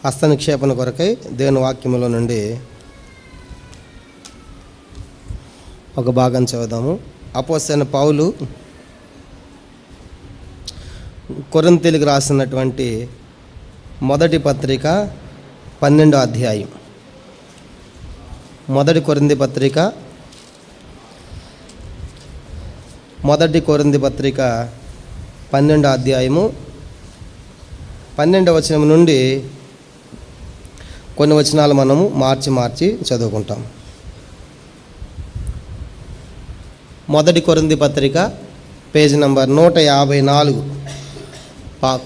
హస్తనిక్షేపణ కొరకై దేవుని వాక్యములో నుండి ఒక భాగం చదువుదాము. అపోస్తలుడైన పౌలు కొరింథీయులకు రాసినటువంటి మొదటి పత్రిక 12వ అధ్యాయం. మొదటి కొరింథీ పత్రిక 12వ అధ్యాయము 12వ వచనం నుండి కొన్ని వచనాలు మనము మార్చి చదువుకుంటాం. మొదటి కొరింథీ పత్రిక పేజీ నంబర్ 154,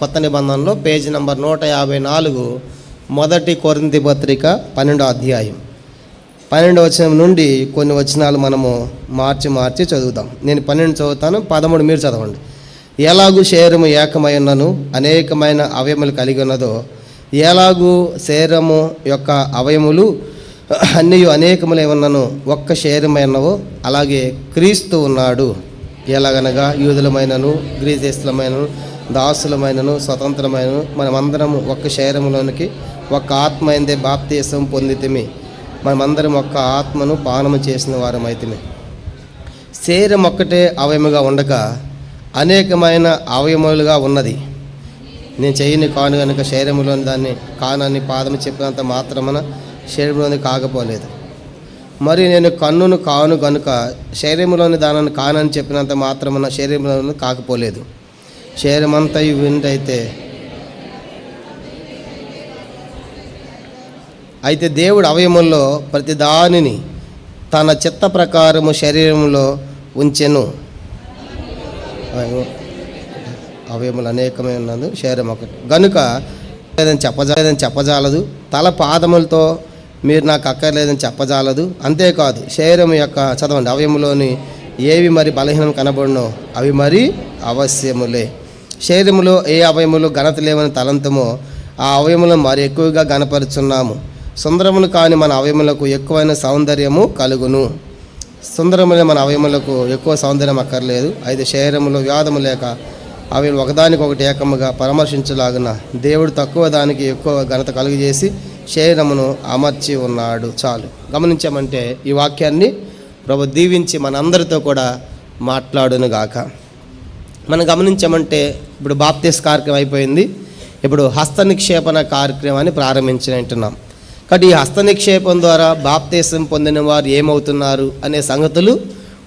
కొత్త నిబంధనలో పేజీ నంబర్ 154, మొదటి కొరింథీ పత్రిక 12వ అధ్యాయం 12వ వచనం నుండి కొన్ని వచనాలు మనము మార్చి చదువుతాం. నేను 12 చదువుతాను, 13 మీరు చదవండి. ఎలాగూ శరీరము ఏకమై ఉన్నను అనేకమైన అవయములు కలిగి ఉన్నదో, ఎలాగూ శరీరము యొక్క అవయములు అన్నీ అనేకములై ఉన్నను ఒక్క శరీరమై ఉన్నవో, అలాగే క్రీస్తు ఉన్నాడు. ఎలాగనగా యూదులమైనను గ్రీసేస్తులమైనను దాసులమైనను స్వతంత్రమైనను మనమందరం ఒక్క శరీరములోనికి ఒక్క ఆత్మ అయిందే బాప్తీసం పొందితిమి. మనమందరం ఒక్క ఆత్మను పానము చేసిన వారమైతిమి. శరీరం ఒక్కటే అవయముగా ఉండక అనేకమైన అవయములుగా ఉన్నది. నేను చెయ్యిని కాను కనుక శరీరంలోని దాన్ని కానని పాదము చెప్పినంత మాత్రమున శరీరంలోని కాకపోలేదు. మరి నేను కన్నును కాను కనుక శరీరంలోని దానిని కానని చెప్పినంత మాత్రమున శరీరంలోని కాకపోలేదు. శరీరమంతా వింటైతే అయితే దేవుడు అవయముల్లో ప్రతి దానిని తన చిత్త ప్రకారము శరీరంలో ఉంచెను. అవయములు అనేకమే ఉన్నది, శరీరం ఒకటి గనుక లేదని చెప్పజాలదు. తల పాదములతో మీరు నాకు అక్కర్లేదని చెప్పజాలదు. అంతేకాదు శరీరం యొక్క చదవండి అవయములోని ఏవి మరి బలహీనం కనబడునో అవి మరి అవశ్యములే. శరీరములో ఏ అవయములు ఘనత లేవని తలంతమో ఆ అవయములను మరి ఎక్కువగా గణపరుచున్నాము. సుందరములు కాని మన అవయములకు ఎక్కువైన సౌందర్యము కలుగును. సుందరములే మన అవయములకు ఎక్కువ సౌందర్యం అక్కర్లేదు. అయితే శరీరములో వ్యాధము లేక అవి ఒకదానికొకటి ఏకముగా పరామర్శించలాగున దేవుడు తక్కువ దానికి ఎక్కువ ఘనత కలుగజేసి శరీరమును అమర్చి ఉన్నాడు. చాలు గమనించామంటే ఈ వాక్యాన్ని ప్రభు దీవించి మనందరితో కూడా మాట్లాడునుగాక. మనం గమనించామంటే ఇప్పుడు బాప్తిస్మ కార్యక్రమం అయిపోయింది. ఇప్పుడు హస్తనిక్షేపణ కార్యక్రమాన్ని ప్రారంభించినట్టున్నాం. కాబట్టి ఈ హస్తనిక్షేపం ద్వారా బాప్తిస్మ పొందిన వారు ఏమవుతున్నారు అనే సంగతులు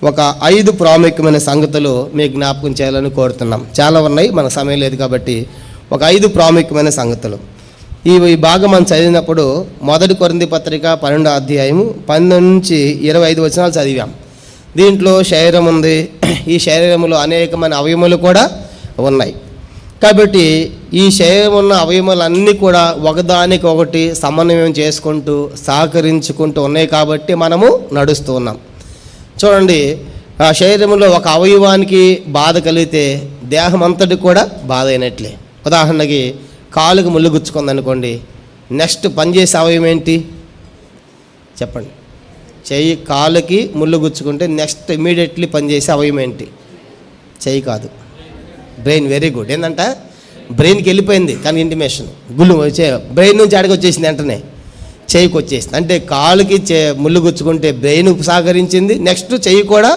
ఒక 5 ప్రాముఖ్యమైన సంగతులు మీకు జ్ఞాపకం చేయాలని కోరుతున్నాం. చాలా ఉన్నాయి, మన సమయం లేదు కాబట్టి ఒక 5 ప్రాముఖ్యమైన సంగతులు. ఈ భాగం మనం చదివినప్పుడు మొదటి కొరింథీ పత్రిక 12వ అధ్యాయము 12 నుంచి 25 వచనాలు చదివాం. దీంట్లో శరీరం ఉంది. ఈ శరీరంలో అనేకమైన అవయములు కూడా ఉన్నాయి. కాబట్టి ఈ శరీరం ఉన్న అవయములన్నీ కూడా ఒకదానికి ఒకటి సమన్వయం చేసుకుంటూ సహకరించుకుంటూ ఉన్నాయి కాబట్టి మనము నడుస్తూ ఉన్నాం. చూడండి, ఆ శరీరంలో ఒక అవయవానికి బాధ కలిగితే దేహం అంతటి కూడా బాధ అయినట్లే. ఉదాహరణకి కాలుకి ముళ్ళు గుచ్చుకుంది అనుకోండి, నెక్స్ట్ పనిచేసే అవయవం ఏంటి చెప్పండి? చెయ్యి. కాలుకి ముళ్ళు గుచ్చుకుంటే నెక్స్ట్ ఇమీడియట్లీ పనిచేసే అవయవం ఏంటి? చెయ్యి కాదు, బ్రెయిన్. Very good. ఏంటంటే బ్రెయిన్కి వెళ్ళిపోయింది కానీ ఇంటిమేషన్ గుళ్ళు బ్రెయిన్ నుంచి ఆడికి వచ్చేసింది, వెంటనే చెయ్యికి వచ్చేసింది. అంటే కాలుకి ముళ్ళు గుచ్చుకుంటే బ్రెయిన్ సహకరించింది, నెక్స్ట్ చెయ్యి కూడా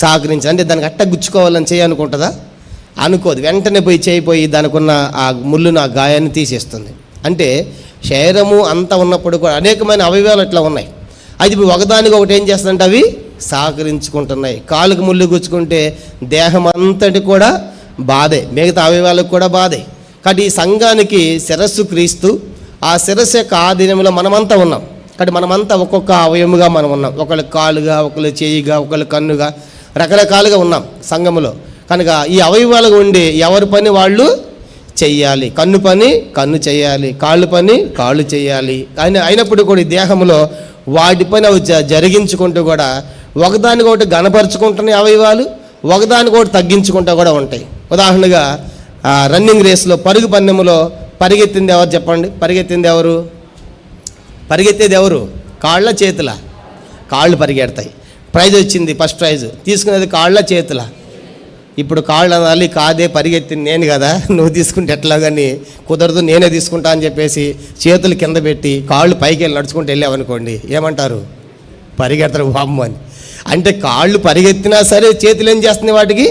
సహకరించింది. అంటే దానికి అట్ట గుచ్చుకోవాలని చెయ్యి అనుకుంటుందా? అనుకోదు. వెంటనే చేయిపోయి దానికి ఉన్న ఆ ముళ్ళును ఆ గాయాన్ని తీసేస్తుంది. అంటే శరీరము అంతా ఉన్నప్పుడు కూడా అనేకమైన అవయవాలు అట్లా ఉన్నాయి. అది ఇప్పుడు ఒకదానికి ఒకటి ఏం చేస్తుందంటే అవి సహకరించుకుంటున్నాయి. కాలుకి ముళ్ళు గుచ్చుకుంటే దేహం అంతటి కూడా బాధే, మిగతా అవయవాలకు కూడా బాధే. కాబట్టి ఈ సంఘానికి శిరస్సు క్రీస్తు. ఆ శిరస్సు యొక్క ఆధీనంలో మనమంతా ఉన్నాం. కాబట్టి మనమంతా ఒక్కొక్క అవయముగా మనం ఉన్నాం. ఒకళ్ళు కాలుగా, ఒకళ్ళు చేయిగా, ఒకళ్ళు కన్నుగా, రకరకాలుగా ఉన్నాం సంఘములో. కనుక ఈ అవయవాలుగా ఉండి ఎవరి పని వాళ్ళు చెయ్యాలి. కన్ను పని కన్ను చేయాలి, కాళ్ళు పని కాళ్ళు చేయాలి. అయినప్పుడు కూడా ఈ దేహంలో వాటి పని అవి జరిగించుకుంటూ కూడా ఒకదానికొకటి గణపరుచుకుంటున్నాయి అవయవాలు, ఒకదానికొకటి తగ్గించుకుంటూ కూడా ఉంటాయి. ఉదాహరణగా రన్నింగ్ రేస్లో పరుగు పందెములో పరిగెత్తింది ఎవరు చెప్పండి? పరిగెత్తేది ఎవరు? కాళ్ళ చేతుల? కాళ్ళు పరిగెడతాయి. ప్రైజ్ వచ్చింది, ఫస్ట్ ప్రైజ్ తీసుకునేది కాళ్ళ చేతుల? ఇప్పుడు కాళ్ళు అనాలి, కాదే పరిగెత్తింది నేను కదా, నువ్వు తీసుకుంటే ఎట్లా కానీ కుదరదు, నేనే తీసుకుంటా అని చెప్పేసి చేతులు కింద పెట్టి కాళ్ళు పైకి వెళ్ళి నడుచుకుంటూ వెళ్ళామనుకోండి, ఏమంటారు? పరిగెడతారు బామ్మ అని. అంటే కాళ్ళు పరిగెత్తినా సరే చేతులు ఏం చేస్తున్నాయి? వాటికి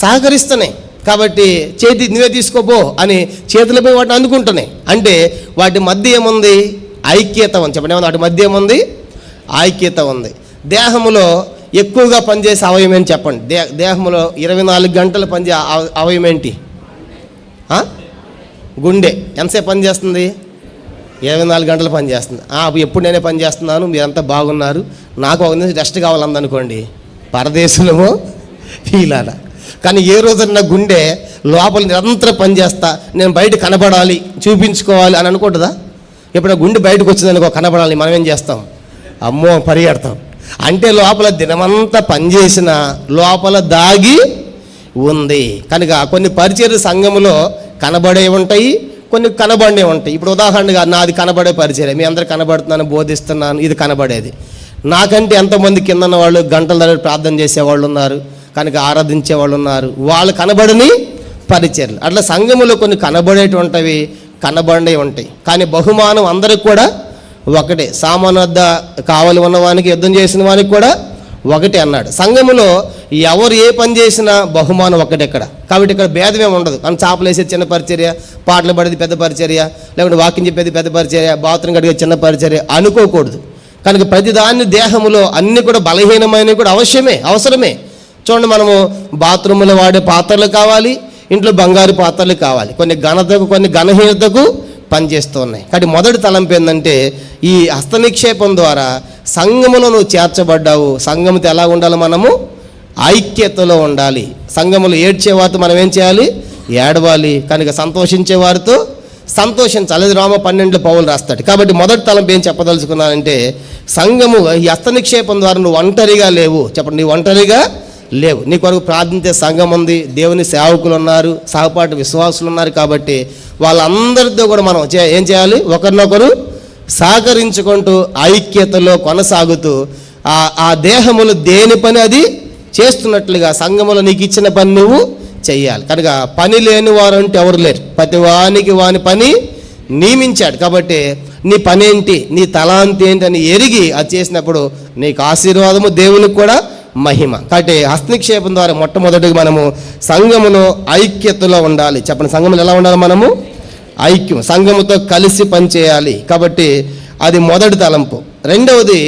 సహకరిస్తున్నాయి. కాబట్టి చేతి నువ్వే తీసుకోపో అని చేతులపై వాటిని అందుకుంటున్నాయి. అంటే వాటి మధ్య ఏముంది? ఐక్యత ఉంది. చెప్పండి, ఏమన్నా వాటి మధ్య ఏముంది? ఐక్యత ఉంది. దేహంలో ఎక్కువగా పనిచేసే అవయవం ఏంటి చెప్పండి? దేహంలో 24 గంటలు పనిచేసే అవయవం ఏంటి? గుండె. ఎంతసేపు పనిచేస్తుంది? 24 గంటలు పనిచేస్తుంది. ఎప్పుడు నేనే పని చేస్తున్నాను, మీరంతా బాగున్నారు, నాకు ఒక నిమిషం రెస్ట్ కావాలందనుకోండి, పరదేశంలో ఫీలాల. కానీ ఏ రోజున గుండె లోపల నిరంతరం పనిచేస్తా, నేను బయట కనబడాలి, చూపించుకోవాలి అని అనుకుంటుందా? ఇప్పుడు గుండె బయటకు వచ్చిందనుకో, కనబడాలి, మనం ఏం చేస్తాం? అమ్మో పరిగెడతాం. అంటే లోపల దినమంతా పనిచేసిన లోపల దాగి ఉంది. కనుక కొన్ని పరిచర్య సంఘములో కనబడే ఉంటాయి, కొన్ని కనబడే ఉంటాయి. ఇప్పుడు ఉదాహరణగా నాది కనబడే పరిచర్య, మీ అందరు కనబడుతున్నాను, బోధిస్తున్నాను, ఇది కనబడేది. నాకంటే ఎంతోమంది కింద వాళ్ళు గంటల ధర ప్రార్థన చేసేవాళ్ళు ఉన్నారు, కనుక ఆరాధించే వాళ్ళు ఉన్నారు, వాళ్ళు కనబడని పరిచర్యలు. అట్లా సంఘములో కొన్ని కనబడేటువంటివి, కనబడే ఉంటాయి. కానీ బహుమానం అందరికి కూడా ఒకటే. సామాను వద్ద కావలి ఉన్నవానికి, యుద్ధం చేసిన వానికి కూడా ఒకటే అన్నాడు. సంఘములో ఎవరు ఏ పని చేసినా బహుమానం ఒకటే ఇక్కడ. కాబట్టి ఇక్కడ భేదమేమి ఉండదు. కానీ చేపలు వేసేది చిన్న పరిచర్య, పాటలు పడేది పెద్ద పరిచర్య, లేకుంటే వాక్యం చెప్పేది పెద్ద పరిచర్య, బాత్రూమ్ కడిగేది చిన్న పరిచర్య అనుకోకూడదు. కనుక ప్రతిదాన్ని దేహములో అన్ని కూడా బలహీనమైనవి కూడా అవసరమే. చూడండి, మనము బాత్రూంలో వాడే పాత్రలు కావాలి, ఇంట్లో బంగారు పాత్రలు కావాలి. కొన్ని ఘనతకు, కొన్ని ఘనహీనతకు పనిచేస్తూ ఉన్నాయి. కాబట్టి మొదటి తలంపు ఏంటంటే, ఈ హస్తనిక్షేపం ద్వారా సంఘములో నువ్వు చేర్చబడ్డావు. సంఘముతో ఎలా ఉండాలి? మనము ఐక్యతలో ఉండాలి. సంఘములో ఏడ్చేవారితో మనం ఏం చేయాలి? ఏడవాలి. కనుక సంతోషించే వారితో సంతోషించాలి. అది రోమ 12 పౌలు రాస్తాడు. కాబట్టి మొదటి తలంపు ఏం చెప్పదలుచుకున్నానంటే, సంఘము ఈ హస్తనిక్షేపం ద్వారా నువ్వు ఒంటరిగా లేవు. చెప్పండి, నువ్వు ఒంటరిగా లేవు. నీ కొరకు ప్రార్థించే సంఘం ఉంది, దేవుని సేవకులు ఉన్నారు, సహపాఠి విశ్వాసులు ఉన్నారు. కాబట్టి వాళ్ళందరితో కూడా మనం ఏం చేయాలి? ఒకరినొకరు సహకరించుకుంటూ ఐక్యతలో కొనసాగుతూ ఆ దేహములు దేని పని అది చేస్తున్నట్లుగా సంఘములో నీకు ఇచ్చిన పని నువ్వు చెయ్యాలి. కనుక పని లేని వారు అంటే ఎవరు లేరు. ప్రతి వానికి వాని పని నియమించాడు. కాబట్టి నీ పని ఏంటి, నీ తలాంతి ఏంటి అని ఎరిగి అది చేసినప్పుడు నీకు ఆశీర్వాదము, దేవునికి కూడా మహిమ. కాబట్టి హస్తనిక్షేపం ద్వారా మొట్టమొదటిగా మనము సంఘములో ఐక్యతలో ఉండాలి. చెప్పండి, సంఘములో ఎలా ఉండాలి? మనము ఐక్యం, సంఘముతో కలిసి పనిచేయాలి. కాబట్టి అది మొదటి తలంపు. రెండవది,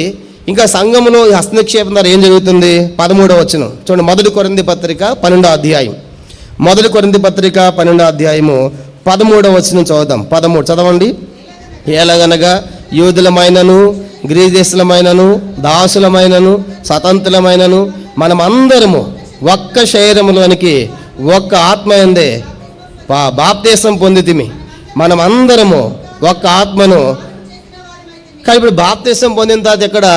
ఇంకా సంఘములో హస్తనిక్షేపం ద్వారా ఏం జరుగుతుంది? 13వ వచనం చూడండి. 1 కొరింథీ పత్రిక 12వ అధ్యాయం. 1 కొరింథీ పత్రిక 12వ అధ్యాయము 13వ వచనం చదువుదాం. 13 చదవండి. ఎలాగనగా యూదులమైనను, గ్రీదేశులమైనను, దాసులమైనను, స్వతంత్రులమైనను మనమందరము ఒక్క శరీరములోనికి ఒక్క ఆత్మ యందే బాప్తిసం పొందితిమి. మనమందరము ఒక్క ఆత్మను. కానీ ఇప్పుడు బాప్తిసం పొందిన తర్వాత ఇక్కడ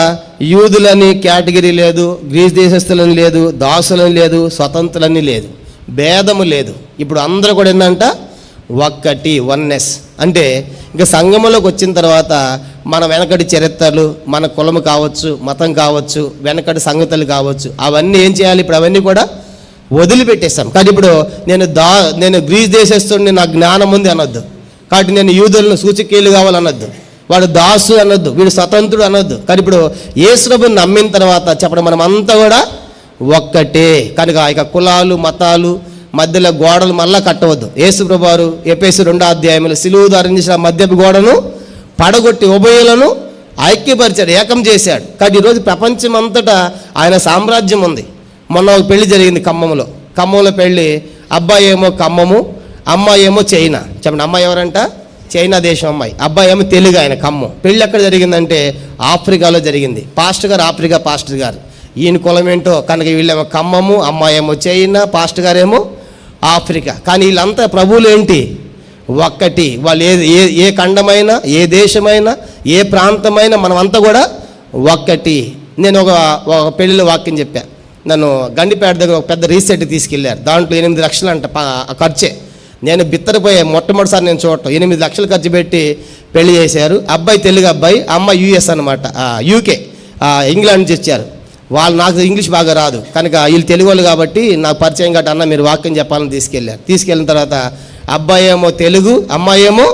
యూదులని కేటగిరీ లేదు, గ్రీస్ దేశస్తులని లేదు, దాసులని లేదు, స్వతంత్రులని లేదు, భేదము లేదు. ఇప్పుడు అందరూ కూడా ఏంటంట? ఒక్కటి, వన్నెస్. అంటే ఇంకా సంఘములోకి వచ్చిన తర్వాత మన వెనకటి చరిత్రలు, మన కులము కావచ్చు, మతం కావచ్చు, వెనకటి సంగతులు కావచ్చు, అవన్నీ ఏం చేయాలి? ఇప్పుడు అవన్నీ కూడా వదిలిపెట్టేస్తాం. కానీ ఇప్పుడు నేను గ్రీస్ దేశస్తుడిని, నాకు జ్ఞానం ఉంది అనొద్దు. కాబట్టి నేను యూదులను సూచికీలు కావాలనొద్దు, వాడు దాసు అనొద్దు, వీడు స్వతంత్రుడు అనొద్దు. కానీ ఇప్పుడు యేసుప్రభుని నమ్మిన తర్వాత చెప్పడం మనం అంతా కూడా ఒక్కటే. కనుక ఇక కులాలు, మతాలు మధ్యలో గోడలు మళ్ళా కట్టవద్దు. యేసుప్రభు వారు ఎఫెసీ 2వ అధ్యాయంలో సిలువ ధరించిన మధ్యపు గోడను పడగొట్టి ఉభయులను ఐక్యపరిచాడు, ఏకం చేశాడు. కానీ ఈరోజు ప్రపంచం అంతటా ఆయన సామ్రాజ్యం ఉంది. మొన్న ఒక పెళ్లి జరిగింది ఖమ్మంలో పెళ్ళి. అబ్బాయి ఏమో ఖమ్మము, అమ్మాయి ఏమో చైనా. చెప్పండి, అమ్మాయి ఎవరంట? చైనా దేశం అమ్మాయి, అబ్బాయి ఏమో తెలుగు, ఆయన ఖమ్మం. పెళ్ళి ఎక్కడ జరిగిందంటే ఆఫ్రికాలో జరిగింది. పాస్టర్ గారు ఆఫ్రికా పాస్టర్ గారు, ఈయన కులం ఏంటో. కనుక వీళ్ళేమో ఖమ్మము, అమ్మాయి ఏమో చైనా, పాస్టర్ గారు ఏమో ఆఫ్రికా. కానీ వీళ్ళంతా ప్రభువులు ఏంటి? ఒక్కటి. వాళ్ళు ఏ ఖండమైనా, ఏ దేశమైనా, ఏ ప్రాంతమైనా మనమంతా కూడా ఒక్కటి. నేను ఒక పెళ్ళిలో వాక్యం చెప్పా. నన్ను గండిపేట దగ్గర ఒక పెద్ద రీసెట్ తీసుకెళ్ళారు. దాంట్లో 8 లక్షలు అంట ఖర్చే. నేను బిత్తరపోయే మొట్టమొదటిసారి నేను చూడటం. 8 లక్షలు ఖర్చు పెట్టి పెళ్లి చేశారు. అబ్బాయి తెలుగు అబ్బాయి, అమ్మాయి యుఎస్ అనమాట, యూకే, ఇంగ్లాండ్ నుంచి వచ్చారు. వాళ్ళు నాకు ఇంగ్లీష్ బాగా రాదు కనుక వీళ్ళు తెలుగు వాళ్ళు కాబట్టి నాకు పరిచయం గట్ట అన్న మీరు వాక్యం చెప్పాలని తీసుకెళ్ళిన తర్వాత అబ్బాయి ఏమో తెలుగు, అమ్మాయి ఏమో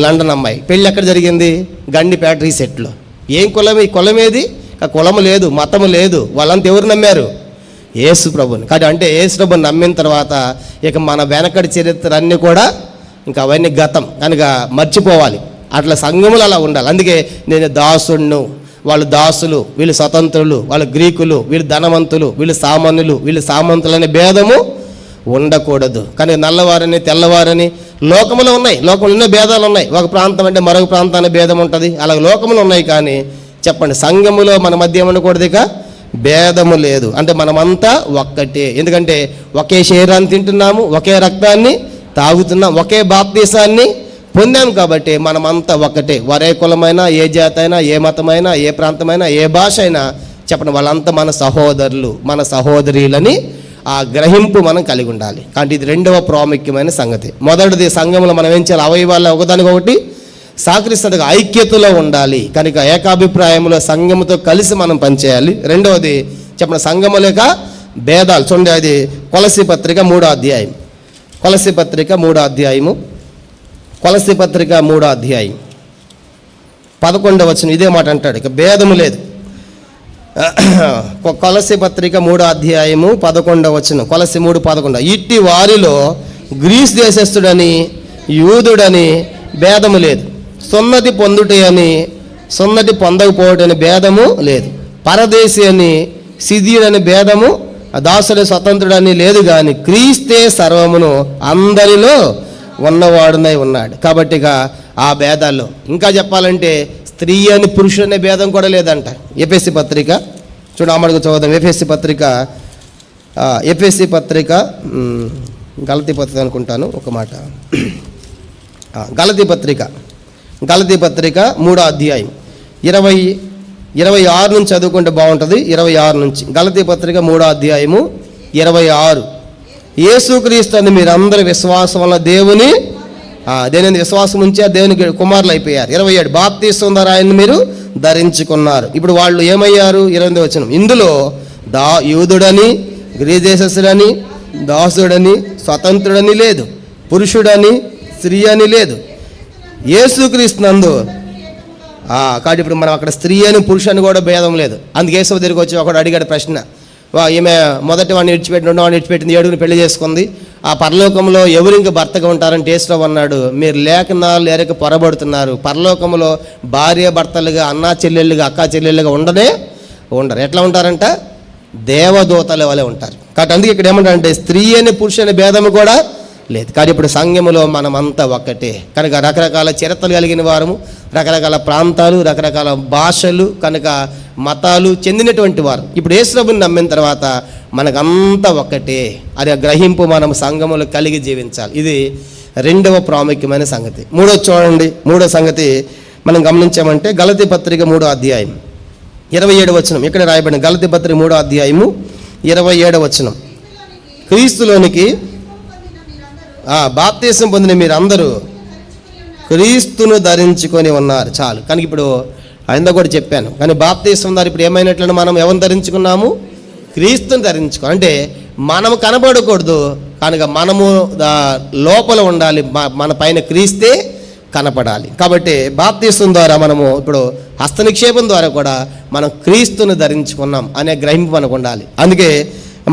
లండన్ అమ్మాయి. పెళ్ళి ఎక్కడ జరిగింది? గండిపేట రీసెట్లో. ఏం కులం? ఈ కులం ఏది? కులము లేదు, మతము లేదు. వాళ్ళంతా ఎవరు నమ్మారు? యేసు ప్రభుని. కాబట్టి అంటే యేసు ప్రభుని నమ్మిన తర్వాత ఇక మన వెనకటి చరిత్ర అన్నీ కూడా ఇంకా అవన్నీ గతం కనుక మర్చిపోవాలి. అట్లా సంఘములు అలా ఉండాలి. అందుకే నేను దాసుడును, వాళ్ళు దాసులు, వీళ్ళు స్వతంత్రులు, వాళ్ళు గ్రీకులు, వీళ్ళు ధనవంతులు, వీళ్ళు సామాన్యులు, వీళ్ళు సామంతులనే భేదము ఉండకూడదు. కానీ నల్లవారని తెల్లవారని లోకములో ఉన్నాయి, లోకంలో ఎన్నో భేదాలు ఉన్నాయి. ఒక ప్రాంతం అంటే మరొక ప్రాంతానికి భేదం ఉంటుంది, అలా లోకములు ఉన్నాయి. కానీ చెప్పండి, సంఘములో మన మధ్య ఏమనకూడదు, ఇక భేదము లేదు. అంటే మనమంతా ఒక్కటే. ఎందుకంటే ఒకే శరీరాన్ని తింటున్నాము, ఒకే రక్తాన్ని తాగుతున్నాం, ఒకే బాప్తీసాన్ని పొందాం. కాబట్టి మనమంతా ఒక్కటే. వారే కులమైనా, ఏ జాతి అయినా, ఏ మతమైనా, ఏ ప్రాంతమైనా, ఏ భాష అయినా చెప్పండి, వాళ్ళంతా మన సహోదరులు, మన సహోదరులని ఆ గ్రహింపు మనం కలిగి ఉండాలి. కాబట్టి ఇది రెండవ ప్రాముఖ్యమైన సంగతి. మొదటిది, సంఘంలో మనం ఏం చేయాలి? అవయవాళ్ళు ఒకదానికొకటి సహకరిస్తుంది, ఐక్యతలో ఉండాలి. కనుక ఏకాభిప్రాయంలో సంఘముతో కలిసి మనం పనిచేయాలి. రెండవది చెప్పండి, సంఘము లేక భేదాలు. చూడండి, అది కొలసీ పత్రిక 3వ అధ్యాయం. కొలసీ పత్రిక 3వ అధ్యాయము, కొలసీ పత్రిక 3వ అధ్యాయం 11వ వచనం ఇదే మాట అంటాడు, ఇక భేదము లేదు. కొలసీ పత్రిక 3వ అధ్యాయము 11వ వచనం, కొలసీ 3:11, ఇట్టి వారిలో గ్రీస్ దేశస్థుడని యూదుడని భేదము లేదు, సున్నతి పొందుటే అని సున్నతి పొందకపోవటని భేదము లేదు, పరదేశి అని సిద్ధుడని భేదము, దాసుడు స్వతంత్రుడని లేదు, కానీ క్రీస్తే సర్వమును అందరిలో ఉన్నవాడునై ఉన్నాడు. కాబట్టి ఇక ఆ భేదాల్లో ఇంకా చెప్పాలంటే స్త్రీ అని పురుషుడు అనే భేదం కూడా లేదంట. ఎఫెసీ పత్రిక చూడమడుగు చదువుదాం. ఎఫెసీ పత్రిక గలతీ పత్రిక అనుకుంటాను, ఒక మాట. గలతీ పత్రిక 3వ అధ్యాయం 26 నుంచి చదువుకుంటే బాగుంటుంది. 26 నుంచి గలతీ పత్రిక 3వ అధ్యాయము 26. యేసుక్రీస్తు అని మీరందరూ విశ్వాసం వల్ల దేని విశ్వాసం ఉంచి దేవునికి కుమారులు అయిపోయారు. 27, బాప్తీసం ద్వారా ఆయన్ని మీరు ధరించుకున్నారు. ఇప్పుడు వాళ్ళు ఏమయ్యారు? 28వ వచనం, ఇందులో యూదుడని గ్రీదేశస్థుడని దాసుడని స్వతంత్రుడని లేదు, పురుషుడని స్త్రీ అని లేదు, యేసుక్రీస్తు నందు. కాబట్టి ఇప్పుడు మనం అక్కడ స్త్రీ అని పురుషుని కూడా భేదం లేదు. అందుకే యేసు దగ్గరికి వచ్చి ఒకడు అడిగాడు ప్రశ్న, ఈమె మొదటి వాడిని విడిచిపెట్టి 2వ వాడిని విడిచిపెట్టింది, 7గురిని పెళ్లి చేసుకుంది, ఆ పరలోకంలో ఎవరు ఇంకా భర్తగా ఉంటారని యేసు అన్నాడు, మీరు లేఖనాలు ఎరక పొరబడుతున్నారు. పరలోకంలో భార్య భర్తలుగా, అన్నా చెల్లెళ్ళుగా, అక్కా చెల్లెళ్ళుగా ఉండరు. ఎట్లా ఉంటారంట? దేవదూతల వలె ఉంటారు. కాబట్టి అందుకే ఇక్కడ ఏమంటారంటే స్త్రీ అని పురుషుని భేదము కూడా లేదు. కానీ ఇప్పుడు సంఘములో మనమంతా ఒక్కటే. కనుక రకరకాల చరిత్రలు కలిగిన వారము, రకరకాల ప్రాంతాలు, రకరకాల భాషలు, కనుక మతాలు చెందినటువంటి వారు. ఇప్పుడు యేసు ప్రభువుని నమ్మిన తర్వాత మనకంతా ఒక్కటే అనే గ్రహింపు మనం సంఘములో కలిగి జీవించాలి. ఇది రెండవ ప్రాముఖ్యమైన సంగతి. మూడో చూడండి, మూడో సంగతి మనం గమనించామంటే గలతీ పత్రిక 3వ అధ్యాయం 27వ వచనం. ఇక్కడ రాయబడిన గలతీ పత్రిక 3వ అధ్యాయము 27వ వచనం, క్రీస్తులోనికి బాప్తీసం పొందిన మీరందరూ క్రీస్తును ధరించుకొని ఉన్నారు. చాలు. కనుక ఇప్పుడు ఆయన కూడా చెప్పాను, కానీ బాప్తీసం ద్వారా ఇప్పుడు ఏమైనట్లు మనం ఎవరిని ధరించుకున్నాము? క్రీస్తుని ధరించుకో. అంటే మనము కనబడకూడదు, కనుక మనము లోపల ఉండాలి, మన పైన క్రీస్తే కనపడాలి. కాబట్టి బాప్తీసం ద్వారా మనము ఇప్పుడు హస్త నిక్షేపం ద్వారా కూడా మనం క్రీస్తుని ధరించుకున్నాం అనే గ్రహింపు మనకు ఉండాలి. అందుకే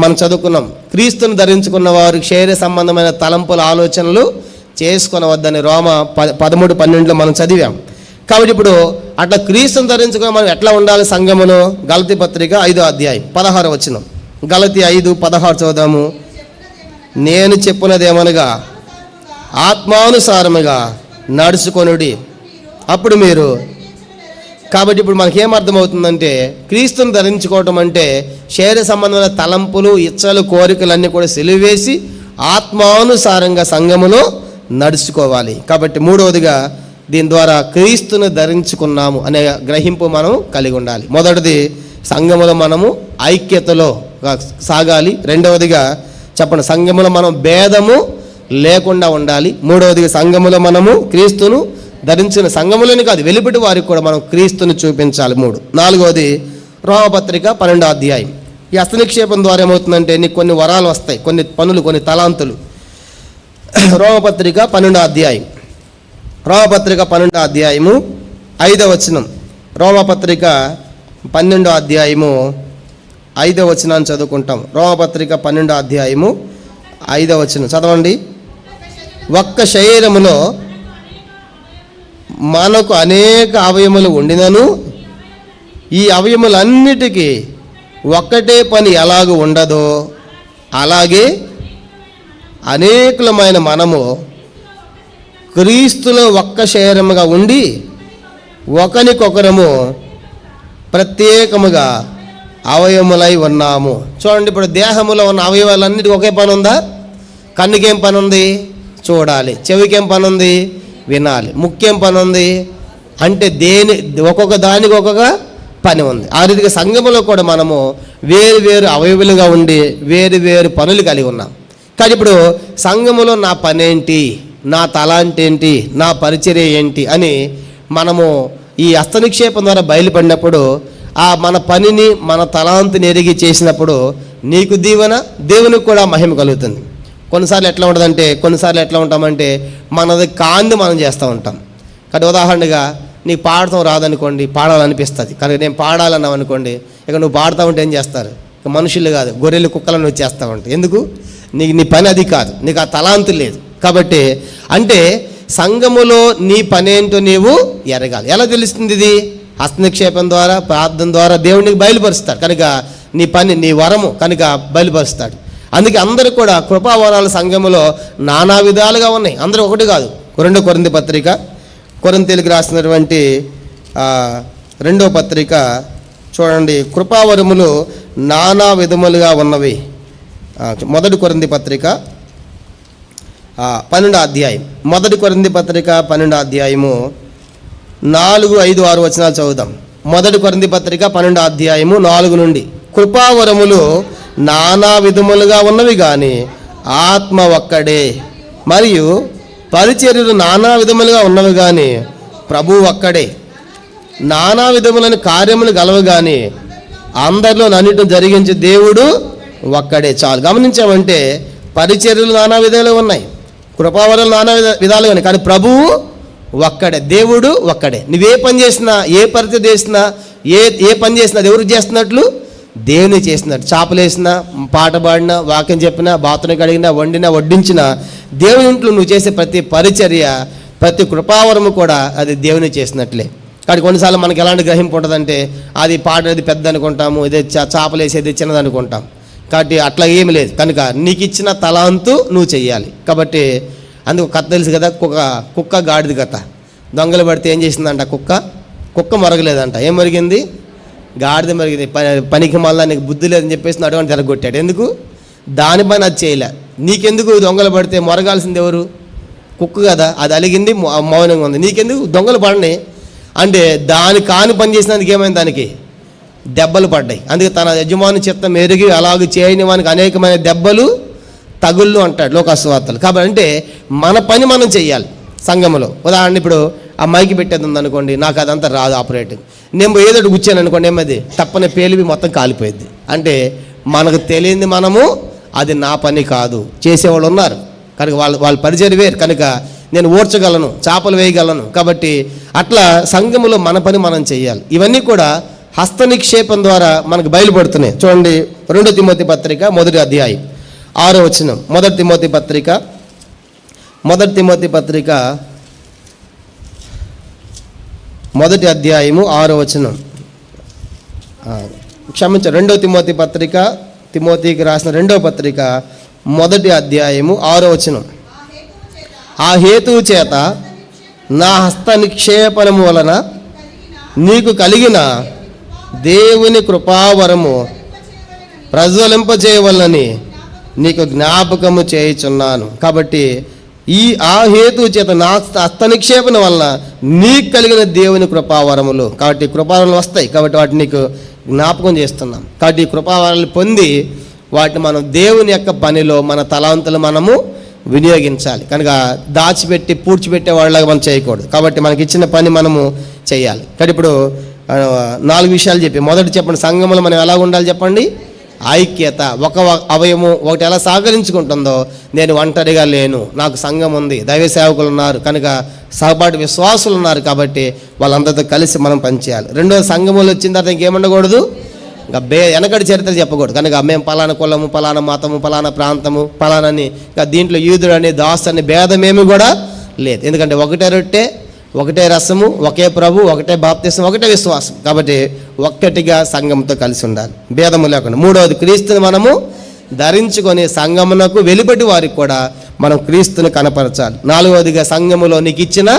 మనం చదువుకున్నాం, క్రీస్తుని ధరించుకున్న వారు శరీర సంబంధమైన తలంపుల ఆలోచనలు చేసుకొనవద్దని రోమ 13:12 మనం చదివాం. కాబట్టి ఇప్పుడు అట్లా క్రీస్తుని ధరించుకుని మనం ఎట్లా ఉండాలి సంఘములో? గలతీ పత్రిక 5వ అధ్యాయం 16వ వచనం. గలతీ 5:16 చదువుదాము. నేను చెప్పున్నదేమనగా ఆత్మానుసారముగా నడుచుకొనుడి, అప్పుడు మీరు. కాబట్టి ఇప్పుడు మనకేమర్థమవుతుందంటే క్రీస్తుని ధరించుకోవటం అంటే శరీర సంబంధమైన తలంపులు, ఇచ్చలు, కోరికలన్నీ కూడా సెలివేసి ఆత్మానుసారంగా సంఘములో నడుచుకోవాలి. కాబట్టి మూడవదిగా దీని ద్వారా క్రీస్తుని ధరించుకున్నాము అనే గ్రహింపు మనం కలిగి ఉండాలి. మొదటిది, సంఘములో మనము ఐక్యతలో సాగాలి. రెండవదిగా చెప్పండి, సంఘములో మనం భేదము లేకుండా ఉండాలి. మూడవదిగా సంఘములో మనము క్రీస్తును ధరించిన, సంఘములోని కాదు వెలుపటి వారికి కూడా మనం క్రీస్తుని చూపించాలి. 3. నాలుగవది, రోమపత్రిక 12వ అధ్యాయం. ఈ హస్తనిక్షేపం ద్వారా ఏమవుతుందంటే నీకు కొన్ని వరాలు వస్తాయి, కొన్ని పనులు, కొన్ని తలాంతులు. రోమపత్రిక 12వ అధ్యాయం, రోమపత్రిక 12వ అధ్యాయము 5వ వచనం. రోమపత్రిక 12వ అధ్యాయము 5వ వచనాన్ని చదువుకుంటాం. రోమపత్రిక 12వ అధ్యాయము 5వ వచనం చదవండి. ఒక్క శరీరములో మనకు అనేక అవయములు ఉండినను ఈ అవయములన్నిటికీ ఒక్కటే పని ఎలాగూ ఉండదో అలాగే అనేకులమైన మనము క్రీస్తులో ఒక్క శరీరముగా ఉండి ఒకరికొకరము ప్రత్యేకముగా అవయములై ఉన్నాము. చూడండి, ఇప్పుడు దేహములో ఉన్న అవయవాలన్నిటికీ ఒకే పని ఉందా? కన్నుకేం పని ఉంది? చూడాలి. చెవికేం పని ఉంది? వినాలి. ముఖ్యం పని ఉంది అంటే ఒక్కొక్క దానికి ఒక్కొక్క పని ఉంది. ఆ రీతిగా సంఘములో కూడా మనము వేరు వేరు అవయవులుగా ఉండి వేరు వేరు పనులు కలిగి ఉన్నాం. కానీ ఇప్పుడు సంఘములో నా పని ఏంటి, నా తలాంటి ఏంటి, నా పరిచర్య ఏంటి అని మనము ఈ హస్తనిక్షేపం ద్వారా బయలుపడినప్పుడు ఆ మన పనిని మన తలాంతిని ఎరిగి చేసినప్పుడు నీకు దీవెన, దేవునికి కూడా మహిమ కలుగుతుంది. కొన్నిసార్లు ఎట్లా ఉంటామంటే మనది కాంది మనం చేస్తూ ఉంటాం. కానీ ఉదాహరణగా నీకు పాడటం రాదనుకోండి, పాడాలనిపిస్తుంది. కానీ నేను పాడాలన్నావు అనుకోండి, ఇక నువ్వు పాడుతూ ఉంటే ఏం చేస్తారు? ఇక మనుషులు కాదు, గొర్రెలు కుక్కలను వచ్చేస్తూ ఉంటాయి. ఎందుకు? నీ పని అది కాదు, నీకు ఆ తలాంతు లేదు. కాబట్టి అంటే సంఘములో నీ పని ఏంటో నీవు ఎరగాలి. ఎలా తెలుస్తుంది? ఇది హస్తనిక్షేపం ద్వారా, ప్రార్థన ద్వారా దేవునికి బయలుపరుస్తాడు. కనుక నీ పని, నీ వరము కనుక బయలుపరుస్తాడు. అందుకే అందరూ కూడా కృపావరాల సంఘములో నానా విధాలుగా ఉన్నాయి. అందరూ ఒకటి కాదు. 2 కొరింథీ పత్రిక, కొరింథీయులకు రాసినటువంటి 2వ పత్రిక చూడండి. కృపావరములు నానా విధములుగా ఉన్నవి. 1 కొరింథీ పత్రిక 12వ అధ్యాయం, 1 కొరింథీ పత్రిక 12వ అధ్యాయము 4, 5, 6 వచనాలు చదువుదాం. 1 కొరింథీ పత్రిక 12వ అధ్యాయము 4 నుండి. కృపావరములు నానా విధములుగా ఉన్నవి కానీ ఆత్మ ఒక్కడే, మరియు పరిచర్యలు నానా విధములుగా ఉన్నవి కానీ ప్రభువు ఒక్కడే. నానా విధములైన కార్యములు గలవు కానీ అందరిలో నన్నిటిని జరిగించే దేవుడు ఒక్కడే. చాలు. గమనించామంటే పరిచర్యలు నానా విధాలు ఉన్నాయి, కృపావరాలు నానా విధాలుగా ఉన్నాయి, కానీ ప్రభువు ఒక్కడే, దేవుడు ఒక్కడే. నువ్వే పని చేసినా, ఏ పరిచయం చేసినా, ఏ పని చేసినా అది ఎవరు చేస్తున్నట్లు? దేవుని చేసినట్టు. చేపలు వేసినా, పాట పాడినా, వాక్యం చెప్పినా, బాత్రూమ్ కడిగినా, వండినా, వడ్డించినా, దేవుని ఇంట్లో నువ్వు చేసే ప్రతి పరిచర్య, ప్రతి కృపావరము కూడా అది దేవుని చేసినట్లే. కానీ కొన్నిసార్లు మనకి ఎలాంటి గ్రహింపు ఉంటుందంటే అది పాడేది పెద్ద అనుకుంటాము, ఇదే చేపలు వేసేది చిన్నది అనుకుంటాం. కాబట్టి అట్లా ఏమి లేదు. కనుక నీకు ఇచ్చిన తలాంతు నువ్వు చెయ్యాలి. కాబట్టి అందుకు కథ తెలుసు కదా, కుక్క గాడిది కథ. దొంగలు పడితే ఏం చేసిందంట? కుక్క మరగలేదంట. ఏం మరిగింది? గాడిద మరిగింది. పనికి మళ్ళీ నీకు బుద్ధి లేదని చెప్పేసి అటువంటి తిరగొట్టాడు. ఎందుకు? దాని పని అది చేయలే. నీకెందుకు దొంగలు పడితే మొరగాల్సింది ఎవరు? కుక్క కదా, అది అలిగింది, మౌనంగా ఉంది. నీకెందుకు దొంగలు పడని అంటే దాని కాని పని చేసినందుకు ఏమైంది? దానికి దెబ్బలు పడ్డాయి. అందుకే తన యజమాని చిత్తం ఎరిగి అలాగే చేయని వానికి అనేకమైన దెబ్బలు తగుళ్ళు అంటాడు లోకస్వార్తలు. కాబట్టి అంటే మన పని మనం చెయ్యాలి సంఘములో. ఉదాహరణ ఇప్పుడు ఆ మైకి పెట్టేది ఉందనుకోండి, నాకు అదంతా రాదు ఆపరేటింగ్. నేను ఏదో కూర్చాను అనుకోండి, ఏమది తప్పని పేలివి మొత్తం కాలిపోయింది. అంటే మనకు తెలియంది మనము, అది నా పని కాదు. చేసేవాళ్ళు ఉన్నారు కనుక వాళ్ళ పరిచయం వేరు. కనుక నేను ఓర్చగలను, చేపలు వేయగలను. కాబట్టి అట్లా సంఘములో మన పని మనం చెయ్యాలి. ఇవన్నీ కూడా హస్త నిక్షేపం ద్వారా మనకు బయలుపడుతున్నాయి. చూడండి 2 తిమోతి పత్రిక 1వ అధ్యాయం 6వ వచనం. 1 తిమోతి పత్రిక 1 అధ్యాయము 6వ వచనం. క్షమించండి, 2 తిమోతి పత్రిక, తిమోతికి రాసిన 2వ పత్రిక 1 అధ్యాయము 6వ వచనం. ఆ హేతువు చేత నా హస్త నిక్షేపణము వలన నీకు కలిగిన దేవుని కృపావరము ప్రజ్వలింపచేయవలనని నీకు జ్ఞాపకము చేయుచున్నాను. కాబట్టి ఆ హేతువు చేత నా హస్త నిక్షేపణ వలన నీకు కలిగిన దేవుని కృపావరములు, కాబట్టి కృపావరములు వస్తాయి. కాబట్టి వాటిని నీకు జ్ఞాపకం చేస్తున్నాం. కాబట్టి ఈ కృపావరాలు పొంది వాటిని మనం దేవుని యొక్క పనిలో మన తలాంతులు మనము వినియోగించాలి. కనుక దాచిపెట్టి పూడ్చిపెట్టే వాళ్ళలాగా మనం చేయకూడదు. కాబట్టి మనకి ఇచ్చిన పని మనము చేయాలి. కాబట్టి ఇప్పుడు 4 విషయాలు చెప్పి, మొదటి చెప్పండి, సంఘములో మనం ఎలా ఉండాలి చెప్పండి? ఐక్యత. ఒక అవయము ఒకటి ఎలా సహకరించుకుంటుందో, నేను ఒంటరిగా లేను, నాకు సంఘం ఉంది, దైవ సేవకులు ఉన్నారు కనుక, సహపాఠి విశ్వాసులు ఉన్నారు కాబట్టి వాళ్ళందరితో కలిసి మనం పనిచేయాలి. రెండోది, సంఘములు వచ్చిన తర్వాత ఇంకేముండకూడదు, ఇంకా వెనకటి చరిత్ర చెప్పకూడదు కనుక, మేము పలానా కులము, పలానా మతము, పలానా ప్రాంతము, పలానని, ఇంకా దీంట్లో యూదుడు అని, దాసు అని భేదమేమి కూడా లేదు. ఎందుకంటే ఒకటే రొట్టె, ఒకటే రసము, ఒకే ప్రభు, ఒకటే బాప్తిసం, ఒకటే విశ్వాసం. కాబట్టి ఒక్కటిగా సంఘంతో కలిసి ఉండాలి, భేదము లేకుండా. మూడవది, క్రీస్తుని మనము ధరించుకొని సంఘమునకు వెలుపటి వారికి కూడా మనం క్రీస్తుని కనపరచాలి. నాలుగవదిగా, సంఘములో నీకు ఇచ్చిన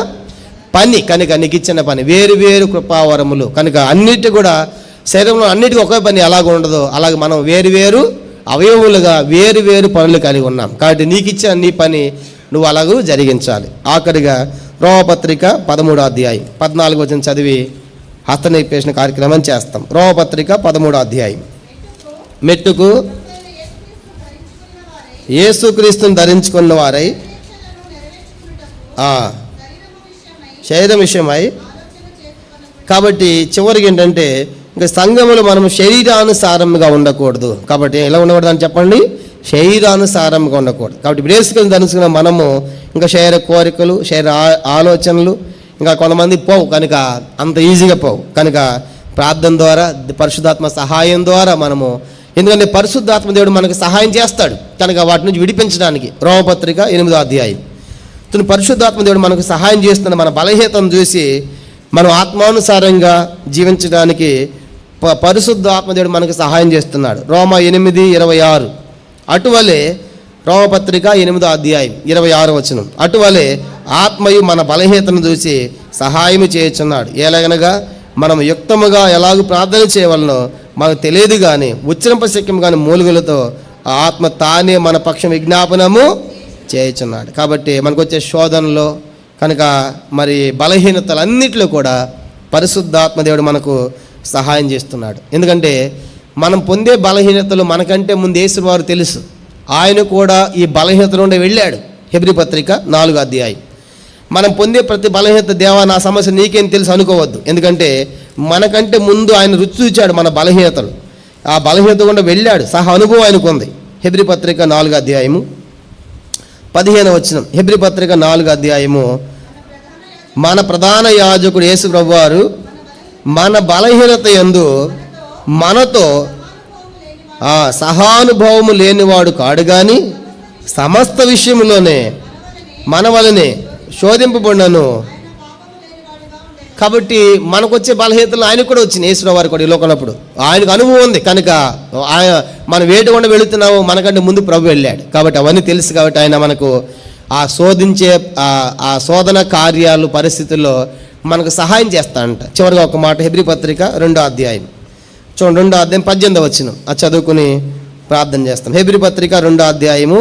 పని కనుక, నీకు ఇచ్చిన పని వేరు వేరు కృపావరములు కనుక, అన్నిటి కూడా శరీరంలో అన్నిటికీ ఒకే పని ఎలాగ ఉండదో అలాగే మనం వేరు వేరు అవయవులుగా వేరు వేరు పనులు కలిగి ఉన్నాం. కాబట్టి నీకు ఇచ్చిన నీ పని నువ్వు అలాగూ జరిగించాలి. ఆఖరిగా రోమపత్రిక 13వ అధ్యాయం 14 వచనం చదివి హస్తనిర్పేషణ కార్యక్రమం చేస్తాం. రోమపత్రిక 13వ అధ్యాయం. మెట్టుకు యేసుక్రీస్తుని ధరించుకున్న వారై శరీరం విషయమై. కాబట్టి చివరికి ఏంటంటే, ఇంకా సంఘములు మనం శరీరానుసారంగా ఉండకూడదు. కాబట్టి ఎలా ఉండకూడదు అని చెప్పండి? శరీరానుసారంగా ఉండకూడదు. కాబట్టి బ్రేసుకొని ధరించుకున్న మనము ఇంకా శరీర కోరికలు, శరీర ఆలోచనలు ఇంకా కొంతమంది పోవు కనుక, అంత ఈజీగా పోవు కనుక, ప్రార్థన ద్వారా, పరిశుద్ధాత్మ సహాయం ద్వారా మనము, ఎందుకంటే పరిశుద్ధాత్మ దేవుడు మనకు సహాయం చేస్తాడు కనుక వాటి నుంచి విడిపించడానికి. రోమపత్రిక 8వ అధ్యాయం. పరిశుద్ధాత్మ దేవుడు మనకు సహాయం చేస్తున్న మన బలహీనతను చూసి మనం ఆత్మానుసారంగా జీవించడానికి పరిశుద్ధ ఆత్మదేవుడు మనకు సహాయం చేస్తున్నాడు. రోమ 8:26. అటువలే రోమపత్రిక 8వ అధ్యాయం 26వ వచనం. అటువలే ఆత్మయు మన బలహీనతను చూసి సహాయము చేయుచున్నాడు. ఎలాగనగా మనం యుక్తముగా ఎలాగూ ప్రార్థన చేయవలనో మనకు తెలియదు కానీ, ఉచ్చరింపశక్యం కానీ మూలుగులతో ఆత్మ తానే మన పక్షం విజ్ఞాపనము చేయుచున్నాడు. కాబట్టి మనకు వచ్చే శోధనలో కనుక మరి బలహీనతలన్నిటిలో కూడా పరిశుద్ధాత్మదేవుడు మనకు సహాయం చేస్తున్నాడు. ఎందుకంటే మనం పొందే బలహీనతలు మనకంటే ముందు యేసువారు తెలుసు. ఆయన కూడా ఈ బలహీనత నుండి వెళ్ళాడు. హెబ్రీ పత్రిక 4వ అధ్యాయం. మనం పొందే ప్రతి బలహీనత, దేవా నా సమస్య నీకేం తెలుసు అనుకోవద్దు. ఎందుకంటే మనకంటే ముందు ఆయన రుచి చూచాడు మన బలహీనతలు. ఆ బలహీనత గుండా వెళ్ళాడు, సహా అనుభవం ఆయనకు ఉంది. హెబ్రీ పత్రిక 4వ అధ్యాయము 15వ వచనం. హెబ్రీ పత్రిక 4వ అధ్యాయము. మన ప్రధాన యాజకుడు యేసు ప్రభువారు మన బలహీనత యందు మనతో సహానుభవము లేనివాడు కాడు కానీ, సమస్త విషయంలోనే మన వలనే శోధింపబడినను. కాబట్టి మనకు వచ్చే బలహీనతలు ఆయనకు కూడా వచ్చినాయి. యేసు వారు కూడా ఈ లోకనప్పుడు ఆయనకు అనుభవం ఉంది కనుక, ఆయన మనం వేటి గుండా వెళుతున్నాము మనకంటే ముందు ప్రభు వెళ్ళాడు. కాబట్టి అవన్నీ తెలుసు. కాబట్టి ఆయన మనకు ఆ శోధించే ఆ శోధన కార్యాలు పరిస్థితుల్లో మనకు సహాయం చేస్తాడంట. చివరిగా ఒక మాట, హెబ్రీ పత్రిక 2వ అధ్యాయం చూడండి, 2వ అధ్యాయం 18వ వచనం. అది చదువుకుని ప్రార్థన చేస్తాం. హెబ్రీ పత్రిక 2వ అధ్యాయము.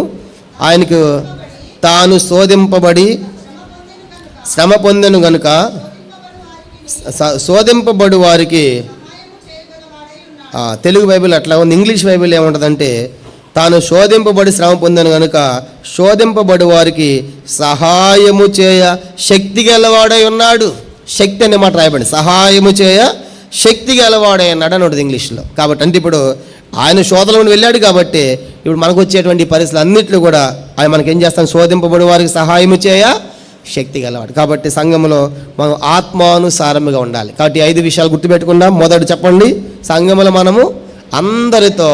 ఆయనకు తాను శోధింపబడి శ్రమ పొందెను గనుక శోధింపబడు వారికి, తెలుగు బైబిల్ అట్లా ఉంది, ఇంగ్లీష్ బైబిల్ ఏముంటుందంటే, తాను శోధింపబడి శ్రమ పొందాను కనుక శోధింపబడి వారికి సహాయము చేయ శక్తి గలవాడై ఉన్నాడు. శక్తి అనే మాట రాయబడి, సహాయము చేయ శక్తి గలవాడై ఉన్నాడు అని ఉంటుంది ఇంగ్లీష్లో. కాబట్టి అంటే ఇప్పుడు ఆయన శోధనలో వెళ్ళాడు కాబట్టి ఇప్పుడు మనకు వచ్చేటువంటి పరిస్థితులు అన్నింటిలో కూడా ఆయన మనకేం చేస్తాం, శోధింపబడి వారికి సహాయము చేయ శక్తి గలవాడు. కాబట్టి సంఘంలో మనం ఆత్మానుసారముగా ఉండాలి. కాబట్టి 5 విషయాలు గుర్తుపెట్టుకుందాం. మొదటి చెప్పండి, సంఘంలో మనము అందరితో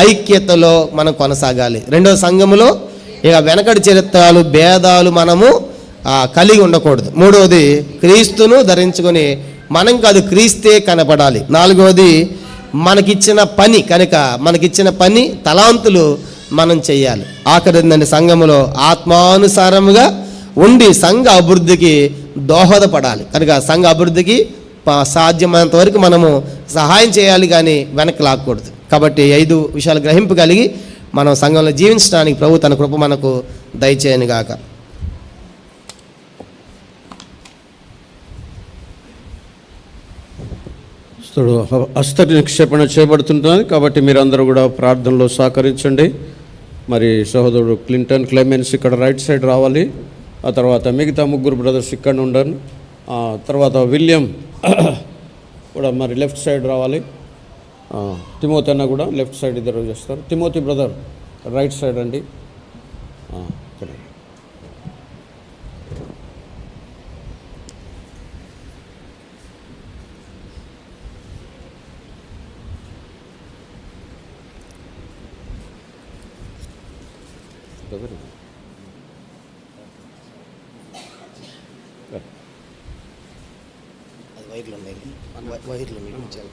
ఐక్యతలో మనం కొనసాగాలి. రెండవ, సంఘములో ఇక వెనకటి చరిత్రలు భేదాలు మనము కలిగి ఉండకూడదు. మూడవది, క్రీస్తును ధరించుకొని మనం కాదు క్రీస్తే కనపడాలి. నాలుగవది, మనకిచ్చిన పని కనుక మనకిచ్చిన పని తలాంతులు మనం చెయ్యాలి. ఆఖరిందండి, సంఘములో ఆత్మానుసారముగా ఉండి సంఘ అభివృద్ధికి దోహదపడాలి. కనుక సంఘ అభివృద్ధికి సాధ్యమైనంత వరకు మనము సహాయం చేయాలి కానీ వెనక్కి లాక్కూడదు. కాబట్టి 5 విషయాలు గ్రహింపు కలిగి మనం సంఘంలో జీవించడానికి ప్రభు తన కృప మనకు దయచేయను గాక. హస్త నిక్షేపణ చేయబడుతుంటుంది కాబట్టి మీరందరూ కూడా ప్రార్థనలో సహకరించండి. మరి సహోదరుడు క్లెమెన్స్ ఇక్కడ రైట్ సైడ్ రావాలి. ఆ తర్వాత మిగతా 3 బ్రదర్స్ ఇక్కడ ఉండాలి. తర్వాత విలియం కూడా మరి లెఫ్ట్ సైడ్ రావాలి. తిమోతి అన్న కూడా లెఫ్ట్ సైడ్ ఇద్దరు చేస్తారు. తిమోతి బ్రదర్ రైట్ సైడ్ అండి. ఇక్కడ అది వైర్లు ఉన్నాయి, వైర్లు ఉన్నాయి.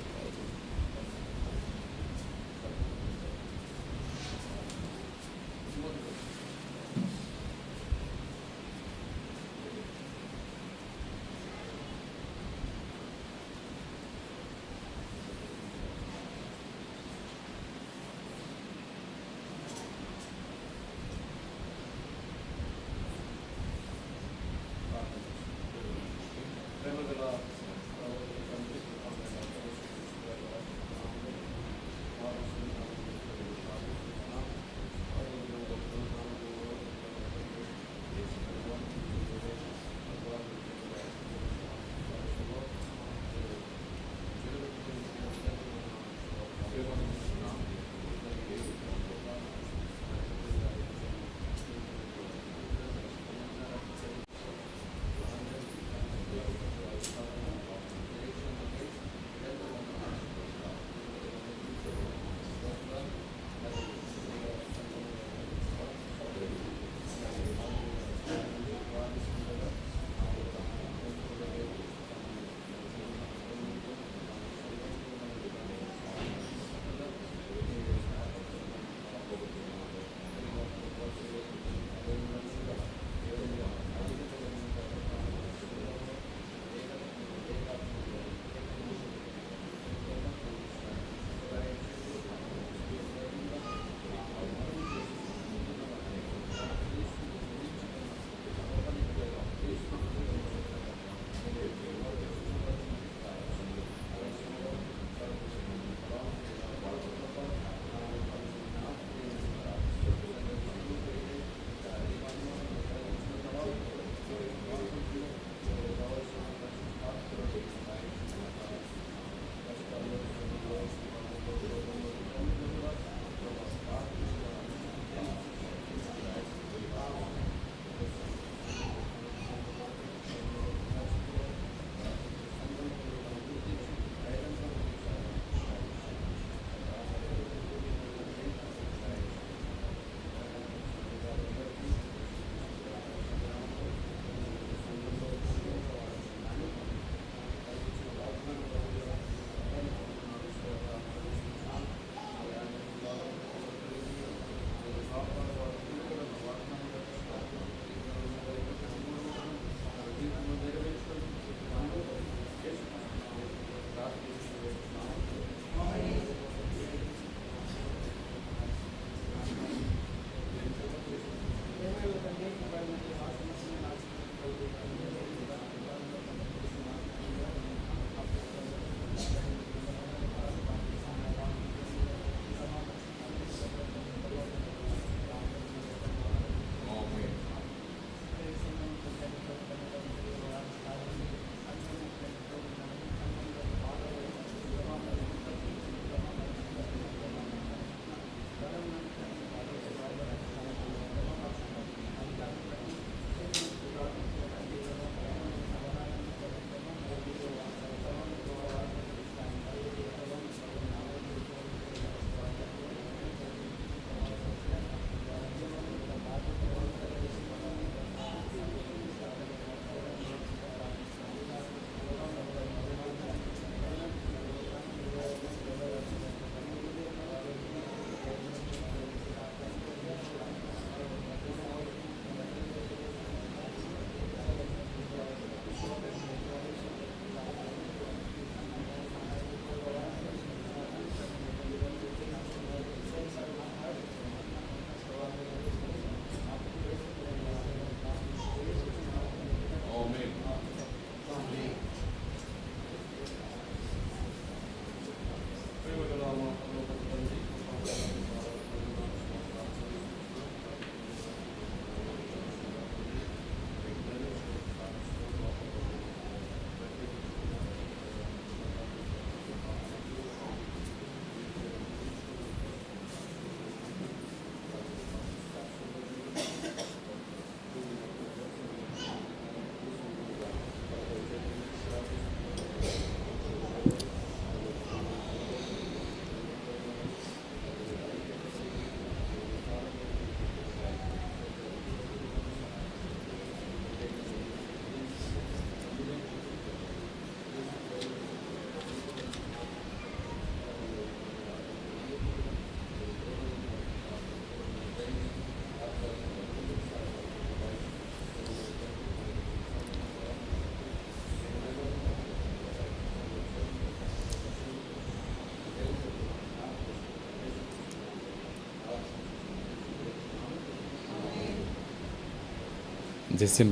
జసిన్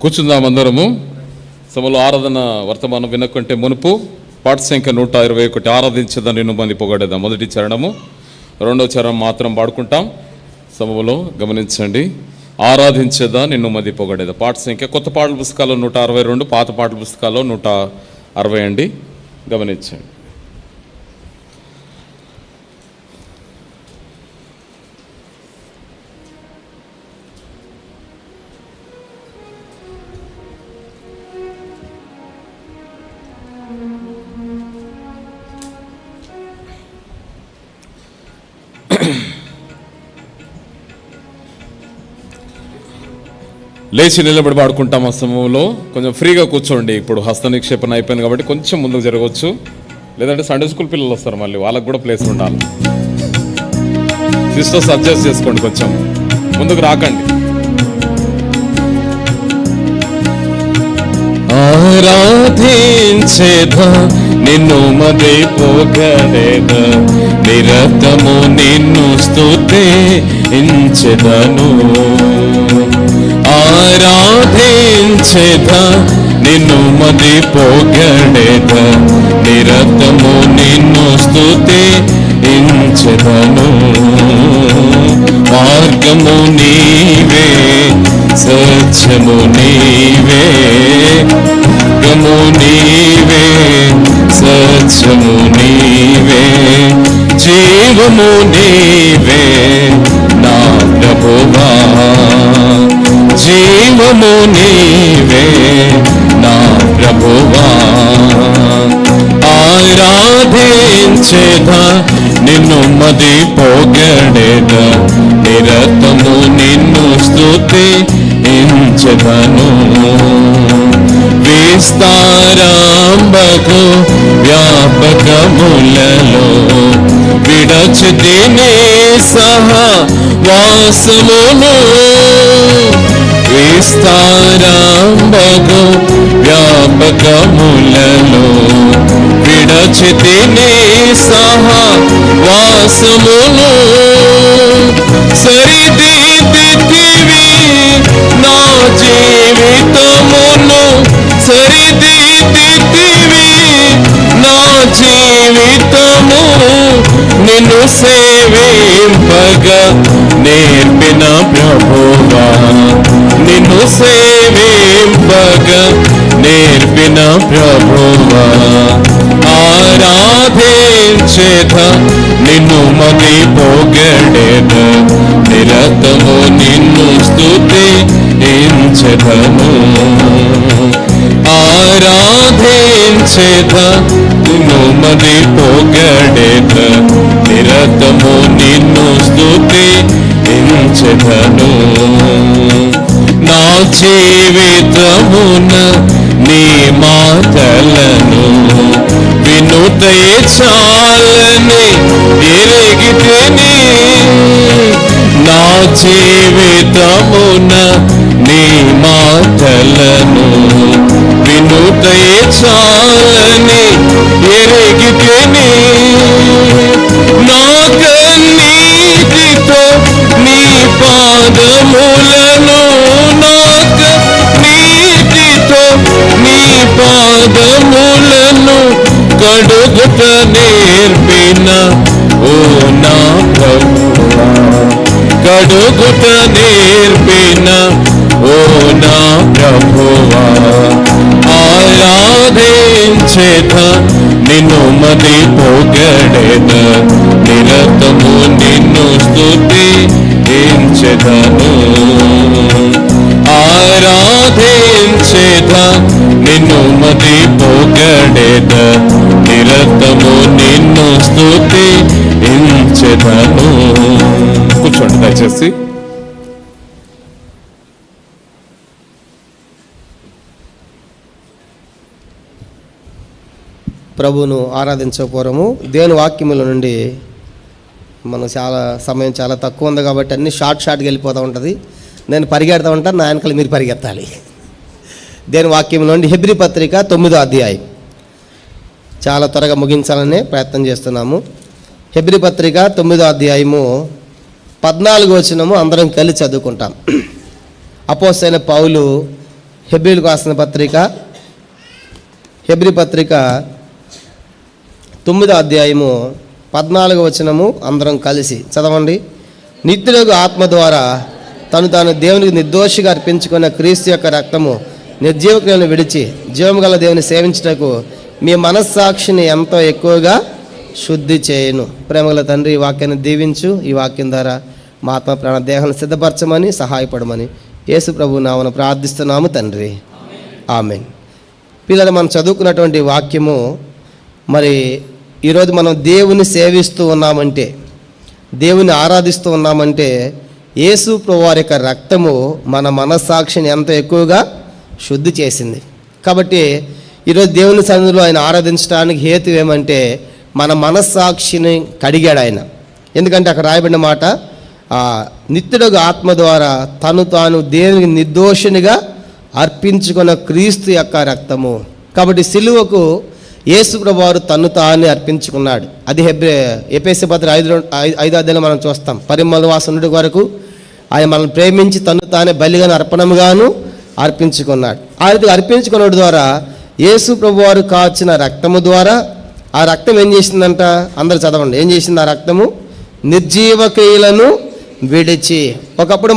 కూర్చుందాం అందరము. సభలో ఆరాధన వర్తమానం వినకుంటే మునుపు పాట సంఖ్య 121 ఆరాధించదా నిన్ను మంది పొగడేదా మొదటి చరణము, రెండవ చరణం మాత్రం పాడుకుంటాం. సభలో గమనించండి. ఆరాధించేదా నిన్ను మంది పొగడేదా పాట సంఖ్య కొత్త పాటల పుస్తకాల్లో 162, పాత పాటల పుస్తకాల్లో 160 అండి. గమనించండి. లేచి నిలబడి పాడుకుంటాం. ఆ సమయంలో కొంచెం ఫ్రీగా కూర్చోండి. ఇప్పుడు హస్త నిక్షేపణ అయిపోయింది కాబట్టి కొంచెం ముందుకు జరగవచ్చు. లేదంటే సండే స్కూల్ పిల్లలు వస్తారు, మళ్ళీ వాళ్ళకు కూడా ప్లేస్ ఉండాలి. సిస్టర్స్ అడ్జస్ట్ చేసుకోండి, కొంచెం ముందుకు రాకండి. ఆరాధించేదా నిన్ను మది పొగడేదా, నిరతము నిన్ను స్తుతించెదను. ఆరాధించేదా నిన్ను మది పొగడేదా, నిరతము నిన్ను స్తుతించెదను. మార్గము నీవే, సత్యము నీవే, మార్గము నీవే, సత్యము నీవే, జీవము నీవే నా ప్రభువా, జీవము నీవే నా ప్రభువా. ఆరాధించేదా నిన్ను మది పొగడేదా, నిరతము నిన్ను స్తుతించెదను. విస్తారంబకు వ్యాపకములలో విడచితిని సహవాసమును. విస్తారంబకు వ్యాపకములలో విడచితిని సహవాసమును. సరిదిద్దితివి నా జీవితమును, సరిదిద్దితివి నా జీవితము. నిన్ను సేవింపగా నేర్పిన ప్రభువా, నిన్ను సేవింపగా నేర్పిన ప్రభువా. ఆరాధించేదా నిన్ను మది పొగడేదా, నిరతము నిన్ను స్తుతించెదను. ఆరాధించేదా నిన్ను మది పొగడేదా, నిరతము నిన్ను స్తుతించెదను. నా జీవితమున నీ మాటలను వినుటే చాలని ఎరిగితిని. నా జీవితమున నీ మాటలను వినుటే చాలని ఎరిగితిని. నా కన్నీటితో నీ పాదములను, నా కన్నీటితో నీ పాదములను కడుగుట నేర్పిన ఓ నా ప్రభువా, కడుగుట నేర్పిన ఓ నా ప్రభువా. ఆరాధించేదా నిన్ను మది పొగడేదా, నిరతము నిన్ను స్తుతించెదను. ఆరాధించేదా నిన్ను మది పొగడేదా, నిరతము నిన్ను స్తుతించెదను. కూర్చోండి దయచేసి. ప్రభువును ఆరాధించకపోవడము. దేవుని వాక్యముల నుండి మనం సమయం చాలా తక్కువ ఉంది కాబట్టి అన్నీ షార్ట్గా వెళ్ళిపోతూ ఉంటుంది. నేను పరిగెడతా ఉంటాను, నా వెనకాల మీరు పరిగెత్తాలి. దేవుని వాక్యం నుండి హెబ్రీ పత్రిక 9వ అధ్యాయం చాలా త్వరగా ముగించాలనే ప్రయత్నం చేస్తున్నాము. హెబ్రీ పత్రిక 9వ అధ్యాయము 14వ వచనము అందరం కలిసి చదువుకుంటాం. అపోస్తలైన పౌలు హెబ్రీలకు రాసిన పత్రిక, హెబ్రీ పత్రిక 9వ అధ్యాయము 14వ వచనము అందరం కలిసి చదవండి. నిత్యుడగు ఆత్మ ద్వారా తాను దేవునికి నిర్దోషిగా అర్పించుకున్న క్రీస్తు యొక్క రక్తము నిర్జీవ క్రియలను విడిచి జీవము గల దేవుని సేవించుటకు మీ మనస్సాక్షిని ఎంతో ఎక్కువగా శుద్ధి చేయను. ప్రేమగల తండ్రి, ఈ వాక్యాన్ని దీవించు. ఈ వాక్యం ద్వారా మా ఆత్మ ప్రాణ దేహాలను సిద్ధపరచమని సహాయపడమని యేసు ప్రభు నామమున ప్రార్థిస్తున్నాము తండ్రి, ఆమేన్. పిల్లలు, మనం చదువుకున్నటువంటి వాక్యము, మరి ఈరోజు మనం దేవుని సేవిస్తూ ఉన్నామంటే, దేవుని ఆరాధిస్తూ ఉన్నామంటే యేసు ప్రభు వారి యొక్క రక్తము మన మనస్సాక్షిని ఎంతో ఎక్కువగా శుద్ధి చేసింది. కాబట్టి ఈరోజు దేవుని సన్నిధిలో ఆయన ఆరాధించడానికి హేతు ఏమంటే మన మనస్సాక్షిని కడిగాడు ఆయన. ఎందుకంటే అక్కడ రాయబడిన మాట, నిత్యుడగు ఆత్మ ద్వారా తాను దేవునికి నిర్దోషినిగా అర్పించుకున్న క్రీస్తు యొక్క రక్తము. కాబట్టి సిలువకు యేసు ప్రభు వారు తాను అర్పించుకున్నాడు. అది ఎఫెసీ పత్రిక 5వ అధ్యాయంలో మనం చూస్తాం. పరిమళ వాసనుడి వరకు ఆయన మనల్ని ప్రేమించి తానే బలిగాను అర్పణముగాను అర్పించుకున్నాడు. ఆ రీతిగా అర్పించుకున్నది ద్వారా యేసు ప్రభు వారు కాచిన రక్తము ద్వారా, ఆ రక్తం ఏం చేసిందంట? అందరూ చదవండి. ఏం చేసింది ఆ రక్తము? నిర్జీవ క్రియలను విడిచి. ఒకప్పుడు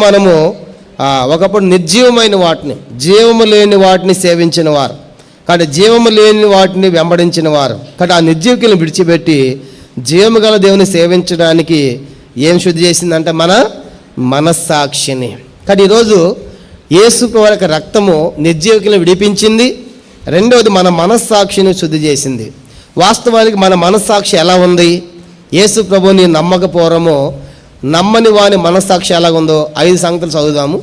నిర్జీవమైన వాటిని, జీవము లేని వాటిని సేవించిన వారు, కాబట్టి జీవము లేని వాటిని వెంబడించిన వారు, కాబట్టి ఆ నిర్జీవ క్రియలను విడిచిపెట్టి జీవము గల దేవుని సేవించడానికి ఏం శుద్ధి చేసిందంటే మన మనస్సాక్షిని. కాబట్టి ఈరోజు యేసు ప్రభు యొక్క రక్తము నిర్జీవ క్రియలను విడిపించింది. రెండవది మన మనస్సాక్షిని శుద్ధి చేసింది. వాస్తవానికి మన మనస్సాక్షి ఎలా ఉంది? యేసు ప్రభుని నమ్మకపోవడము, నమ్మని వాని మనస్సాక్షి ఎలా ఉందో 5 సంగతులు చదువుదాము.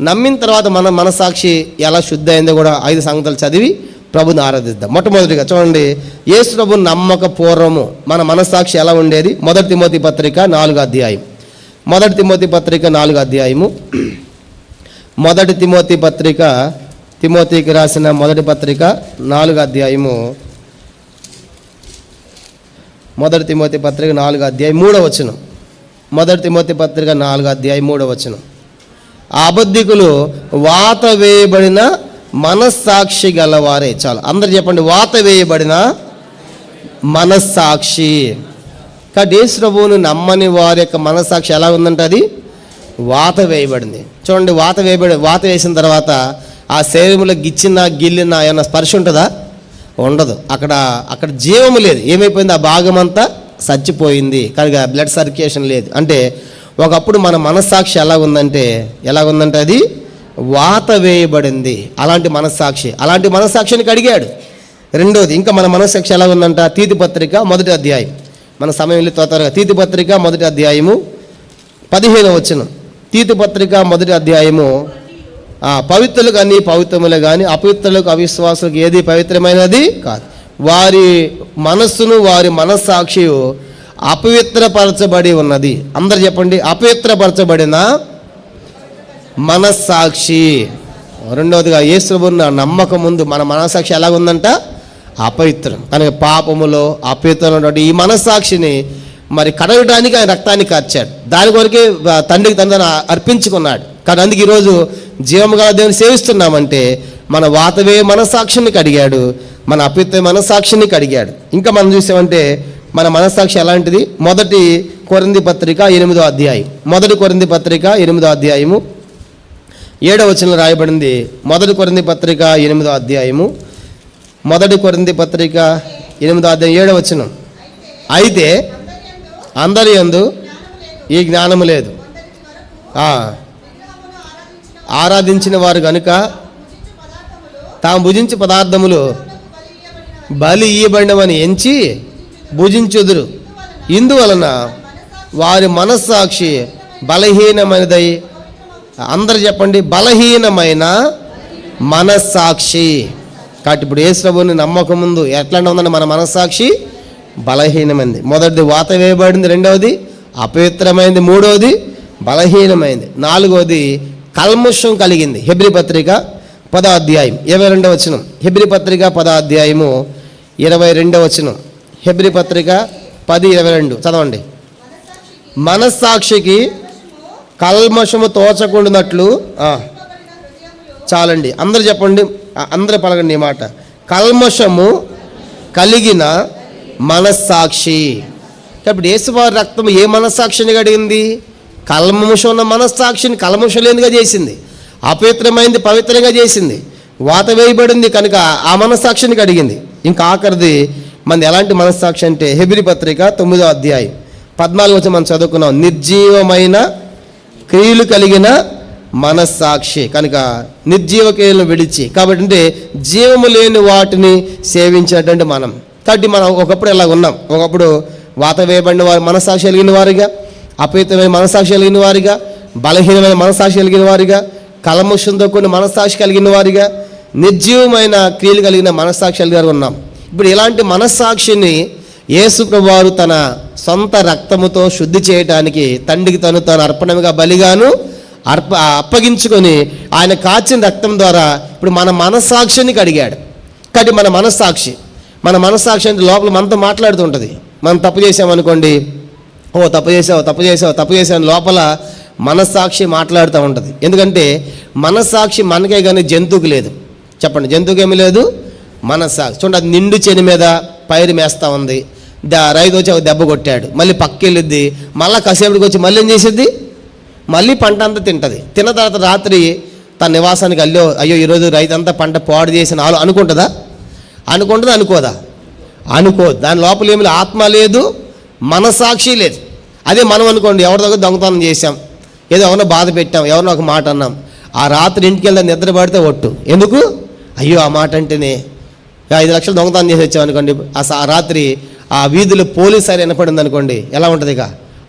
నమ్మిన తర్వాత మన మనస్సాక్షి ఎలా శుద్ధి అయిందో కూడా 5 సంగతులు చదివి ప్రభుని ఆరాధిద్దాం. మొట్టమొదటిగా చూడండి, యేసు ప్రభుని నమ్మక పూర్వము మన మనస్సాక్షి ఎలా ఉండేది? 1 తిమోతి పత్రిక 4వ అధ్యాయం. 1 తిమోతి పత్రిక 4వ అధ్యాయము. 1 తిమోతి పత్రిక, తిమోతికి రాసిన 1 పత్రిక 4వ అధ్యాయము. 1 తిమోతి పత్రిక 4వ అధ్యాయం 3వ వచనం. 1 తిమోతి పత్రిక 4వ అధ్యాయం 3వ వచనం. అబద్ధికులు వాత వేయబడిన మనస్సాక్షి గలవారే. చాలు, అందరు చెప్పండి, వాత వేయబడిన మనస్సాక్షి. కాబట్టి యేసు ప్రభువును నమ్మని వారి యొక్క మనస్సాక్షి ఎలా ఉందంటే అది వాత వేయబడింది. చూడండి, వాత వేసిన తర్వాత ఆ శరీరంలో గిచ్చినా గిల్లినా ఏమన్నా స్పర్శ ఉంటుందా? ఉండదు. అక్కడ జీవము లేదు. ఏమైపోయింది? ఆ భాగం అంతా చచ్చిపోయింది. కనుక బ్లడ్ సర్క్యులేషన్ లేదు. అంటే ఒకప్పుడు మన మనస్సాక్షి ఎలా ఉందంటే అది వాత వేయబడింది. అలాంటి మనస్సాక్షిని కడిగాడు. రెండోది, ఇంకా మన మనస్సాక్షి ఎలా ఉందంట? తీతు పత్రిక 1వ అధ్యాయం. మన సమయం వెళ్ళి త్వరగా తీతు పత్రిక 1వ అధ్యాయము 15వ వచనం. తీతు పత్రిక 1వ అధ్యాయము. పవిత్రులకు అన్ని పవిత్రములే కానీ అపవిత్రులకు అవిశ్వాసులకు ఏది పవిత్రమైనది కాదు. వారి మనస్సును, వారి మనస్సాక్షి అపవిత్రపరచబడి ఉన్నది. అందరు చెప్పండి, అపవిత్రపరచబడిన మనస్సాక్షి. రెండవదిగా యేసు ప్రభువును నమ్మకం ముందు మన మనస్సాక్షి ఎలా ఉందంట? అపవిత్రం. కనుక పాపములో అపవిత్రం ఈ మనస్సాక్షిని మరి కడగడానికి ఆయన రక్తాన్ని కార్చాడు. దాని కొరకే తండ్రికి తను అర్పించుకున్నాడు. కానీ అందుకే ఈరోజు జీవము గల దేవుని సేవిస్తున్నామంటే మన వాతవే మనస్సాక్షిని కడిగాడు, మన అపవిత్ర మనస్సాక్షిని కడిగాడు. ఇంకా మనం చూసామంటే మన మనస్సాక్షి ఎలాంటిది? 1 కొరింథీ పత్రిక 8వ అధ్యాయం. 1 కొరింథీ పత్రిక 8వ అధ్యాయము 7వ వచనంలో రాయబడింది. 1 కొరింథీ పత్రిక 8వ అధ్యాయము. 1 కొరింథీ పత్రిక 8వ అధ్యాయం 7వ వచనం. అయితే అందరి యందు ఈ జ్ఞానము లేదు, ఆరాధించిన వారు గనుక తాము భుజించు పదార్థములు బలి ఇయ్యబడినవని ఎంచి భుజించుదురు. ఇందువలన వారి మనస్సాక్షి బలహీనమైనదై. అందరు చెప్పండి, బలహీనమైన మనస్సాక్షి. కాబట్టి ఇప్పుడు యేసు ప్రభువుని నమ్మకం ముందు ఎట్లా ఉందండి? మన మనస్సాక్షి బలహీనమైంది. మొదటిది వాత వేయబడింది, రెండవది అపవిత్రమైంది, మూడవది బలహీనమైంది, నాలుగవది కల్మషం కలిగింది. హెబ్రీ పత్రిక 10వ అధ్యాయం 22వ వచనం. హెబ్రీ పత్రిక 10వ అధ్యాయము 22వ వచనం. హెబ్రీ పత్రిక 10:22 చదవండి. మనస్సాక్షికి కల్మషము తోచకుండానట్లు చాలండి. అందరూ చెప్పండి, అందరూ పలకండి ఈ మాట. కల్మషము కలిగిన మనస్సాక్షి. కాబట్టి యేసువారి రక్తం ఏ మనస్సాక్షిని కడిగింది? కల్మషం ఉన్న మనస్సాక్షిని కల్మషం లేనిగా చేసింది. అపవిత్రమైంది పవిత్రంగా చేసింది. వాత వేయబడింది కనుక ఆ మనస్సాక్షిని కడిగింది. ఇంకా ఆఖరిది మనది ఎలాంటి మనస్సాక్షి అంటే హెబ్రీ పత్రిక 9వ అధ్యాయం 14 వచ్చి మనం చదువుకున్నాం. నిర్జీవమైన క్రియలు కలిగిన మనస్సాక్షి. కనుక నిర్జీవ క్రియలను విడిచి, కాబట్టి అంటే జీవము లేని వాటిని సేవించినటువంటి మనం. కాబట్టి మనం ఒకప్పుడు ఇలా ఉన్నాం. ఒకప్పుడు వాత వేయబడిన వారు మనస్సాక్షి కలిగిన వారిగా, అపవిత్రమైన మనస్సాక్షి కలిగిన వారిగా, బలహీనమైన మనస్సాక్షి కలిగిన వారిగా, కల్మషంతో కూడిన మనస్సాక్షి కలిగిన వారిగా, నిర్జీవమైన క్రియలు కలిగిన మనస్సాక్షి కలిగిన వారు ఉన్నాం. ఇప్పుడు ఇలాంటి మనస్సాక్షిని యేసు ప్రభువారు తన సొంత రక్తముతో శుద్ధి చేయడానికి తండ్రికి తాను అర్పణగా బలిగాను అప్పగించుకొని ఆయన కాచిన రక్తం ద్వారా ఇప్పుడు మన మనస్సాక్షిని కడిగాడు. కాబట్టి మన మనస్సాక్షి అంటే లోపల మనతో మాట్లాడుతూ ఉంటుంది. మనం తప్పు చేసామనుకోండి, తప్పు చేసావు లోపల మనస్సాక్షి మాట్లాడుతూ ఉంటుంది. ఎందుకంటే మనస్సాక్షి మనకే కానీ జంతువుకి లేదు. చెప్పండి, జంతువుకి ఏమీ లేదు, మనస్సాక్షి. చూడండి, అది నిండు చేను మీద పైరు మేస్తూ ఉంది. రైతు వచ్చి ఒక దెబ్బ కొట్టాడు, మళ్ళీ పక్కకి వెళ్ళిద్ది, మళ్ళీ కాసేపటికి వచ్చి మళ్ళీ ఏం చేసిద్ది, మళ్ళీ పంట అంతా తింటుంది. తిన్న తర్వాత రాత్రి తన నివాసానికి అయ్యో ఈరోజు రైతు అంతా పంట పాడు చేసిన అనుకుంటుందా? అనుకోదా? అనుకోదు. దాని లోపల ఏమి లేదు, ఆత్మ లేదు, మనస్సాక్షి లేదు. అదే మనం అనుకోండి, ఎవరి దగ్గర దొంగతనం చేశాం, ఏదో ఎవరినో బాధ పెట్టాం, ఎవరినో ఒక మాట అన్నాం, ఆ రాత్రి ఇంటికి వెళ్తే నిద్ర పడితే ఒట్టు. ఎందుకు? అయ్యో ఆ మాట అంటేనే 5 లక్షలు దొంగతనం చేసి వచ్చామనుకోండి, ఆ రాత్రి ఆ వీధిలో పోలీస్ సైరన్ వినపడింది అనుకోండి, ఎలా ఉంటుంది? ఇక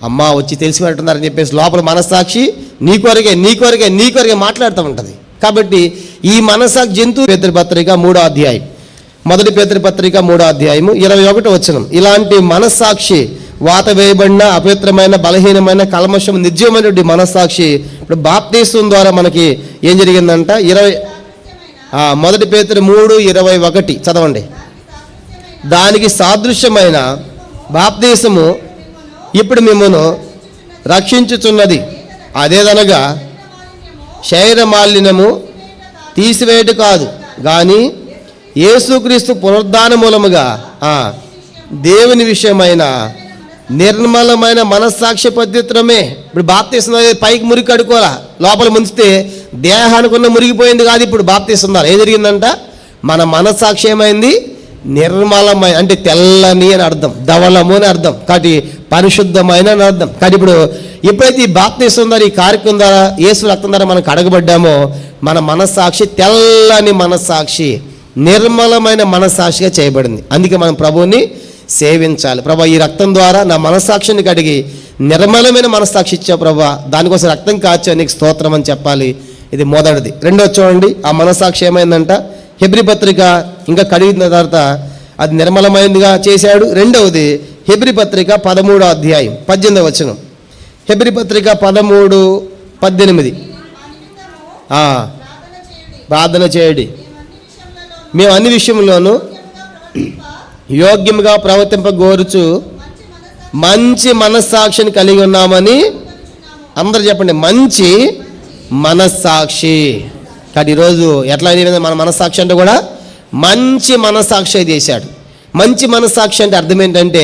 అమ్మ వచ్చి తెలిసి పెట్టున్నారని చెప్పేసి లోపల మనస్సాక్షి నీ కొరకే మాట్లాడుతూ ఉంటుంది. కాబట్టి ఈ మనస్సాక్షి జంతువు. పేతురుపత్రిక 3వ అధ్యాయం, మొదటి పేతురుపత్రిక 3వ అధ్యాయము 21వ వచనం. ఇలాంటి మనస్సాక్షి, వాత వేయబడిన అపవిత్రమైన బలహీనమైన కల్మషం నిర్జీవమైనటువంటి మనస్సాక్షి ఇప్పుడు బాప్తీసం ద్వారా మనకి ఏం జరిగిందంట? మొదటి పేతురు 3:21 చదవండి. దానికి సాదృశ్యమైన బాప్తీసము ఇప్పుడు మిమ్మును రక్షించుచున్నది. అదేదనగా శరీర మాలిన్యము తీసివేయట కాదు, కానీ యేసుక్రీస్తు పునరుద్ధాన మూలముగా దేవుని విషయమైన నిర్మలమైన మనస్సాక్షి పవిత్రమే. ఇప్పుడు బాప్తీసం పైకి మురికి కడుకోవాలా, లోపల ముంచితే దేహానికి ఉన్న మురిగిపోయింది కాదు. ఇప్పుడు బాప్తీసం ఏం జరిగిందంట? మన మనస్సాక్షి ఏమైంది? నిర్మలమైన, అంటే తెల్లని అని అర్థం, ధవలము అని అర్థం, కాబట్టి పరిశుద్ధమైన అని అర్థం. కాబట్టి ఇప్పుడు ఎప్పుడైతే ఈ బాప్తీసం ద్వారా, ఈ కార్యక్రమం ద్వారా, యేసు రక్తం ద్వారా మనకు అడగబడ్డామో మన మనస్సాక్షి తెల్లని మనస్సాక్షి, నిర్మలమైన మనస్సాక్షిగా చేయబడింది. అందుకే మనం ప్రభువుని సేవించాలి. ప్రభా, ఈ రక్తం ద్వారా నా మనస్సాక్షిని కడిగి నిర్మలమైన మనస్సాక్షి ఇచ్చావు ప్రభా, దానికోసం రక్తం కాచా, నీకు స్తోత్రం అని చెప్పాలి. ఇది మొదటిది. రెండోది చూడండి, ఆ మనస్సాక్షి ఏమైందంట? హెబ్రీ పత్రిక ఇంకా కడిగిన తర్వాత అది నిర్మలమైనదిగా చేశాడు. రెండవది హెబ్రీ పత్రిక 13వ అధ్యాయం 18వ వచనం. హెబ్రీ పత్రిక 13:18 ప్రార్థన చేయండి, మేము అన్ని విషయంలోనూ యోగ్యముగా ప్రవర్తింపగోరుచు మంచి మనస్సాక్షిని కలిగి ఉన్నామని. అందరూ చెప్పండి, మంచి మనస్సాక్షి. కాబట్టి ఈరోజు ఎట్లా మన మనస్సాక్షి అంటే కూడా మంచి మనస్సాక్షి చేశాడు. మంచి మనస్సాక్షి అంటే అర్థం ఏంటంటే,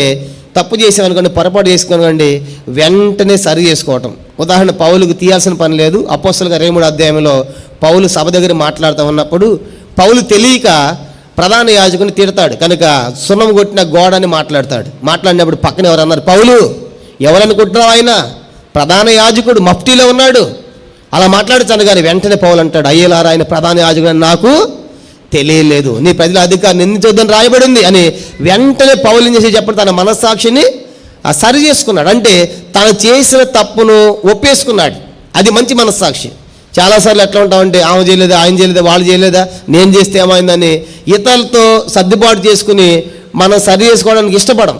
తప్పు చేసామనుకోండి, పొరపాటు చేసుకోనుకోండి, వెంటనే సరి చేసుకోవటం. ఉదాహరణ, పౌలుకు తీయాల్సిన పని లేదు. అపోస్తలుగా 23వ అధ్యాయంలో పౌలు సభ దగ్గర మాట్లాడుతూ ఉన్నప్పుడు పౌలు తెలియక ప్రధాన యాజకుని తిడతాడు కనుక సున్నం కొట్టిన గోడని మాట్లాడినప్పుడు పక్కన ఎవరు అన్నారు? పౌలు ఎవరనుకుంటున్నావు, ఆయన ప్రధాన యాజకుడు, మఫ్టీలో ఉన్నాడు, అలా మాట్లాడుతాను. కానీ వెంటనే పౌలు అంటాడు, అయ్యేలారా ఆయన ప్రధాన యాజకుడు అని నాకు తెలియలేదు, నీ ప్రజల అధికారం నిందించొద్దని రాయబడింది అని వెంటనే పౌలు ఏం చేసి చెప్పండి, తన మనస్సాక్షిని సరి చేసుకున్నాడు. అంటే తను చేసిన తప్పును ఒప్పేసుకున్నాడు. అది మంచి మనస్సాక్షి. చాలాసార్లు ఎట్లా ఉంటామంటే, ఆమె చేయలేదా, ఆయన చేయలేదా, వాళ్ళు చేయలేదా, నేను చేస్తే ఏమైందని ఇతరులతో సర్దుబాటు చేసుకుని మనం సరి చేసుకోవడానికి ఇష్టపడం.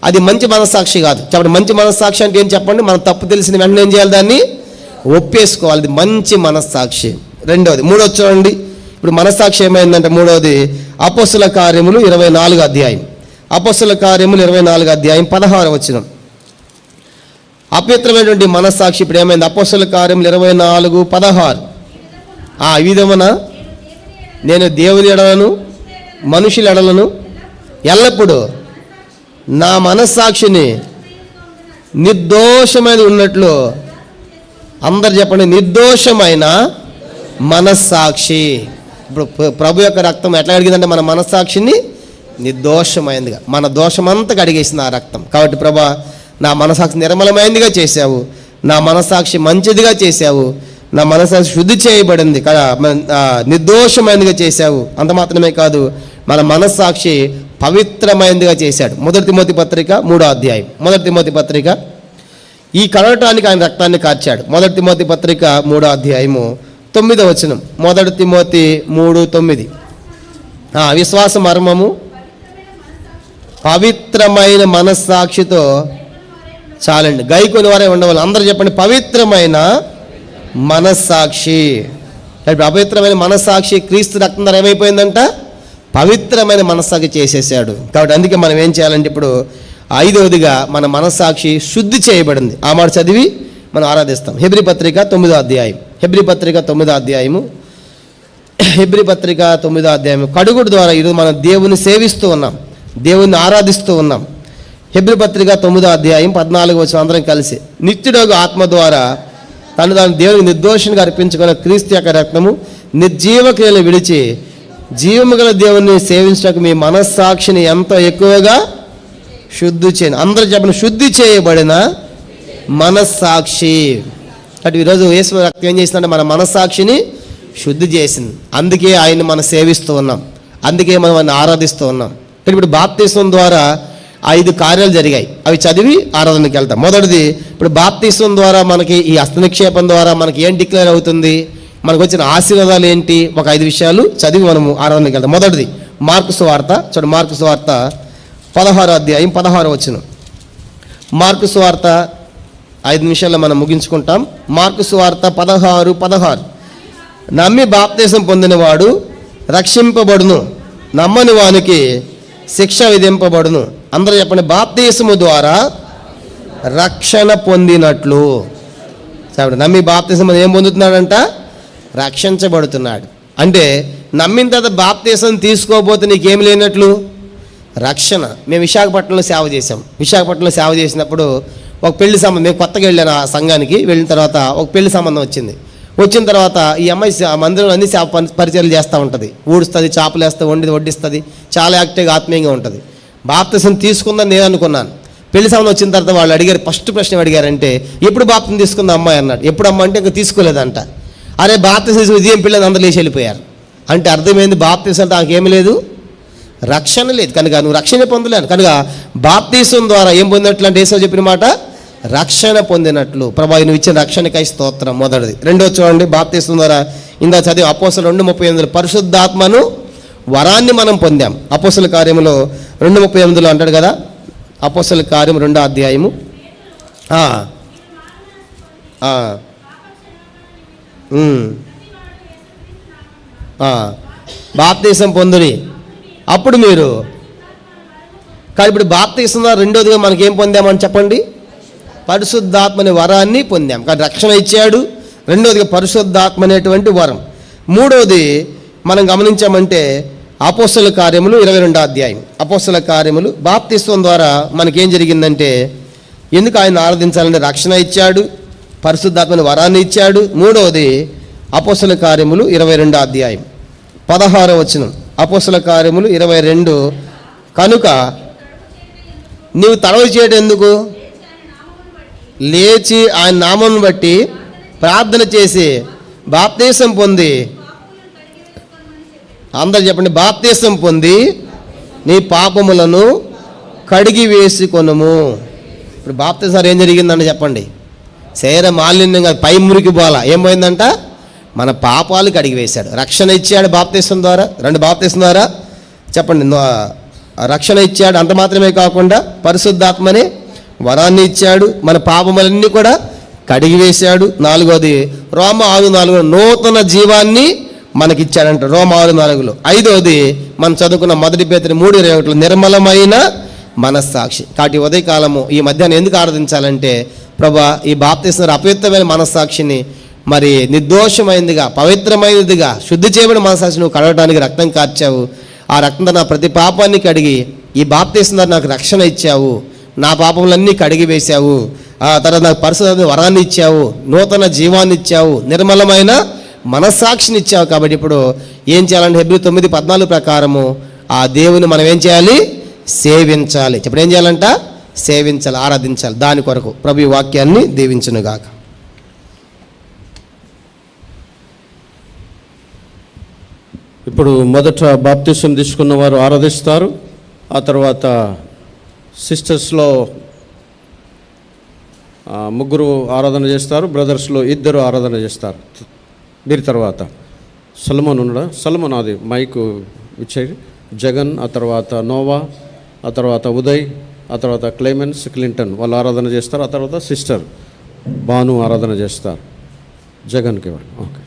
అది మంచి మనస్సాక్షి కాదు. చెప్పండి, మంచి మనస్సాక్షి అంటే ఏం చెప్పండి? మనం తప్పు తెలిసిన వెంటనే ఏం చేయాలి? దాన్ని ఒప్పేసుకోవాలి. అది మంచి మనస్సాక్షి. రెండవది. మూడవది చూడండి, ఇప్పుడు మనస్సాక్షి ఏమైందంటే మూడవది అపోస్తుల కార్యములు 24వ అధ్యాయం. అపోస్తుల కార్యములు 24వ అధ్యాయం 16వ వచనం. అపవిత్రమైనటువంటి మనస్సాక్షి ఇప్పుడు ఏమైంది? అపోస్తుల కార్యములు 24:16. ఈ విధమున నేను దేవుని ఎడలను మనుషుల ఎడలను ఎల్లప్పుడూ నా మనస్సాక్షిని నిర్దోషమైన ఉన్నట్లు, అందరు చెప్పండి, నిర్దోషమైన మనస్సాక్షి. ఇప్పుడు ప్రభు యొక్క రక్తం ఎట్లా అడిగిందంటే మన మనస్సాక్షిని నిర్దోషమైందిగా, మన దోషమంతా కడిగేసింది ఆ రక్తం. కాబట్టి ప్రభా, నా మనస్సాక్షి నిర్మలమైందిగా చేశావు, నా మనస్సాక్షి మంచిదిగా చేశావు, నా మనస్సాక్షి శుద్ధి చేయబడింది కదా, నిర్దోషమైనదిగా చేశావు. అంత మాత్రమే కాదు, మన మనస్సాక్షి పవిత్రమైనదిగా చేశాడు. 1 తిమోతి పత్రిక 3వ అధ్యాయం. 1 తిమోతి పత్రిక, ఈ కడగటానికి ఆయన రక్తాన్ని కార్చాడు. 1 తిమోతి పత్రిక 3వ అధ్యాయము 9వ వచనం. 1 తిమోతి 3:9. విశ్వాస మర్మము పవిత్రమైన మనస్సాక్షితో చాలండి, గైకొని వారే ఉండవాలి. అందరూ చెప్పండి, పవిత్రమైన మనస్సాక్షి. పవిత్రమైన మనస్సాక్షి క్రీస్తు రక్తం ద్వారా ఏమైపోయిందంట? పవిత్రమైన మనస్సాక్షి చేసేసాడు. కాబట్టి అందుకే మనం ఏం చేయాలంటే ఇప్పుడు 5వదిగా మన మనస్సాక్షి శుద్ధి చేయబడింది. ఆ మాట చదివి మనం ఆరాధిస్తాం. హెబ్రీ పత్రిక 9వ అధ్యాయం. హెబ్రీ పత్రిక 9వ అధ్యాయము. హెబ్రీ పత్రిక 9వ అధ్యాయము. కడుగుడు ద్వారా ఈరోజు మనం దేవుని సేవిస్తూ ఉన్నాం, దేవుని ఆరాధిస్తూ ఉన్నాం. హెబ్రీ పత్రిక 9వ అధ్యాయం 14వ వచనం అందరం కలిసి, నిత్యుడగు ఆత్మ ద్వారా తను దేవునికి నిర్దోషంగా అర్పించుకున్న క్రీస్తు యొక్క రక్తము నిర్జీవ క్రియలు విడిచి జీవము గల దేవుని సేవించడానికి మీ మనస్సాక్షిని ఎంతో ఎక్కువగా శుద్ధి చేయండి. అందరూ చెప్పిన శుద్ధి చేయబడిన మనస్సాక్షి. కాబట్టి ఈరోజు యేసు రక్తం ఏం చేసిందంటే మన మనస్సాక్షిని శుద్ధి చేసింది. అందుకే ఆయన్ని మనం సేవిస్తూ ఉన్నాం, అందుకే మనం ఆయన ఆరాధిస్తూ ఉన్నాం. ఇప్పుడు బాప్తిస్మం ద్వారా 5 కార్యాలు జరిగాయి. అవి చదివి ఆరాధనకి వెళ్తాం. మొదటిది, ఇప్పుడు బాప్తిస్మం ద్వారా మనకి ఈ హస్తనిక్షేపం ద్వారా మనకి ఏం డిక్లేర్ అవుతుంది, మనకు వచ్చిన ఆశీర్వాదాలు ఏంటి, ఒక 5 విషయాలు చదివి మనము ఆరాధనకి వెళ్తాం. మొదటిది మార్కు సువార్త. చూడండి, మార్కు సువార్త 16వ అధ్యాయం 16వ వచనం. మార్కు సువార్త 5 నిమిషాల్లో మనం ముగించుకుంటాం. మార్కు సువార్త 16:16. నమ్మి బాప్తిసం పొందినవాడు రక్షింపబడును, నమ్మని వానికి శిక్ష విధింపబడును. అందరూ చెప్పండి, బాప్తిసము ద్వారా రక్షణ పొందినట్లు. నమ్మి బాప్తిసం ఏం పొందుతున్నాడంట? రక్షించబడుతున్నాడు. అంటే నమ్మిన తర్వాత బాప్తిసం తీసుకోకపోతే నీకేం లేనట్లు? రక్షణ. మేము విశాఖపట్నంలో సేవ చేసాం. విశాఖపట్నంలో సేవ చేసినప్పుడు ఒక పెళ్లి సంబంధం, మేము కొత్తగా వెళ్ళాను ఆ సంఘానికి. వెళ్ళిన తర్వాత ఒక పెళ్లి సంబంధం వచ్చింది. వచ్చిన తర్వాత ఈ అమ్మాయి మందిరంలో అన్ని సేవ పరిచయాలు చేస్తూ ఉంటుంది. ఊడుస్తుంది, చేపలు వేస్తుంది, వడ్డిస్తుంది, చాలా యాక్టివ్గా ఆత్మీయంగా ఉంటుంది. బాప్తిసం తీసుకుందని నేను అనుకున్నాను. పెళ్లి సంబంధం వచ్చిన తర్వాత వాళ్ళు అడిగారు, ఫస్ట్ ప్రశ్న అడిగారంటే, ఎప్పుడు బాప్తిసం తీసుకుంది అమ్మాయి అన్నాడు. ఎప్పుడు అమ్మ అంటే ఇంకా తీసుకోలేదంట. అరే బాప్తిసం తీసుకుని ఉదయం పిల్లలు అందరూ లేచి వెళ్ళిపోయారు. అంటే అర్థమైంది, బాప్తిసం అంటే నాకేమీ లేదు, రక్షణ లేదు. కనుక నువ్వు రక్షణ పొందలేను. కనుక బాప్తిసం ద్వారా ఏం పొందినట్లు అంటే యేసు చెప్పిన మాట, రక్షణ పొందినట్లు. ప్రభా, నువ్వు ఇచ్చిన రక్షణకై స్తోత్రం. మొదటిది. రెండో చూడండి, బాప్తిసం ద్వారా ఇందా చదివి అపోస్తలులు 2:38 పరిశుద్ధాత్మను వరాన్ని మనం పొందాం. అపోస్తల కార్యములో 2:38 అంటాడు కదా, అపోస్తల కార్యం 2వ అధ్యాయము. బాప్తిసం పొందుని అప్పుడు మీరు. కానీ ఇప్పుడు బాప్తిసం ద్వారా రెండోదిగా మనకేం పొందామని చెప్పండి? పరిశుద్ధాత్మని వరాన్ని పొందాం. కానీ రక్షణ ఇచ్చాడు. రెండోదిగా పరిశుద్ధాత్మ అనేటువంటి వరం. మూడోది మనం గమనించామంటే అపోస్తల కార్యములు 22వ అధ్యాయం. అపోస్తల కార్యములు బాప్తిస్వం ద్వారా మనకేం జరిగిందంటే, ఎందుకు ఆయన ఆరాధించాలంటే రక్షణ ఇచ్చాడు, పరిశుద్ధాత్మని వరాన్ని ఇచ్చాడు. మూడవది అపోస్తల కార్యములు 22వ అధ్యాయం 16వ వచనం. అపోస్తల కార్యములు 22. కనుక నీవు తడవ చేయడం ఎందుకు? లేచి ఆయన నామం బట్టి ప్రార్థన చేసి బాప్తిసం పొంది, అందరు చెప్పండి, బాప్తిసం పొంది నీ పాపములను కడిగి వేసుకొనుము. ఇప్పుడు బాప్తిసం ఏం జరిగిందంటే చెప్పండి, శరీర మాలిన్యంగా పై మురికి పోలా ఏం పోయిందంట? మన పాపాలు కడిగి వేశాడు. రక్షణ ఇచ్చాడు బాప్తిసం ద్వారా. 2 బాప్తిసం ద్వారా చెప్పండి, రక్షణ ఇచ్చాడు. అంత మాత్రమే కాకుండా పరిశుద్ధాత్మని వరాన్ని ఇచ్చాడు. మన పాపములన్నీ కూడా కడిగి వేశాడు. 4వది రోమ 6:4 నూతన జీవాన్ని మనకిచ్చాడంట. రోమ 6:4. 5వది మనం చదువుకున్న 1 పేతురు 3:21 నిర్మలమైన మనస్సాక్షి. కాబట్టి ఉదయకాలము ఈ మధ్యాహ్నం ఎందుకు ఆరాధించాలంటే, ప్రభా, ఈ బాప్తిసం అపవిత్రమైన మనస్సాక్షిని మరి నిర్దోషమైనదిగా, పవిత్రమైనదిగా, శుద్ధి చేయబడిన మనసాక్షి నువ్వు కడగడానికి రక్తం కార్చావు. ఆ రక్తంతో నా ప్రతి పాపాన్ని కడిగి ఈ బాప్తీసం ద్వారా నాకు రక్షణ ఇచ్చావు, నా పాపములన్నీ కడిగి వేశావు. ఆ తర్వాత నాకు పరిశుద్ధ వరాన్ని ఇచ్చావు, నూతన జీవాన్ని ఇచ్చావు, నిర్మలమైన మనస్సాక్షిని ఇచ్చావు. కాబట్టి ఇప్పుడు ఏం చేయాలంటే హెబ్రీ 9:14 ప్రకారము ఆ దేవుని మనం ఏం చేయాలి? సేవించాలి. ఇప్పుడు ఏం చేయాలంట? సేవించాలి, ఆరాధించాలి. దాని కొరకు ప్రభు ఈ వాక్యాన్ని దీవించునుగాక. ఇప్పుడు మొదట బాప్తిసం తీసుకున్న వారు ఆరాధిస్తారు. ఆ తర్వాత సిస్టర్స్లో ముగ్గురు ఆరాధన చేస్తారు, బ్రదర్స్లో 2 ఆరాధన చేస్తారు. దీని తర్వాత సల్మాన్ ఉన్నాడా? సల్మాన్ అది మైకు ఇచ్చేది. జగన్, ఆ తర్వాత నోవా, ఆ తర్వాత ఉదయ్, ఆ తర్వాత క్లెమెన్స్, క్లింటన్ వాళ్ళు ఆరాధన చేస్తారు. ఆ తర్వాత సిస్టర్ భాను ఆరాధన చేస్తారు. జగన్కి వాళ్ళు ఓకే.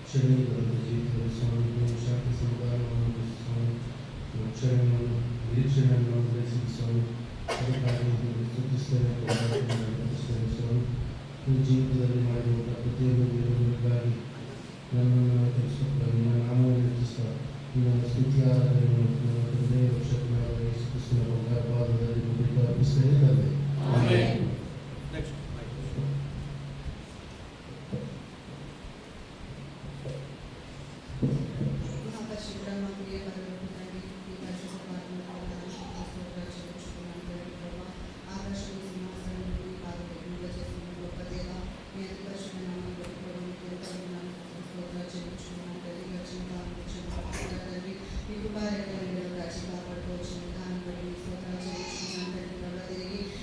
క్షణికుల జీవితంలో స్వామి శాంతి సమాధానం స్వామి క్షణంలో నిరీక్షణలో ఉద్దేశించి స్వామి స్థుతిస్తున్న స్వామి ఈ జీవితంలో మరి ఒక ప్రత్యేక కానీ నన్ను తెలుసుకుంటాను నా నామాన్ని రచిస్తాను నా స్థితి ఆరాధన హృదయ రక్షణ బాధ అర్పిస్తే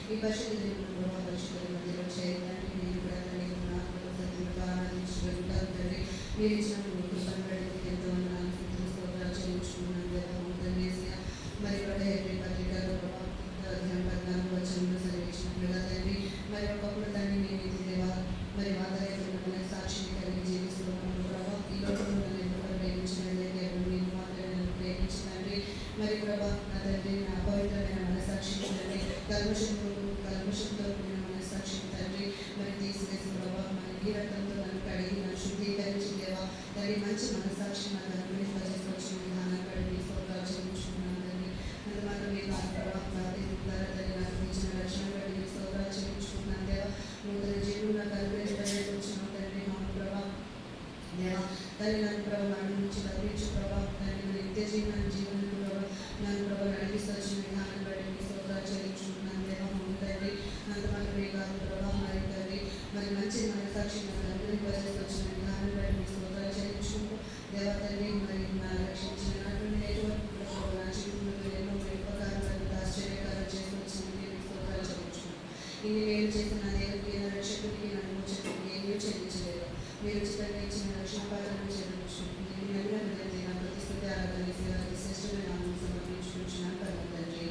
ఈ పరిశుద్ధి పరిశుద్ధి మధ్యలో చేయాలని నేను కూడా తండ్రి మీరు ఇచ్చిన ఎంతో మరి పత్రికలో వచనంలో సెలవిచ్చినట్లుగా తండ్రి మరి ఒకప్పుడు తండ్రి మేము దేవా మరి వాదన సాక్షిని కలిగి జీవిస్తున్నాము ప్రభావ ఈ లోకంలో ఎంతో ప్రేమించినట్లయితే మీరు మాత్రమే ప్రేమించినండి మరి ప్రభా నా తండ్రి నా అపవిత్రమైన మనసాక్షిని తండ్రి కల్మషంతో కూడిన మనసాక్షిని తండ్రి మరి తీసివేసిన ప్రభావ మరి ఈ రక్తంతో నన్ను కడిగి నన్ను శుద్ధీకరించి దేవా తండ్రి మంచి మనసాక్షి నాకు అనుగ్రహింపజేసుకొచ్చిన విధానం కడిగి స్తోత్రాలు చెల్లించుకున్నాను తండ్రి అందుమాత్రం మీరు నా ప్రభావ తండ్రి నాకు ఇచ్చిన రక్షణ కడిగి స్తోత్రాలు చెల్లించుకున్నాను దేవా నూతన జీవులు నాకు అనుగ్రహింపజేసుకొచ్చిన తండ్రి మా ప్రభావ దేవా తండ్రి నన్ను ప్రభావ వాడి నుంచి తప్పించు ప్రభావ తండ్రి నిత్య జీవనం ప్రభావ నన్ను ప్రభావ నడిపిస్తొచ్చిన విధానం బట్టి స్తోత్రాలు చెల్లించుకున్నాను దేవా తండ్రి అంతమాత్రమే కాదు ప్రభావ మరి తండ్రి మరి మంచి మనసాక్షి నాకు అనుగ్రహింపజేసుకొచ్చిన విధానం బట్టి స్తోత్రాలు చెల్లించుకుంటూ దేవా తండ్రి మరి నా రక్షించిన నా జీవితంలో ఎన్నో ఉపకారాలను ఆశ్చర్యకారం చేసుకొచ్చిన స్తోత్రాలు చెల్లించుకుంటాను ఇన్ని నేను చేసిన నా దేవుడికి నా రక్షకుడికి నా మోచకుడికి ఏమీ చెల్లించలేదు మీరు ఉచితంగా ఇచ్చిన రక్షణ పాత్రను చెల్లించుకుంటుంది నా ప్రతిస్థితి ఆరాధన శ్రేష్టమైన నామం సమర్పించుకుంటున్నాను పరమ తండ్రి.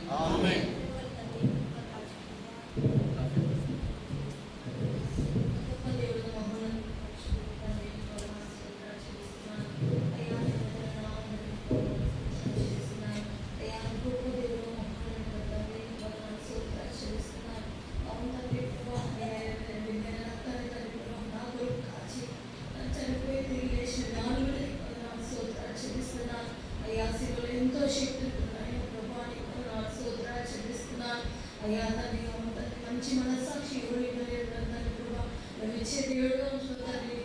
ఎంతో శక్తి స్తోత్రాలు చెల్లిస్తున్నాను అయ్యా తండ్రి మంచి మనస్సాక్షి ఇచ్చే దేవుడుగా తండ్రి